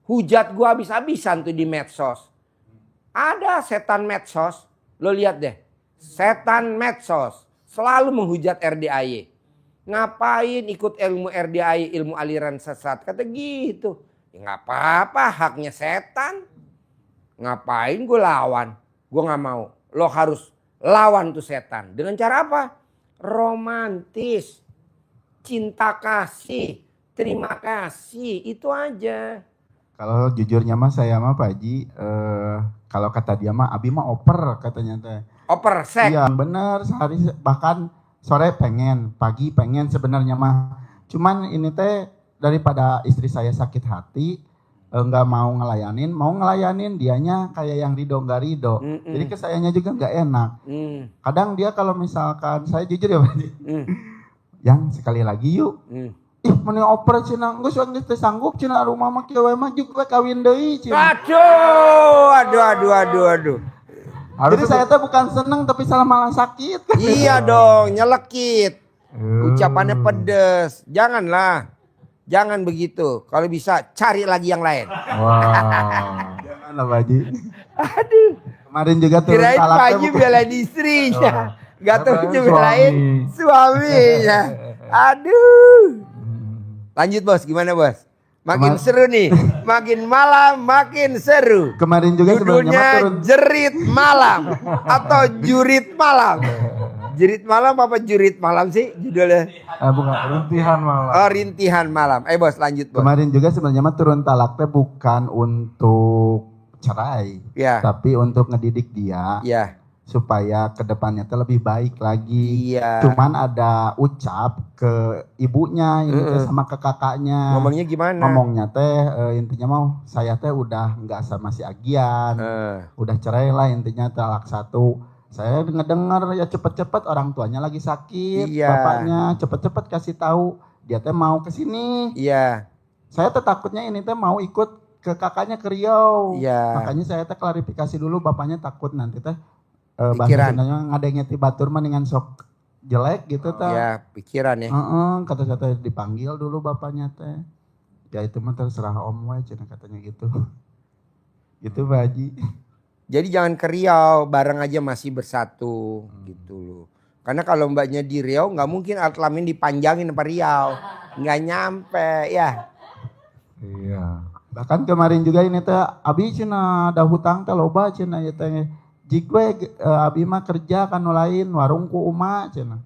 hujat gue habis-habisan tuh di medsos. Ada setan medsos. Lo lihat deh. Setan medsos. Selalu menghujat RDAY. Ngapain ikut ilmu RDAY, ilmu aliran sesat. Kata gitu. Ya gak apa-apa, haknya setan. Ngapain gue lawan? Gue gak mau. Lo harus lawan tuh setan. Dengan cara apa? Romantis. Cinta kasih. Terima kasih. Itu aja. Kalau jujurnya mah saya mah Pak Haji, kalau kata dia mah Abi mah oper katanya teh. Oper sek. Iya bener, sehari bahkan sore pengen, pagi pengen sebenarnya mah. Cuman ini teh daripada istri saya sakit hati, nggak mau ngelayanin dianya kayak yang ridho nggak ridho. Jadi ke sayanya juga nggak enak. Kadang dia kalau misalkan, saya jujur ya Pak Haji, yang sekali lagi yuk. Ih, mending oper cina, nggak sanggup cina rumah mah kieu mah juga kawin deui cina. Aduh. Jadi saya tuh bukan seneng tapi malah sakit. Iya dong, nyelekit. Ucapannya pedes. Janganlah. Jangan begitu. Kalau bisa cari lagi yang lain. Wah. Janganlah Pak Haji. Aduh. Kemarin juga turun Kirain Pak talaknya Haji bukan. belain istrinya. Gak tahu Katanya belain suaminya. Aduh. Lanjut bos, gimana bos? Makin seru nih. Makin malam makin seru. Kemarin juga sebenarnya Judulnya turun. Jerit Malam atau Jurit Malam. Jerit Malam apa Jurit Malam sih judulnya? Bukan rintihan malah. Oh, Rintihan Malam. Bos lanjut bos. Kemarin juga sebenarnya mah turun talaknya bukan untuk cerai, Ya. tapi untuk ngedidik dia Ya. supaya kedepannya tuh lebih baik lagi. Iya. Cuman ada ucap ke ibunya ini teh sama ke kakaknya. Ngomongnya gimana? Ngomongnya teh intinya mau saya teh udah nggak sama si Agian, udah cerai lah intinya talak 1. Saya ngedenger ya cepet-cepet orang tuanya lagi sakit, Iya. bapaknya cepet-cepet kasih tahu dia teh mau ke sini. Iya. Saya teh takutnya ini teh mau ikut ke kakaknya ke Riau. Iya. Makanya saya teh klarifikasi dulu, bapaknya takut nanti teh bahasa Pikiran. Sundanya ngadengeti batur mah dengan sok jelek gitu teh. Ya, pikiran ya. Kata saya teh dipanggil dulu bapaknya teh. Ya itu mah terserah om we cenah katanya gitu. Gitu Pak Haji. Jadi jangan ke Riau, bareng aja masih bersatu gitu loh. Karena kalau mbaknya di Riau nggak mungkin alat kelamin dipanjangin sampai Riau. Nggak nyampe ya. Iya. Bahkan kemarin juga ini teh abi cenah ada hutang teh loba cenah ya teh. Jigwe abi mah kerja kan lain warung ku uma cenah.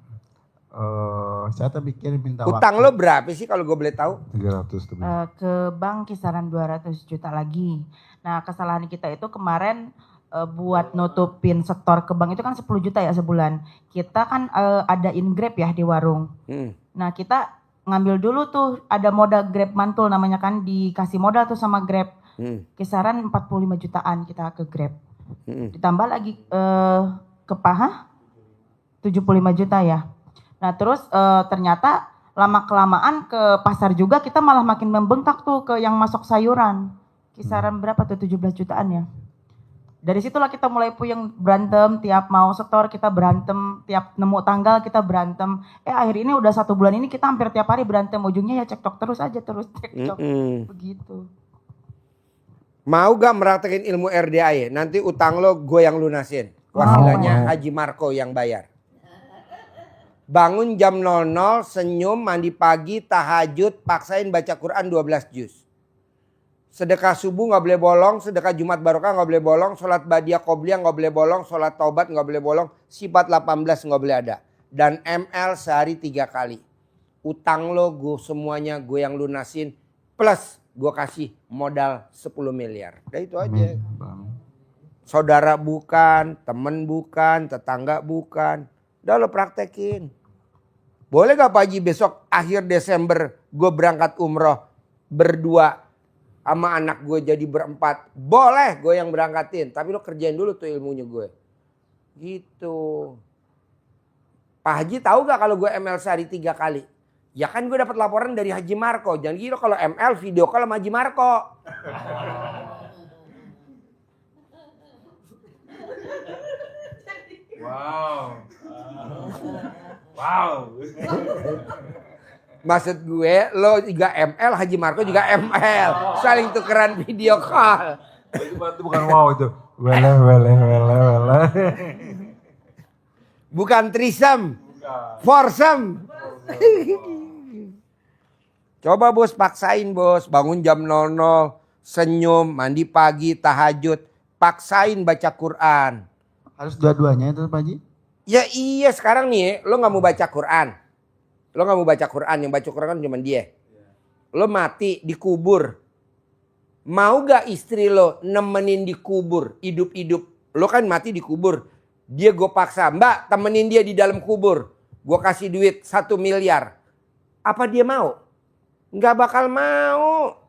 Saya teh bikin minta Utang lo berapa sih kalau gue boleh tahu? 300 lebih. Ke bank kisaran 200 juta lagi. Nah kesalahan kita itu kemarin buat nutupin setor ke bank itu kan 10 juta ya sebulan. Kita kan ada Grab ya di warung. Nah kita ngambil dulu tuh ada modal Grab mantul namanya kan, dikasih modal tuh sama Grab. Kisaran 45 jutaan kita ke Grab. Ditambah lagi ke paha 75 juta ya. Nah terus ternyata lama-kelamaan ke pasar juga kita malah makin membengkak tuh ke yang masuk sayuran. Kisaran berapa tuh 17 jutaan ya. Dari situlah kita mulai puyeng, berantem tiap mau setor kita berantem, tiap nemu tanggal kita berantem. Akhir ini udah 1 bulan ini kita hampir tiap hari berantem, ujungnya ya cekcok terus aja cekcok. Begitu. Mau gak meraktekin ilmu RDAY? Nanti utang lo gue yang lunasin. Wasilanya Haji Marco yang bayar. Bangun jam 00, senyum, mandi pagi, tahajud, paksain baca Quran 12 juz. Sedekah subuh gak boleh bolong, sedekah Jumat Barokah gak boleh bolong, sholat Badiah Qobliyah gak boleh bolong, sholat Taubat gak boleh bolong, sifat 18 gak boleh ada. Dan ML sehari 3 kali. Utang lo gue semuanya gue yang lunasin, plus gue kasih modal 10 miliar. Udah itu aja. Saudara bukan, temen bukan, tetangga bukan. Udah lo praktekin. Boleh gak Pak Haji besok akhir Desember gue berangkat umroh berdua sama anak gue jadi berempat? Boleh gue yang berangkatin. Tapi lo kerjain dulu tuh ilmunya gue. Gitu. Pak Haji tahu gak kalau gue ML sehari 3 kali? Ya kan gue dapat laporan dari Haji Marco. Jangan gitu kalau ML video call sama Haji Marco. Wow. Maksud gue lo juga ML, Haji Marco juga ML. Saling tukeran video call. Itu bukan wow itu. Wele. Bukan trisam. Foursome. Coba bos, paksain bos. Bangun jam 00. Senyum, mandi pagi, tahajud. Paksain baca Quran. Harus dua-duanya itu Pak Haji? Ya iya sekarang nih lo gak mau baca Quran. Lo gak mau baca Quran, yang baca Quran kan cuma dia. Lo mati dikubur. Mau gak istri lo nemenin dikubur, hidup-hidup. Lo kan mati dikubur. Dia gue paksa, Mbak temenin dia di dalam kubur. Gue kasih duit 1 miliar. Apa dia mau? Nggak bakal mau.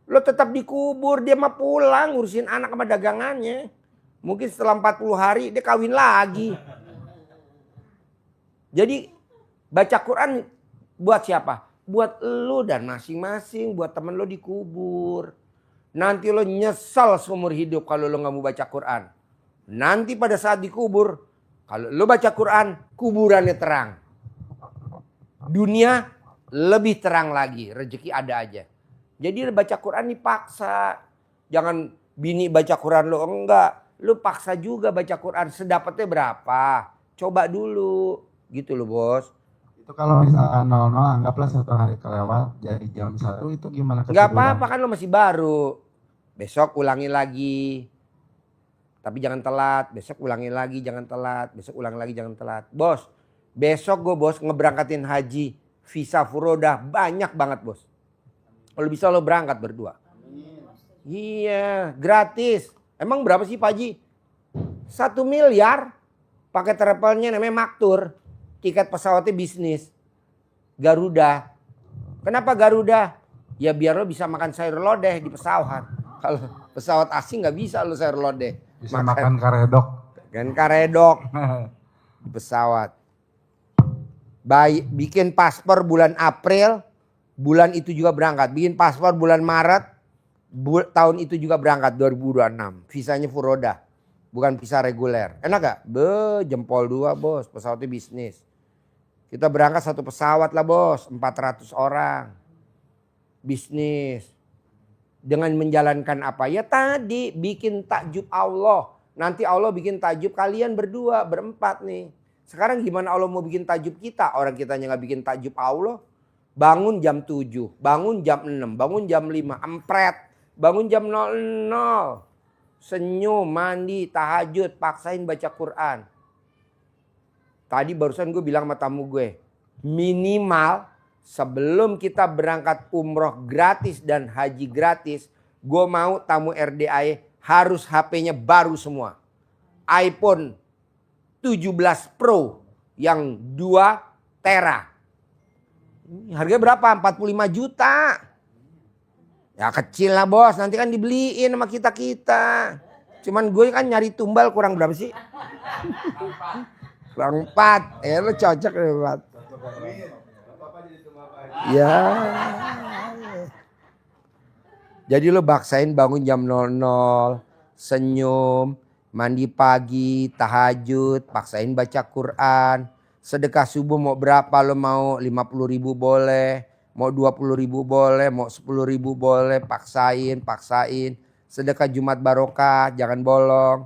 Lo tetap dikubur, dia mah pulang ngurusin anak sama dagangannya. Mungkin setelah 40 hari dia kawin lagi. Jadi baca Quran buat siapa? Buat lo dan masing-masing, buat temen lo dikubur. Nanti lo nyesal seumur hidup kalau lo nggak mau baca Quran. Nanti pada saat dikubur, kalau lo baca Quran, kuburannya terang. Dunia lebih terang lagi, rezeki ada aja. Jadi baca Quran dipaksa. Jangan bini baca Quran lo enggak. Lo paksa juga baca Quran. Sedapatnya berapa? Coba dulu. Gitu loh bos. Itu kalau misalkan 00 anggaplah 1 hari kelewat jadi jam 1 itu gimana? Enggak apa-apa kan lo masih baru. Besok ulangi lagi. Tapi jangan telat. Besok ulangi lagi jangan telat. Besok ulangi lagi jangan telat. Bos, besok gue bos ngeberangkatin haji. Visa furodah banyak banget bos. Kalau bisa lo berangkat berdua. Iya, gratis. Emang berapa sih Pak Haji? 1 miliar. Pakai travelnya namanya Maktur. Tiket pesawatnya bisnis. Garuda. Kenapa Garuda? Ya biar lo bisa makan sayur lodeh di pesawat. Kalau pesawat asing nggak bisa lo sayur lodeh. Bisa makan karedok. Kan karedok di pesawat. Bikin paspor bulan April. Bulan itu juga berangkat. Bikin paspor bulan Maret. Tahun itu juga berangkat 2026. Visanya furodah. Bukan visa reguler. Enak gak? Jempol 2 bos. Pesawatnya bisnis. Kita berangkat 1 pesawat lah bos. 400 orang. Bisnis. Dengan menjalankan apa? Ya tadi bikin takjub Allah. Nanti Allah bikin takjub kalian berdua. Berempat nih. Sekarang gimana Allah mau bikin takjub kita? Orang kitanya gak bikin takjub Allah. Bangun jam 7, bangun jam 6, bangun jam 5, empret, bangun jam 00. Senyum, mandi, tahajud, paksain baca Quran. Tadi barusan gue bilang sama tamu gue, minimal sebelum kita berangkat umroh gratis dan haji gratis, gue mau tamu RDI harus HP-nya baru semua. iPhone 17 Pro yang 2 tera. Harganya berapa? 45 juta. Ya kecil lah bos, nanti kan dibeliin sama kita-kita. Cuman gue kan nyari tumbal kurang berapa sih? Kurang 4. Lo cocok nih 4. Ya. Jadi lo baksain bangun jam 00. Senyum. Mandi pagi, tahajud, paksain baca Quran. Sedekah subuh mau berapa lo mau? 50.000 boleh. Mau 20.000 boleh. Mau 10.000 boleh. Paksain. Sedekah Jumat barokah jangan bolong.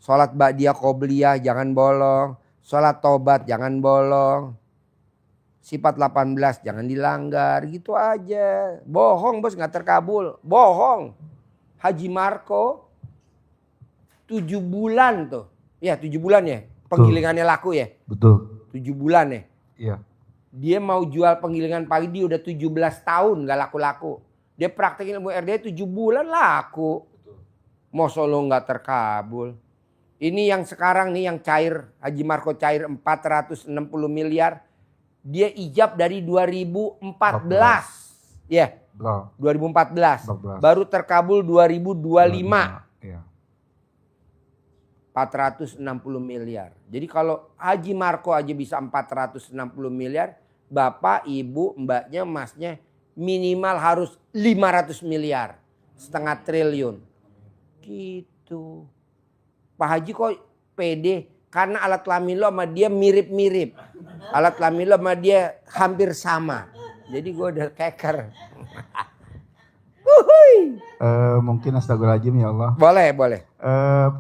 Sholat ba'diyah qobliyah jangan bolong. Sholat tobat jangan bolong. Sifat 18 jangan dilanggar. Gitu aja. Bohong bos gak terkabul. Bohong. Haji Marco 7 bulan tuh. Ya 7 bulan ya. Penggilingannya laku ya? Betul. 7 bulan ya? Iya. Dia mau jual penggilingan pagi udah 17 tahun gak laku-laku. Dia praktekin ilmu RDA 7 bulan laku. Masa lo gak terkabul. Ini yang sekarang nih yang cair. Haji Marco cair 460 miliar. Dia ijab dari 2014. Ya. Yeah, 2014. Baru terkabul 2025. Iya. 460 miliar. Jadi kalau Haji Marco aja bisa 460 miliar, bapak, ibu, mbaknya, masnya minimal harus 500 miliar. 0,5 triliun. Gitu. Pak Haji kok pede? Karena alat kelamin lo sama dia mirip-mirip. Alat kelamin lo sama dia hampir sama. Jadi gue udah keker. Mungkin astagfirullahaladzim ya Allah. Boleh.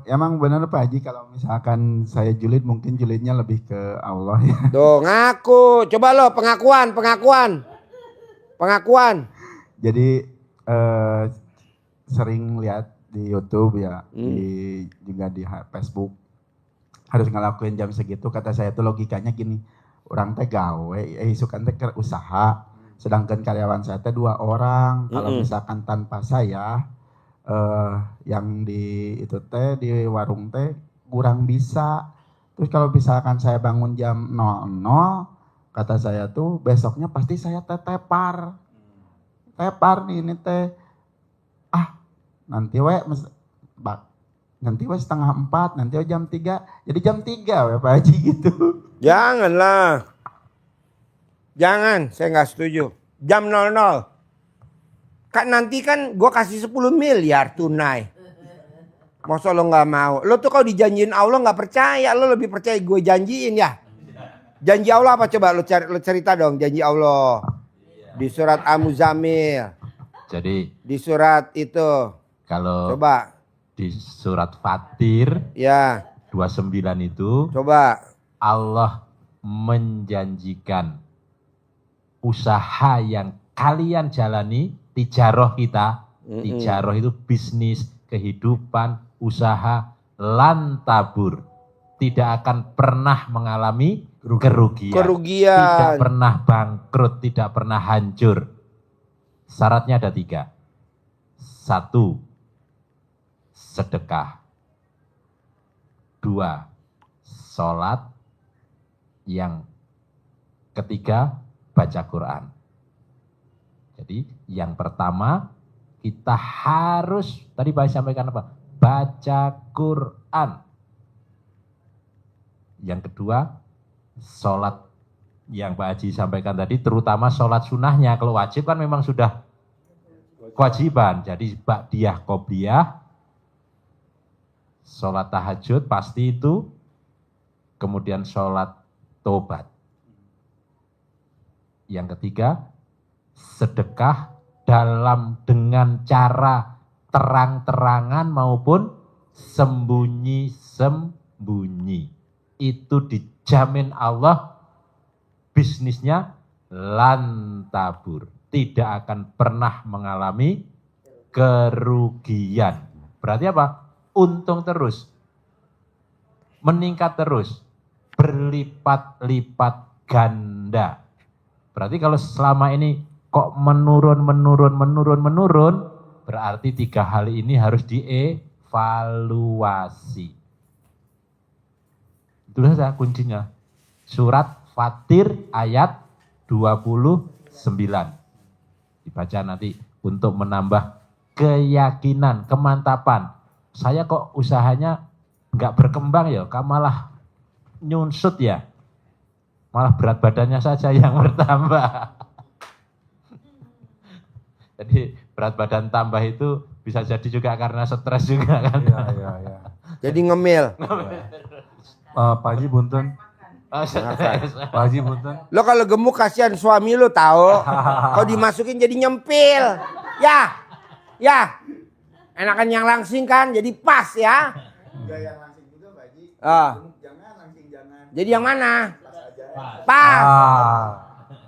Emang benar Pak Haji kalau misalkan saya julid mungkin julidnya lebih ke Allah ya. Tuh ngaku. Coba lo pengakuan. Jadi sering lihat di YouTube ya. Juga di Facebook. Harus ngelakuin jam segitu. Kata saya tuh logikanya gini. Orang teh gawe. Isukan teh usaha. Sedangkan karyawan saya teh 2 orang. Kalau misalkan tanpa saya yang di itu teh di warung teh kurang bisa. Terus kalau misalkan saya bangun jam 00, kata saya tuh besoknya pasti saya tepar nih ini teh. Nanti we 3:30, nanti we jam 3. Jadi jam 3 we Pak Haji gitu. Janganlah. Jangan, saya nggak setuju. Jam 00. Kan nanti kan gue kasih 10 miliar tunai. Masa lo nggak mau? Lo tuh kalau dijanjiin Allah nggak percaya. Lo lebih percaya gue janjiin ya. Janji Allah apa coba lo cerita dong janji Allah. Di surat Al-Muzammil. Jadi Di surat itu. kalau Coba. di surat Fatir Ya. 29 itu Coba. Allah menjanjikan usaha yang kalian jalani, tijaroh kita. Tijaroh itu bisnis, kehidupan, usaha, lantabur. Tidak akan pernah mengalami kerugian. Tidak pernah bangkrut, tidak pernah hancur. Syaratnya ada 3. 1, sedekah. 2, sholat. Yang ketiga, baca Quran. Jadi yang pertama, kita harus, tadi Pak sampaikan apa? Baca Quran. Yang kedua, sholat yang Pak Haji sampaikan tadi, terutama sholat sunnahnya. Kalau wajib kan memang sudah kewajiban. Jadi ba'diyah qobliyah, sholat tahajud pasti itu, kemudian sholat tobat. Yang ketiga, sedekah dengan cara terang-terangan maupun sembunyi-sembunyi. Itu dijamin Allah bisnisnya lantabur. Tidak akan pernah mengalami kerugian. Berarti apa? Untung terus. Meningkat terus. Berlipat-lipat ganda. Berarti kalau selama ini kok menurun, berarti 3 hal ini harus dievaluasi. Itulah saja kuncinya. Surat Fatir ayat 29. Dibaca nanti untuk menambah keyakinan, kemantapan. Saya kok usahanya nggak berkembang ya, malah nyunsut ya. Malah berat badannya saja yang bertambah. Jadi berat badan tambah itu bisa jadi juga karena stres juga kan. Iya. Jadi ngemil. Pak Haji Bunten. Pak Haji Bunten. Lo kalau gemuk kasihan suami lo tahu. Kalau dimasukin jadi nyempil. Ya. Enakan yang langsing kan jadi pas ya. Enggak yang langsing juga Pak Haji. Jangan langsing jangan. Jadi yang mana? Pas.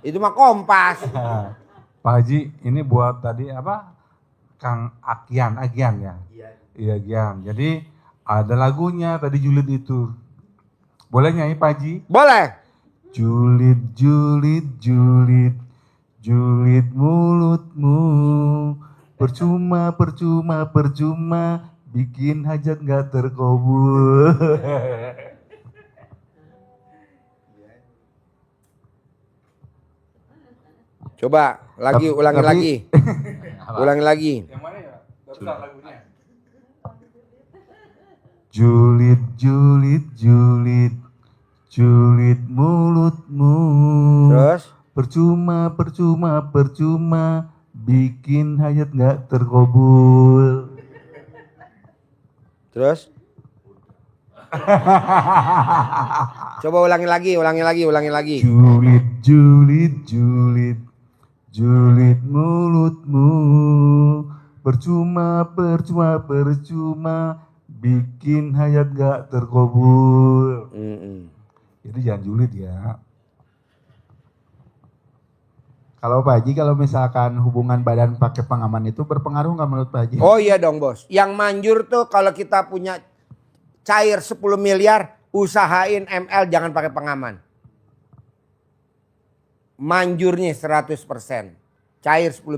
Itu mah kompas. Pak Haji, ini buat tadi apa? Kang Agian ya? Iya, Gian. Jadi ada lagunya tadi julid itu. Boleh nyanyi Pak Haji? Boleh. Julid mulutmu. Percuma, bikin hajat gak terkabul. Coba lagi, ulangi lagi. Ulangi lagi. Yang mana ya? Lagunya. Julid mulutmu. Terus? Percuma, bikin hajat gak terkabul. Terus? Coba ulangi lagi. Julid mulutmu. Percuma, bikin hayat gak terkabul. Jadi jangan julid ya. Kalau Pak Haji, kalau misalkan hubungan badan pakai pengaman itu berpengaruh nggak menurut Pak Haji? Oh iya dong bos. Yang manjur tuh kalau kita punya cair 10 miliar, usahain ML jangan pakai pengaman. Manjurnya 100%. Cair 10